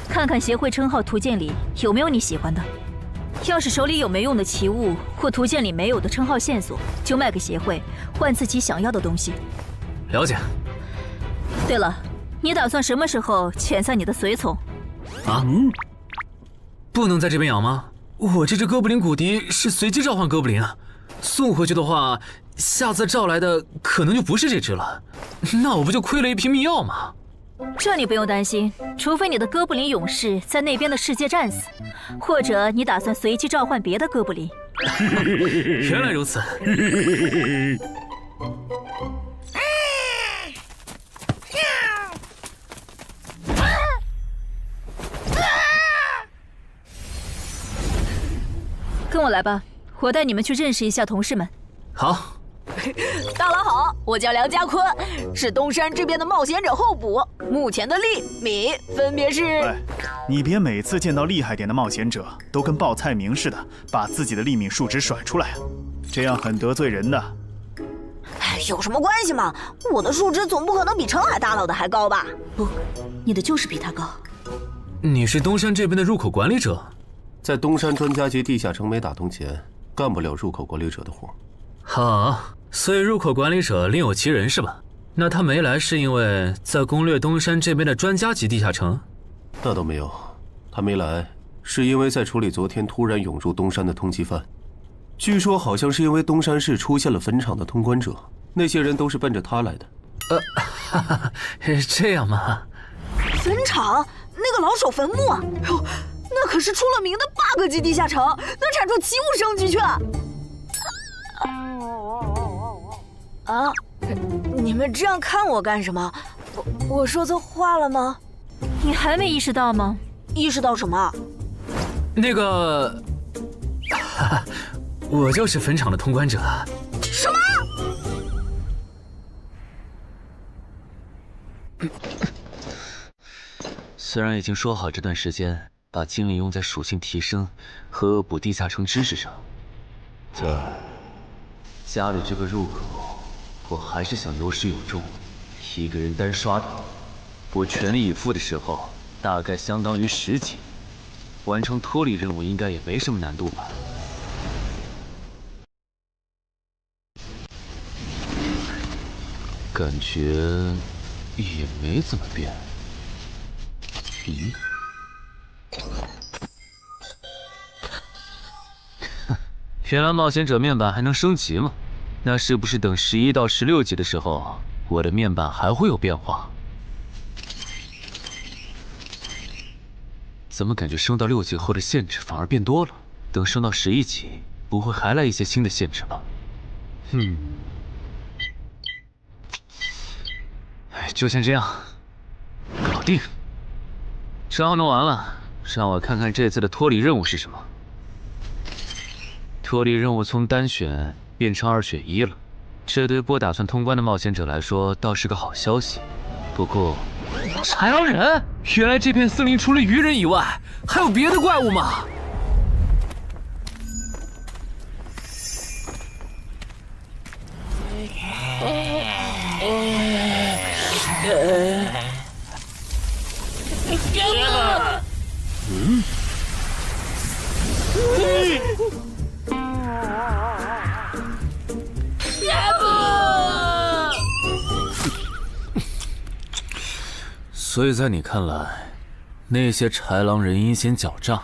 看看协会称号图鉴里有没有你喜欢的。要是手里有没用的奇物或图鉴里没有的称号线索，就卖给协会，换自己想要的东西。了解。对了，你打算什么时候遣散你的随从？不能在这边养吗？我这只哥布林骨笛是随机召唤哥布林啊，送回去的话，下次召来的可能就不是这只了，那我不就亏了一瓶秘药吗？这你不用担心，除非你的哥布林勇士在那边的世界战死，或者你打算随机召唤别的哥布林。原来如此。跟我来吧，我带你们去认识一下同事们。好。大佬好，我叫梁家坤，是东山这边的冒险者候补，目前的力、米分别是。哎，你别每次见到厉害点的冒险者都跟报菜名似的，把自己的力米数值甩出来啊，这样很得罪人的。哎，有什么关系嘛？我的数值总不可能比澄海大佬的还高吧？不，你的就是比他高。你是东山这边的入口管理者？在东山专家级地下城没打通前，干不了入口管理者的活。好，所以入口管理者另有其人是吧？那他没来是因为在攻略东山这边的专家级地下城？那倒没有，他没来是因为在处理昨天突然涌入东山的通缉犯。据说好像是因为东山市出现了坟场的通关者，那些人都是奔着他来的。这样吗？坟场那个老手坟墓啊，哟，那可是出了名的 bug 级地下城，能产出奇物升级券。啊！你们这样看我干什么？我说错话了吗？你还没意识到吗？意识到什么？那个，我就是坟场的通关者。什么？虽然已经说好这段时间把精力用在属性提升和恶补地下城知识上，但家里这个入口，我还是想有始有终。一个人单刷的，我全力以赴的时候，大概相当于10级。完成脱离任务应该也没什么难度吧？感觉也没怎么变。咦？原来冒险者面板还能升级吗？那是不是等11到16级的时候，我的面板还会有变化？怎么感觉升到6级后的限制反而变多了？等升到11级，不会还来一些新的限制吧？就先这样，搞定。招弄完了，让我看看这次的脱离任务是什么。脱离任务从单选变成2选1了，这对不打算通关的冒险者来说倒是个好消息。不过，豺狼人，原来这片森林除了鱼人以外，还有别的怪物吗？所以在你看来，那些豺狼人阴险狡诈，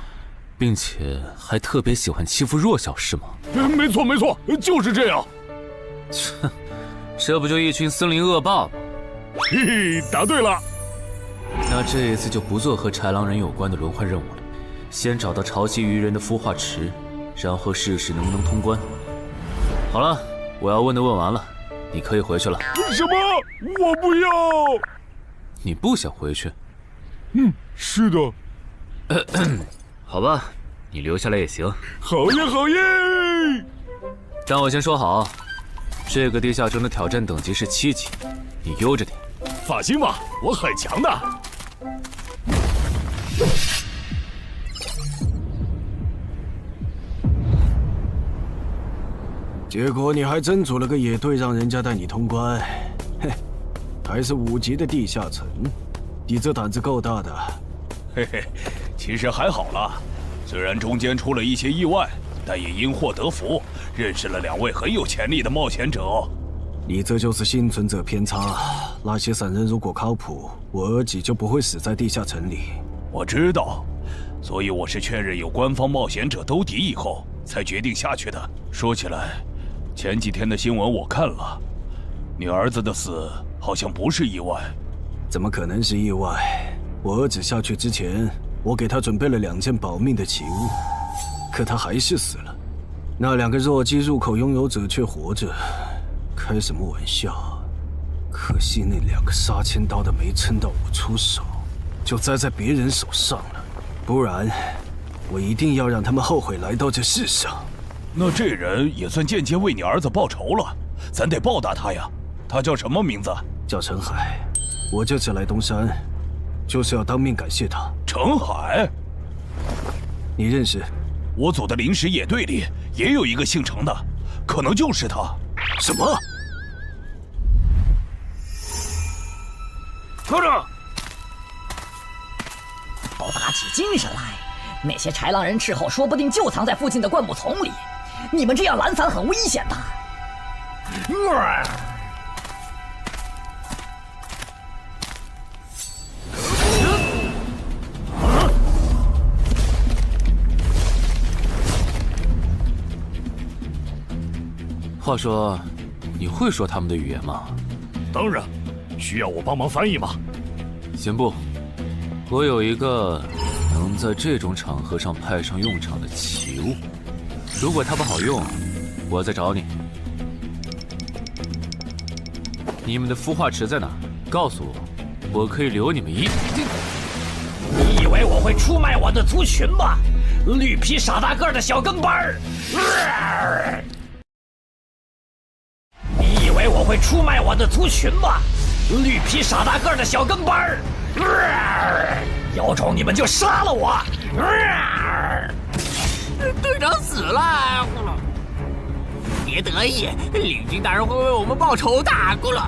并且还特别喜欢欺负弱小，是吗？没错没错，就是这样。切，这不就一群森林恶霸吗？嘿嘿，答对了。那这一次就不做和豺狼人有关的轮换任务了，先找到潮汐鱼人的孵化池，然后试试能不能通关。好了，我要问的问完了，你可以回去了。什么？我不要。你不想回去？是的。好吧，你留下来也行。好耶好耶！但我先说好，这个地下城的挑战等级是7级，你悠着点。放心吧，我很强的。结果你还真组了个野队，让人家带你通关。嘿，还是5级的地下城，你这胆子够大的。嘿嘿，其实还好啦，虽然中间出了一些意外，但也因祸得福，认识了2位很有潜力的冒险者。你这就是幸存者偏差。那些散人如果靠谱，我儿几就不会死在地下城里。我知道，所以我是确认有官方冒险者兜底以后，才决定下去的。说起来，前几天的新闻我看了，你儿子的死好像不是意外。怎么可能是意外？我儿子下去之前，我给他准备了2件保命的奇物，可他还是死了。那2个弱鸡入口拥有者却活着，开什么玩笑？可惜那2个杀千刀的没撑到我出手，就栽在别人手上了。不然，我一定要让他们后悔来到这世上。那这人也算间接为你儿子报仇了，咱得报答他呀。他叫什么名字？叫陈海。我这次来东山，就是要当面感谢他。陈海，你认识？我组的临时野队里也有一个姓陈的，可能就是他。什么？科长，都打起精神来！那些豺狼人斥候说不定就藏在附近的灌木丛里，你们这样懒散很危险的。话说，你会说他们的语言吗？当然，需要我帮忙翻译吗？先不，我有一个能在这种场合上派上用场的奇物，如果它不好用，我再找你。你们的孵化池在哪？告诉我，我可以留你们一。你以为我会出卖我的族群吗？绿皮傻大个的小跟班儿！你以为我会出卖我的族群吗？绿皮傻大个的小跟班儿！有种你们就杀了我！队长死了，别得意，领军大人会为我们报仇的，咕噜。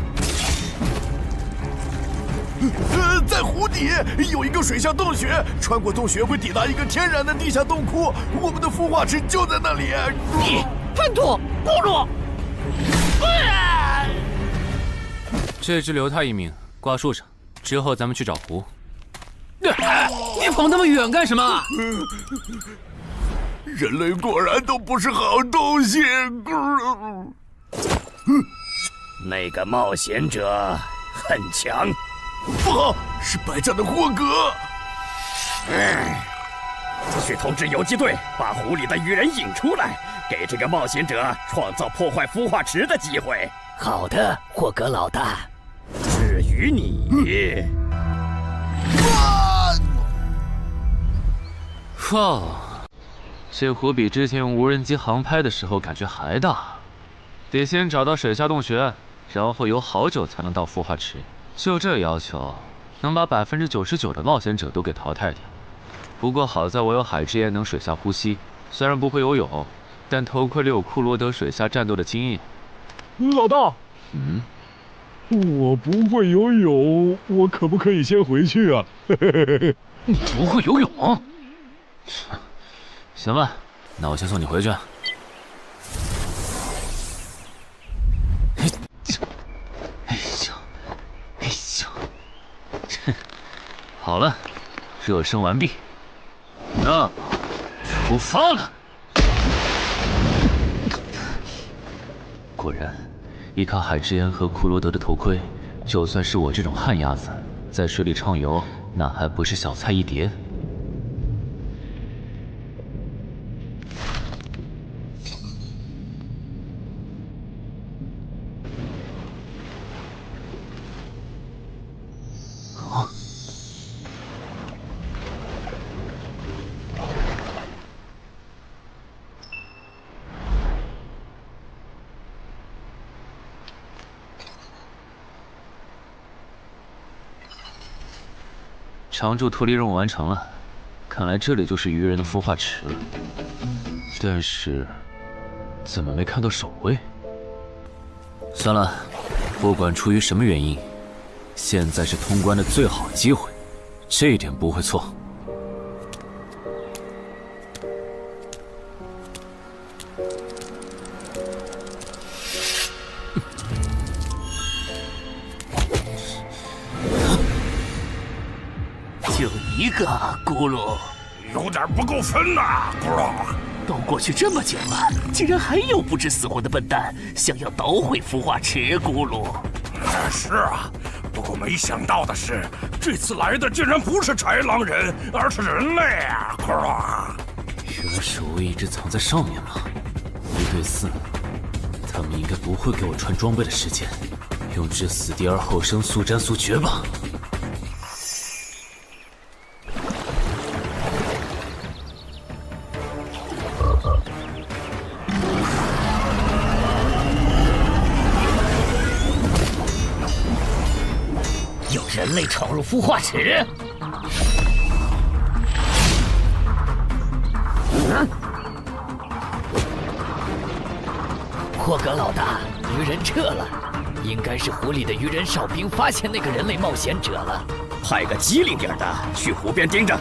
在湖底有一个水下洞穴，穿过洞穴会抵达一个天然的地下洞窟，我们的孵化池就在那里。你粪土，咕噜！这只留他一命，挂树上。之后咱们去找湖。你跑那么远干什么？人类果然都不是好东西。那个冒险者很强。不好，是白战的霍格。去通知游击队，把湖里的鱼人引出来，给这个冒险者创造破坏孵化池的机会。好的，霍格老大。至于你，哇，这湖比之前用无人机航拍的时候感觉还大。得先找到水下洞穴，然后游好久才能到孵化池。就这要求，能把99%的冒险者都给淘汰掉。不过好在我有海之炎能水下呼吸，虽然不会游泳，但头盔里有库罗德水下战斗的经验。老大，我不会游泳，我可不可以先回去啊？你不会游泳？行吧，那我先送你回去。好了，热身完毕，那出发了。果然，依靠海之岩和库罗德的头盔，就算是我这种旱鸭子，在水里畅游，那还不是小菜一碟？常驻脱离任务完成了，看来这里就是鱼人的孵化池了。但是，怎么没看到守卫？算了，不管出于什么原因，现在是通关的最好机会，这一点不会错。就一个咕噜，有点不够分呐，咕噜。都过去这么久了，竟然还有不知死活的笨蛋想要捣毁孵化池，咕噜。是啊，不过没想到的是，这次来的竟然不是豺狼人，而是人类啊，咕噜。原来守卫一直藏在上面吗？1对4，他们应该不会给我穿装备的时间，用至死地而后生，速战速决吧。有人类闯入孵化池！霍格老大，鱼人撤了，应该是湖里的鱼人哨兵发现那个人类冒险者了。派个机灵点的去湖边盯着，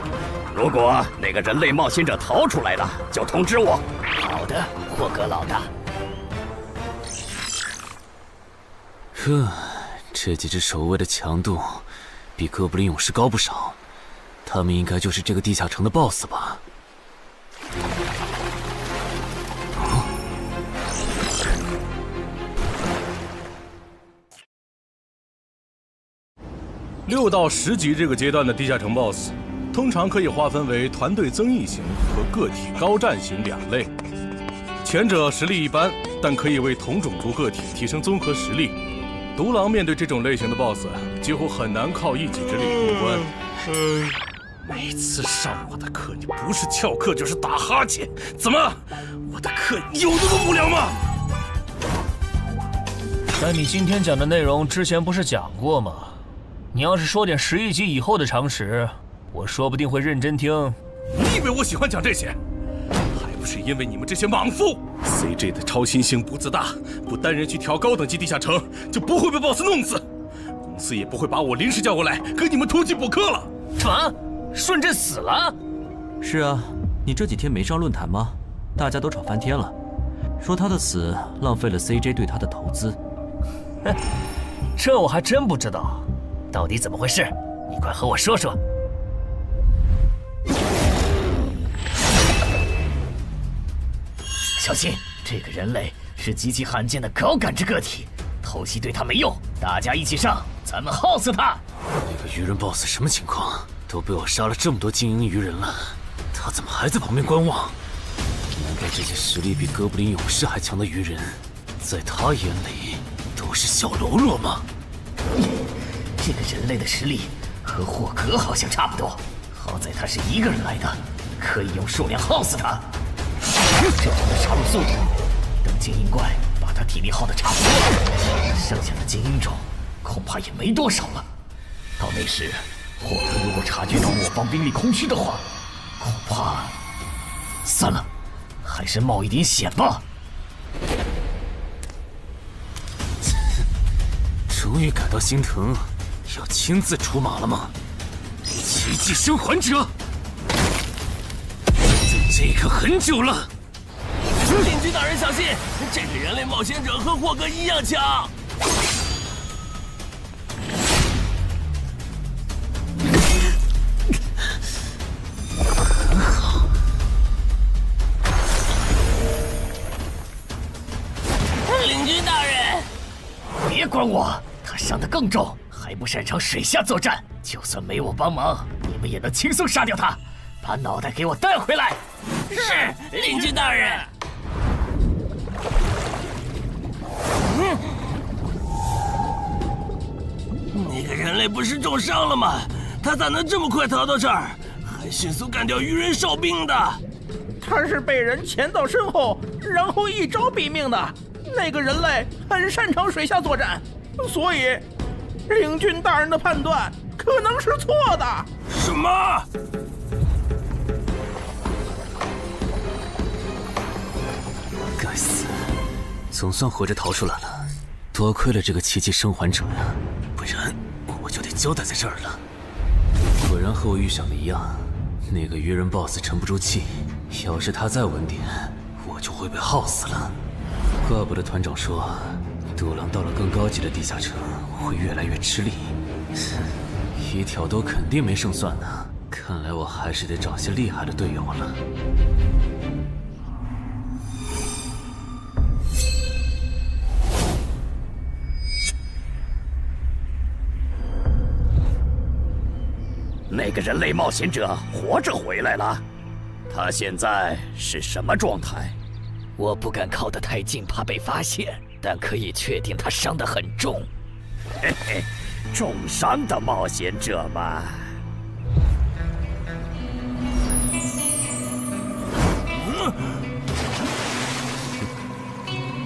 如果那个人类冒险者逃出来了，就通知我。好的，霍格老大。这几只守卫的强度比哥布林勇士高不少，他们应该就是这个地下城的 BOSS 吧。6到10级这个阶段的地下城 BOSS， 通常可以划分为团队增益型和个体高战型2类。前者实力一般，但可以为同种族个体提升综合实力。独狼面对这种类型的 BOSS， 几乎很难靠一己之力通关。每次上我的课，你不是翘课就是打哈欠，怎么？我的课有那么无聊吗？但你今天讲的内容之前不是讲过吗？你要是说点11级以后的常识，我说不定会认真听。你以为我喜欢讲这些？还不是因为你们这些莽夫 ！CJ 的超新星不自大，不单人去调高等级地下城，就不会被 BOSS 弄死，公司也不会把我临时叫过来跟你们突击补课了。什么？顺治死了？是啊，你这几天没上论坛吗？大家都吵翻天了，说他的死浪费了 CJ 对他的投资。哼，这我还真不知道，到底怎么回事？你快和我说说。小心，这个人类是极其罕见的高感知个体，偷袭对他没用，大家一起上，咱们耗死他！那个鱼人 BOSS 什么情况？都被我杀了这么多精英鱼人了，他怎么还在旁边观望？难道这些实力比哥布林勇士还强的鱼人，在他眼里都是小喽啰吗？这个人类的实力和霍格好像差不多，好在他是一个人来的，可以用数量耗死他。这样的杀戮速度，等精英怪把他体力耗得差不多了，剩下的精英种恐怕也没多少了。到那时，霍格如果察觉到我方兵力空虚的话，恐怕……算了，还是冒一点险吧。终于感到心疼，要亲自出马了吗？奇迹生还者，等这一刻很久了。领军大人小心，这个人类冒险者和霍格一样强。很好。领军大别管我，他伤得更重，还不擅长水下作战。就算没我帮忙，你们也能轻松杀掉他。把脑袋给我带回来。是，领军大人。那个人类不是重伤了吗？他咋能这么快逃到这儿，还迅速干掉鱼人哨兵的？他是被人潜到身后，然后一招毙命的。那个人类很擅长水下作战，所以领军大人的判断可能是错的。什么？该死，总算活着逃出来了。多亏了这个奇迹生还者呀，不然我就得交代在这儿了。果然和我预想的一样，那个鱼人 BOSS 沉不住气，要是他再稳点，我就会被耗死了。怪不得团长说，独狼到了更高级的地下城会越来越吃力。一条兜肯定没胜算呢，看来我还是得找些厉害的队友了。那个人类冒险者活着回来了，他现在是什么状态？我不敢靠得太近，怕被发现，但可以确定他伤得很重。嘿嘿，重伤的冒险者嘛。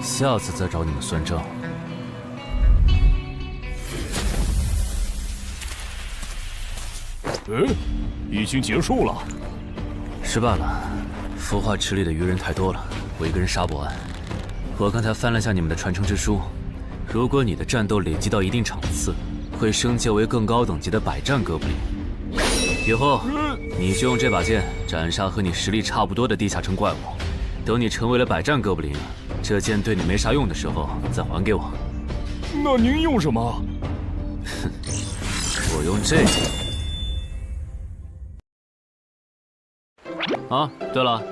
下次再找你们算账。已经结束了。失败了，孵化池里的鱼人太多了，我一个人杀不完。我刚才翻了下你们的传承之书，如果你的战斗累积到一定场次，会升阶为更高等级的百战哥布林。以后你就用这把剑斩杀和你实力差不多的地下城怪物。等你成为了百战哥布林，这剑对你没啥用的时候再还给我。那您用什么？哼，我用这个。啊，对了，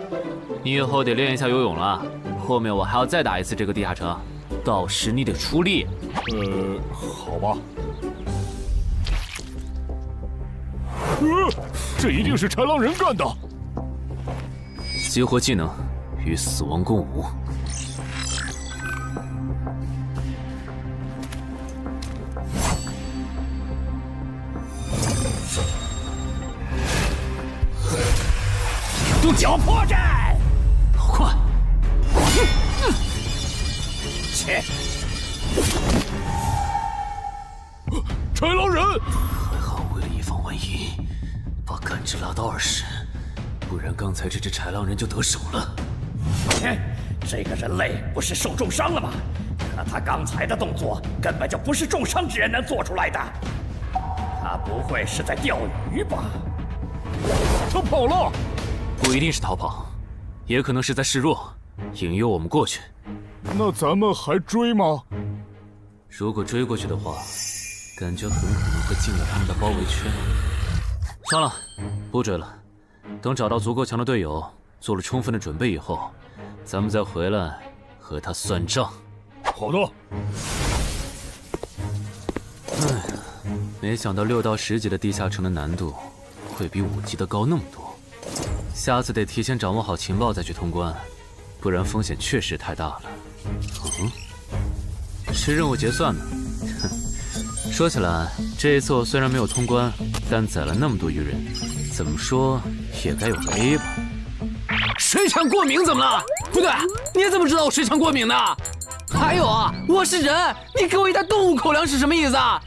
你以后得练一下游泳了。后面我还要再打一次这个地下城，到时你得出力。好吧。这一定是豺狼人干的。激活技能，与死亡共舞。用脚破绽，好快！切！豺狼人！还好，为了以防万一，把感知拉到20，不然刚才这只豺狼人就得手了。切！这个人类不是受重伤了吗？可他刚才的动作根本就不是重伤之人能做出来的。他不会是在钓鱼吧？他跑了。不一定是逃跑，也可能是在示弱，引诱我们过去。那咱们还追吗？如果追过去的话，感觉很可能会进了他们的包围圈。算了，不追了。等找到足够强的队友，做了充分的准备以后，咱们再回来和他算账。好的。哎，没想到6到10级的地下城的难度会比5级的高那么多。下次得提前掌握好情报再去通关，不然风险确实太大了。是任务结算呢。哼，说起来，这一次我虽然没有通关，但宰了那么多鱼人，怎么说也该有个 A 吧。水产过敏怎么了？不对，你怎么知道我水产过敏的？还有啊，我是人，你给我一袋动物口粮是什么意思啊？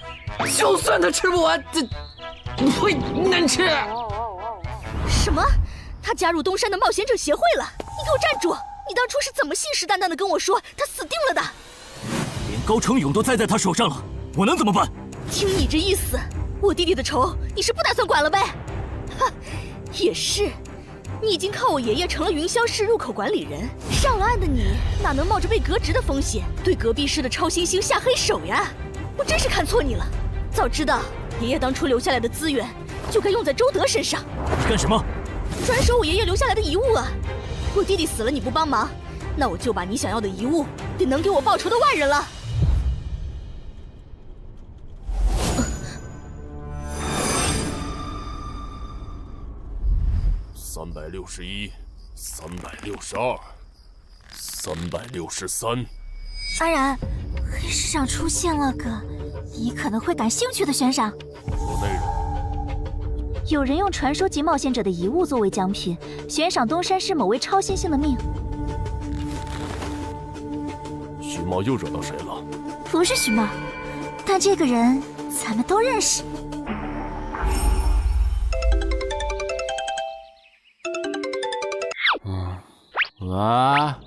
就算他吃不完，这会难吃。什么？他加入东山的冒险者协会了？你给我站住！你当初是怎么信誓旦旦的跟我说他死定了的？连高成勇都栽在他手上了，我能怎么办？听你这意思，我弟弟的仇你是不打算管了呗？哼，也是，你已经靠我爷爷成了云霄市入口管理人，上了岸的你哪能冒着被革职的风险对隔壁市的超新星下黑手呀？我真是看错你了，早知道爷爷当初留下来的资源就该用在周德身上。你干什么？转手我爷爷留下来的遗物啊！我弟弟死了你不帮忙，那我就把你想要的遗物给能给我报仇的外人了。361、362、363。安然，黑市上出现了个你可能会感兴趣的悬赏。说内容。有人用传说级冒险者的遗物作为奖品，悬赏东山市某位超新星的命。徐茂又惹到谁了？不是徐茂，但这个人咱们都认识。啊！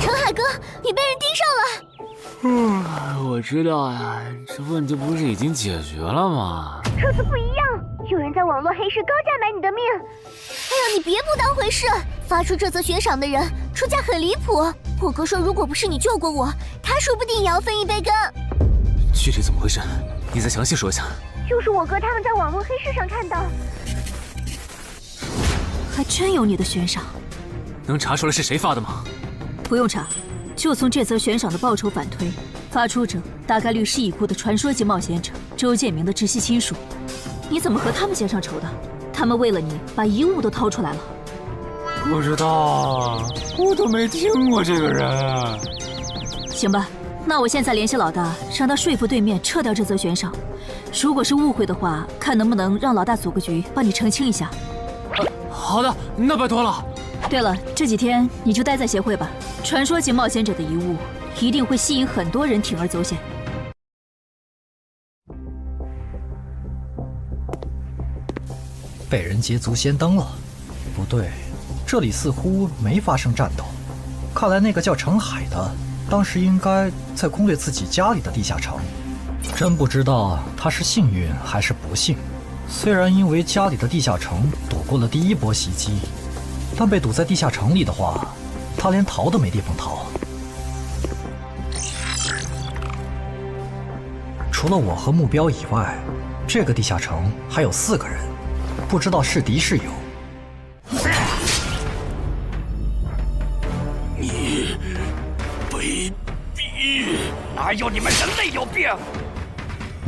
陈海哥，你被人盯上了。我知道呀，这问题不是已经解决了吗？这次不一样，有人在网络黑市高价买你的命。哎呀，你别不当回事！发出这则悬赏的人出价很离谱。我哥说，如果不是你救过我，他说不定也要分一杯羹。具体怎么回事？你再详细说一下。就是我哥他们在网络黑市上看到，还真有你的悬赏。能查出来是谁发的吗？不用查，就从这则悬赏的报酬反推，发出者大概率是已故的传说级冒险者周建明的直系亲属。你怎么和他们结上仇的？他们为了你把遗物都掏出来了。不知道，我都没听过这个人啊。行吧，那我现在联系老大，让他说服对面撤掉这则悬赏。如果是误会的话，看能不能让老大组个局帮你澄清一下。好的，那拜托了。对了，这几天你就待在协会吧。传说级冒险者的遗物一定会吸引很多人铤而走险。被人捷足先登了？不对，这里似乎没发生战斗。看来那个叫程海的，当时应该在攻略自己家里的地下城。真不知道他是幸运还是不幸。虽然因为家里的地下城躲过了第一波袭击，但被堵在地下城里的话，他连逃都没地方逃。除了我和目标以外，这个地下城还有4个人，不知道是敌是友。你卑鄙！哪有你们人类有病？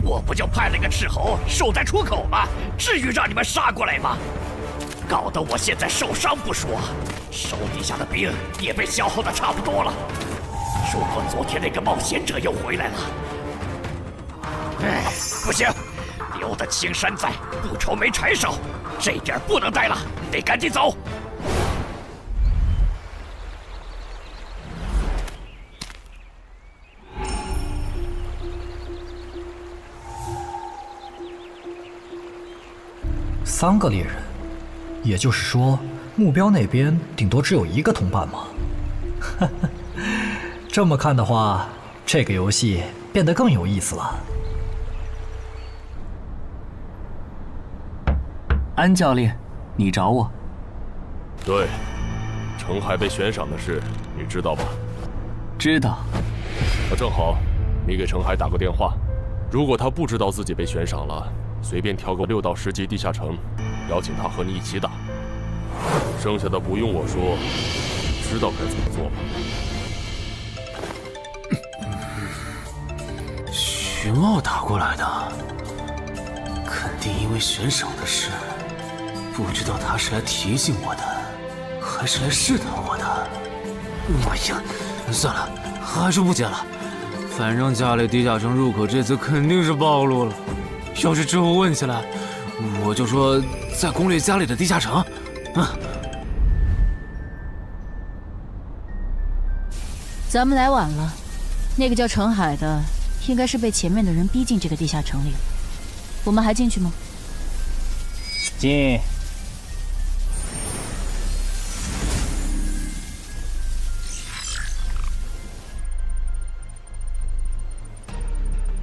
我不就派了个斥候守在出口吗？至于让你们杀过来吗？搞得我现在受伤不说，手底下的兵也被消耗的差不多了。如果昨天那个冒险者又回来了，不行，留得青山在，不愁没柴烧。这点不能待了，得赶紧走。3个猎人，也就是说，目标那边顶多只有1个同伴吗？这么看的话，这个游戏变得更有意思了。安教练，你找我？对，程海被悬赏的事，你知道吧？知道。那正好，你给程海打个电话，如果他不知道自己被悬赏了，随便挑个6到10级地下城，邀请他和你一起打。剩下的不用我说，知道该怎么做吧。徐茂打过来的，肯定因为悬赏的事，不知道他是来提醒我的，还是来试探我的。哎呀，算了，还是不接了。反正家里地下城入口这次肯定是暴露了，要是之后问起来，我就说在攻略家里的地下城。咱们来晚了，那个叫程海的，应该是被前面的人逼进这个地下城里了。我们还进去吗？进。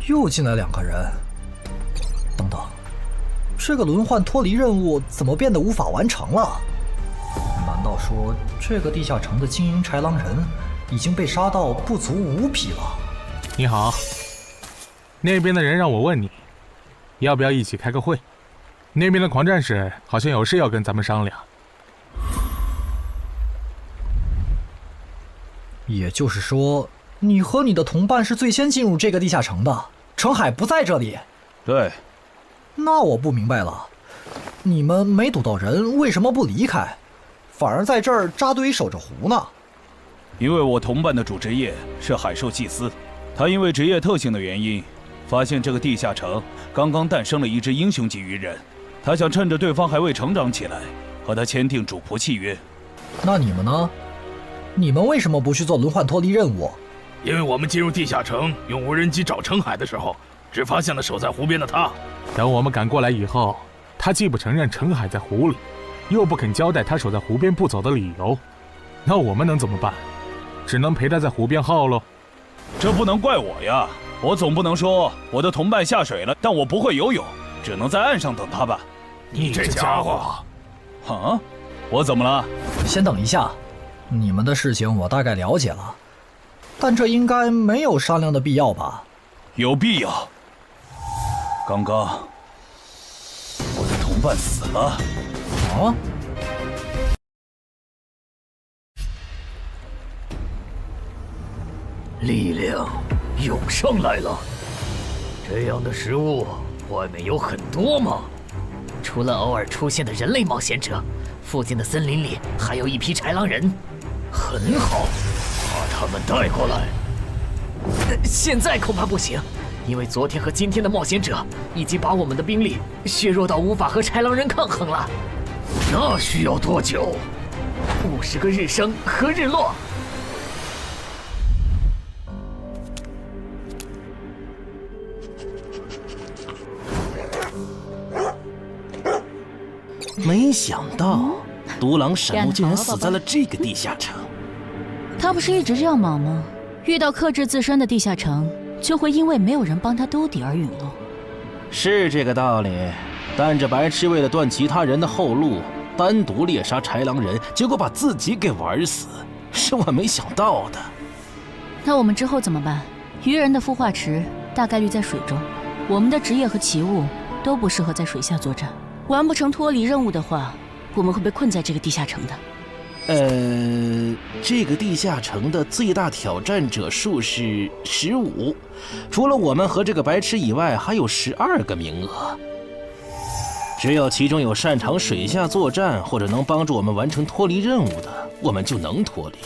又进来2个人。等等，这个轮换脱离任务怎么变得无法完成了？难道说这个地下城的经营豺狼人已经被杀到不足5匹了？你好，那边的人让我问你，要不要一起开个会？那边的狂战士好像有事要跟咱们商量。也就是说，你和你的同伴是最先进入这个地下城的，程海不在这里。对。那我不明白了，你们没堵到人，为什么不离开，反而在这儿扎堆守着湖呢？因为我同伴的主职业是海兽祭司，他因为职业特性的原因，发现这个地下城刚刚诞生了一只英雄级鱼人，他想趁着对方还未成长起来，和他签订主仆契约。那你们呢？你们为什么不去做轮换脱离任务？因为我们进入地下城用无人机找程海的时候，只发现了守在湖边的他。等我们赶过来以后，他既不承认程海在湖里，又不肯交代他守在湖边不走的理由，那我们能怎么办？只能陪他在湖边耗喽。这不能怪我呀，我总不能说我的同伴下水了，但我不会游泳，只能在岸上等他吧。你这家伙！啊，我怎么了？先等一下，你们的事情我大概了解了，但这应该没有商量的必要吧？有必要。刚刚我的同伴死了。啊？力量涌上来了。这样的食物外面有很多吗？除了偶尔出现的人类冒险者，附近的森林里还有一批豺狼人。很好，把他们带过来。现在恐怕不行，因为昨天和今天的冒险者已经把我们的兵力削弱到无法和豺狼人抗衡了。那需要多久？50个日升和日落。没想到独狼闪怒竟然死在了这个地下城。他不是一直这样忙吗？遇到克制自身的地下城，就会因为没有人帮他兜底而陨落。是这个道理，但这白痴为了断其他人的后路，单独猎杀豺狼人，结果把自己给玩死，是我没想到的。那我们之后怎么办？鱼人的孵化池大概率在水中，我们的职业和奇物都不适合在水下作战。完不成脱离任务的话，我们会被困在这个地下城的。这个地下城的最大挑战者数是15，除了我们和这个白痴以外，还有12个名额。只有其中有擅长水下作战或者能帮助我们完成脱离任务的，我们就能脱离。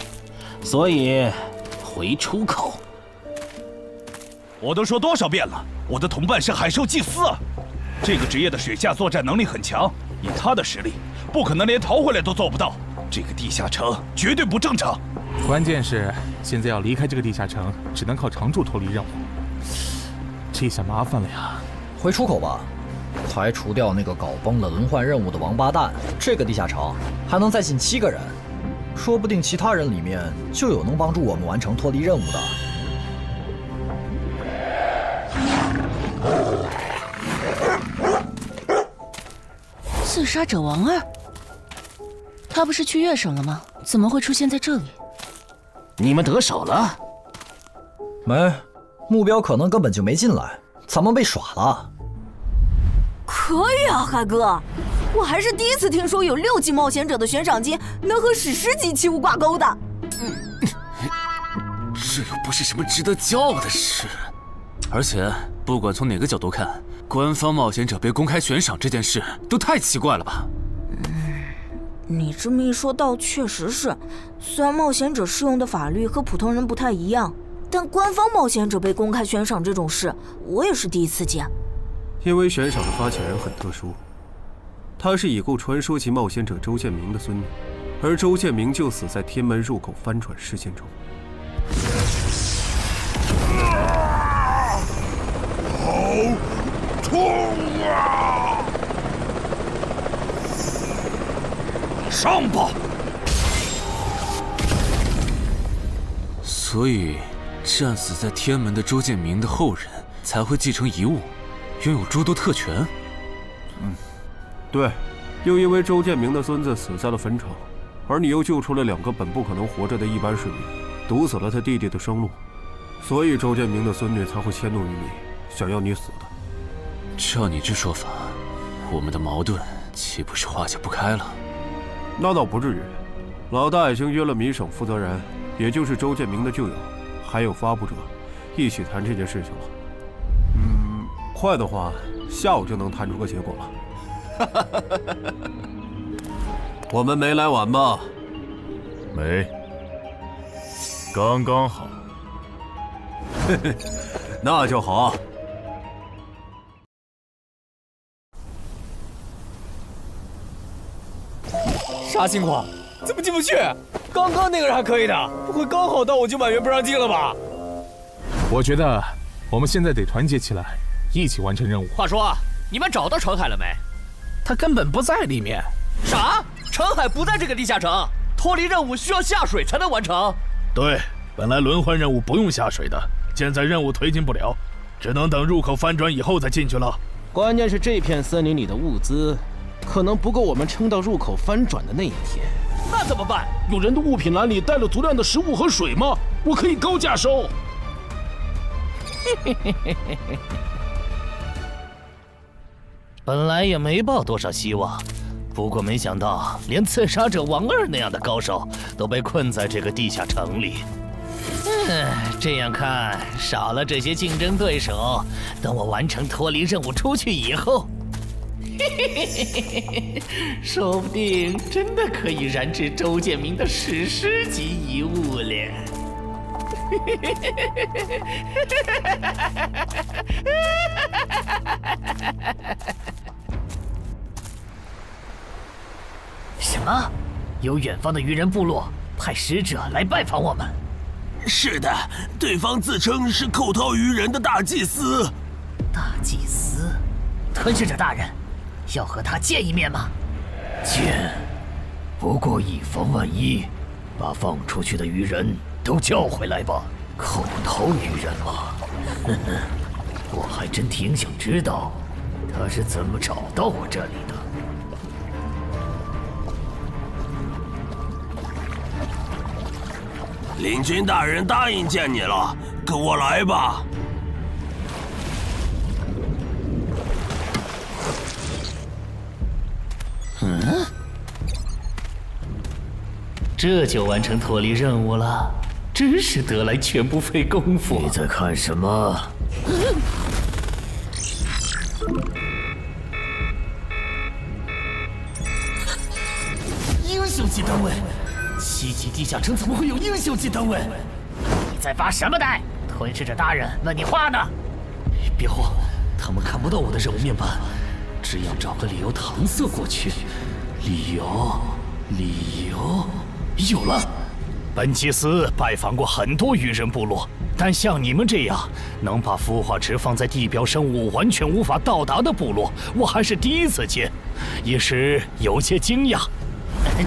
所以，回出口。我都说多少遍了，我的同伴是海兽祭司啊！这个职业的水下作战能力很强，以他的实力，不可能连逃回来都做不到。这个地下城绝对不正常。关键是现在要离开这个地下城，只能靠常驻脱离任务，这下麻烦了呀。回出口吧，排除掉那个搞崩了轮换任务的王八蛋，这个地下城还能再进7个人，说不定其他人里面就有能帮助我们完成脱离任务的。刺杀者王二，他不是去月省了吗？怎么会出现在这里？你们得手了？没，目标可能根本就没进来，咱们被耍了。可以啊，海哥，我还是第一次听说有6级冒险者的悬赏金能和史诗级奇物挂钩的。这又不是什么值得骄傲的事。而且，不管从哪个角度看，官方冒险者被公开悬赏这件事都太奇怪了吧？你这么一说，倒确实是。虽然冒险者适用的法律和普通人不太一样，但官方冒险者被公开悬赏这种事，我也是第一次见。因为悬赏的发起人很特殊，他是已故传说级冒险者周建明的孙女，而周建明就死在天门入口翻船事件中。好痛啊！上吧！所以，战死在天门的周建明的后人才会继承遗物，拥有诸多特权。对，又因为周建明的孙子死在了坟场，而你又救出了2个本不可能活着的一般市民，堵死了他弟弟的生路，所以周建明的孙女才会迁怒于你，想要你死的。照你这说法，我们的矛盾岂不是化解不开了？那倒不至于，老大已经约了米省负责人，也就是周建明的旧友，还有发布者，一起谈这件事情了。快的话，下午就能谈出个结果了。我们没来晚吧？没，刚刚好。嘿嘿，那就好。啥情况？怎么进不去？刚刚那个人还可以的，不会刚好到我就满员不让进了吧？我觉得我们现在得团结起来，一起完成任务。话说，你们找到程海了没？他根本不在里面。啥？程海不在这个地下城？脱离任务需要下水才能完成？对，本来轮换任务不用下水的，现在任务推进不了，只能等入口翻转以后再进去了。关键是这片森林里的物资，可能不够我们撑到入口翻转的那一天。那怎么办？有人的物品栏里带了足量的食物和水吗？我可以高价收。本来也没抱多少希望，不过没想到连刺杀者王二那样的高手都被困在这个地下城里。这样看，少了这些竞争对手，等我完成脱离任务出去以后，说不定真的可以燃制周建明的史诗级遗物了。什么？有远方的鱼人部落派使者来拜访我们？是的，对方自称是寇涛鱼人的大祭司。大祭司？吞噬者大人，要和他见一面吗？见，不过以防万一，把放出去的鱼人都叫回来吧。寇涛鱼人吗？呵呵，我还真挺想知道他是怎么找到我这里的。领军大人答应见你了，跟我来吧。这就完成脱离任务了，真是得来全不费工夫。你在看什么？英雄级单位，7级地下城怎么会有英雄级单位？你在发什么呆？吞噬者大人问你话呢。别慌，他们看不到我的任务面板，只要找个理由搪塞过去。理由，有了。本祭司拜访过很多鱼人部落，但像你们这样能把孵化池放在地表生物完全无法到达的部落，我还是第一次见，一时有些惊讶。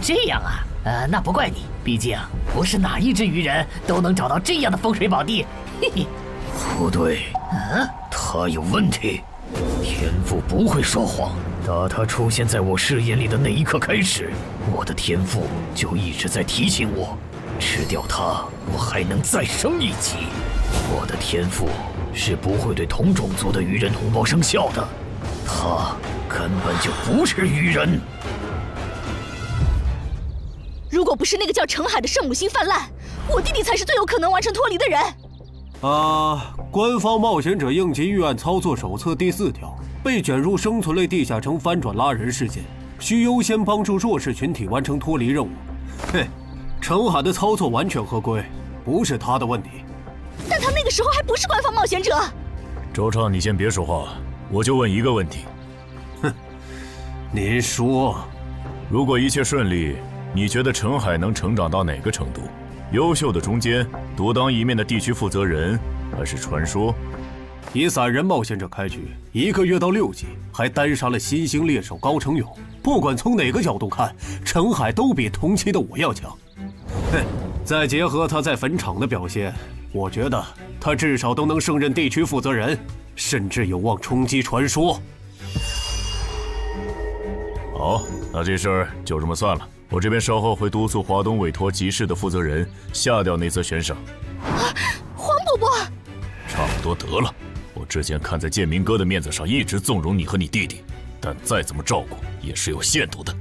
这样啊，那不怪你，毕竟不是哪一只鱼人都能找到这样的风水宝地。嘿嘿，不对，他有问题。天赋不会说谎，打他出现在我视野里的那一刻开始，我的天赋就一直在提醒我，吃掉他，我还能再升一级。我的天赋是不会对同种族的鱼人同胞生效的，他根本就不是鱼人。如果不是那个叫程海的圣母心泛滥，我弟弟才是最有可能完成脱离的人。官方冒险者应急预案操作手册第4条，被卷入生存类地下城翻转拉人事件，需优先帮助弱势群体完成脱离任务。嘿，程海的操作完全合规，不是他的问题。但他那个时候还不是官方冒险者。周畅，你先别说话，我就问一个问题。您说，如果一切顺利，你觉得程海能成长到哪个程度？优秀的中间，独当一面的地区负责人，还是传说？以散人冒险者开局，1个月到6级，还单杀了新兴猎手高成勇。不管从哪个角度看，程海都比同期的我要强。再结合他在坟场的表现，我觉得他至少都能胜任地区负责人，甚至有望冲击传说。好，那这事儿就这么算了。我这边稍后会督促华东委托集市的负责人下掉那则悬赏。黄伯伯，差不多得了。我之前看在建明哥的面子上，一直纵容你和你弟弟，但再怎么照顾也是有限度的。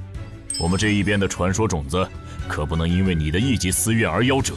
我们这一边的传说种子，可不能因为你的一己私怨而夭折。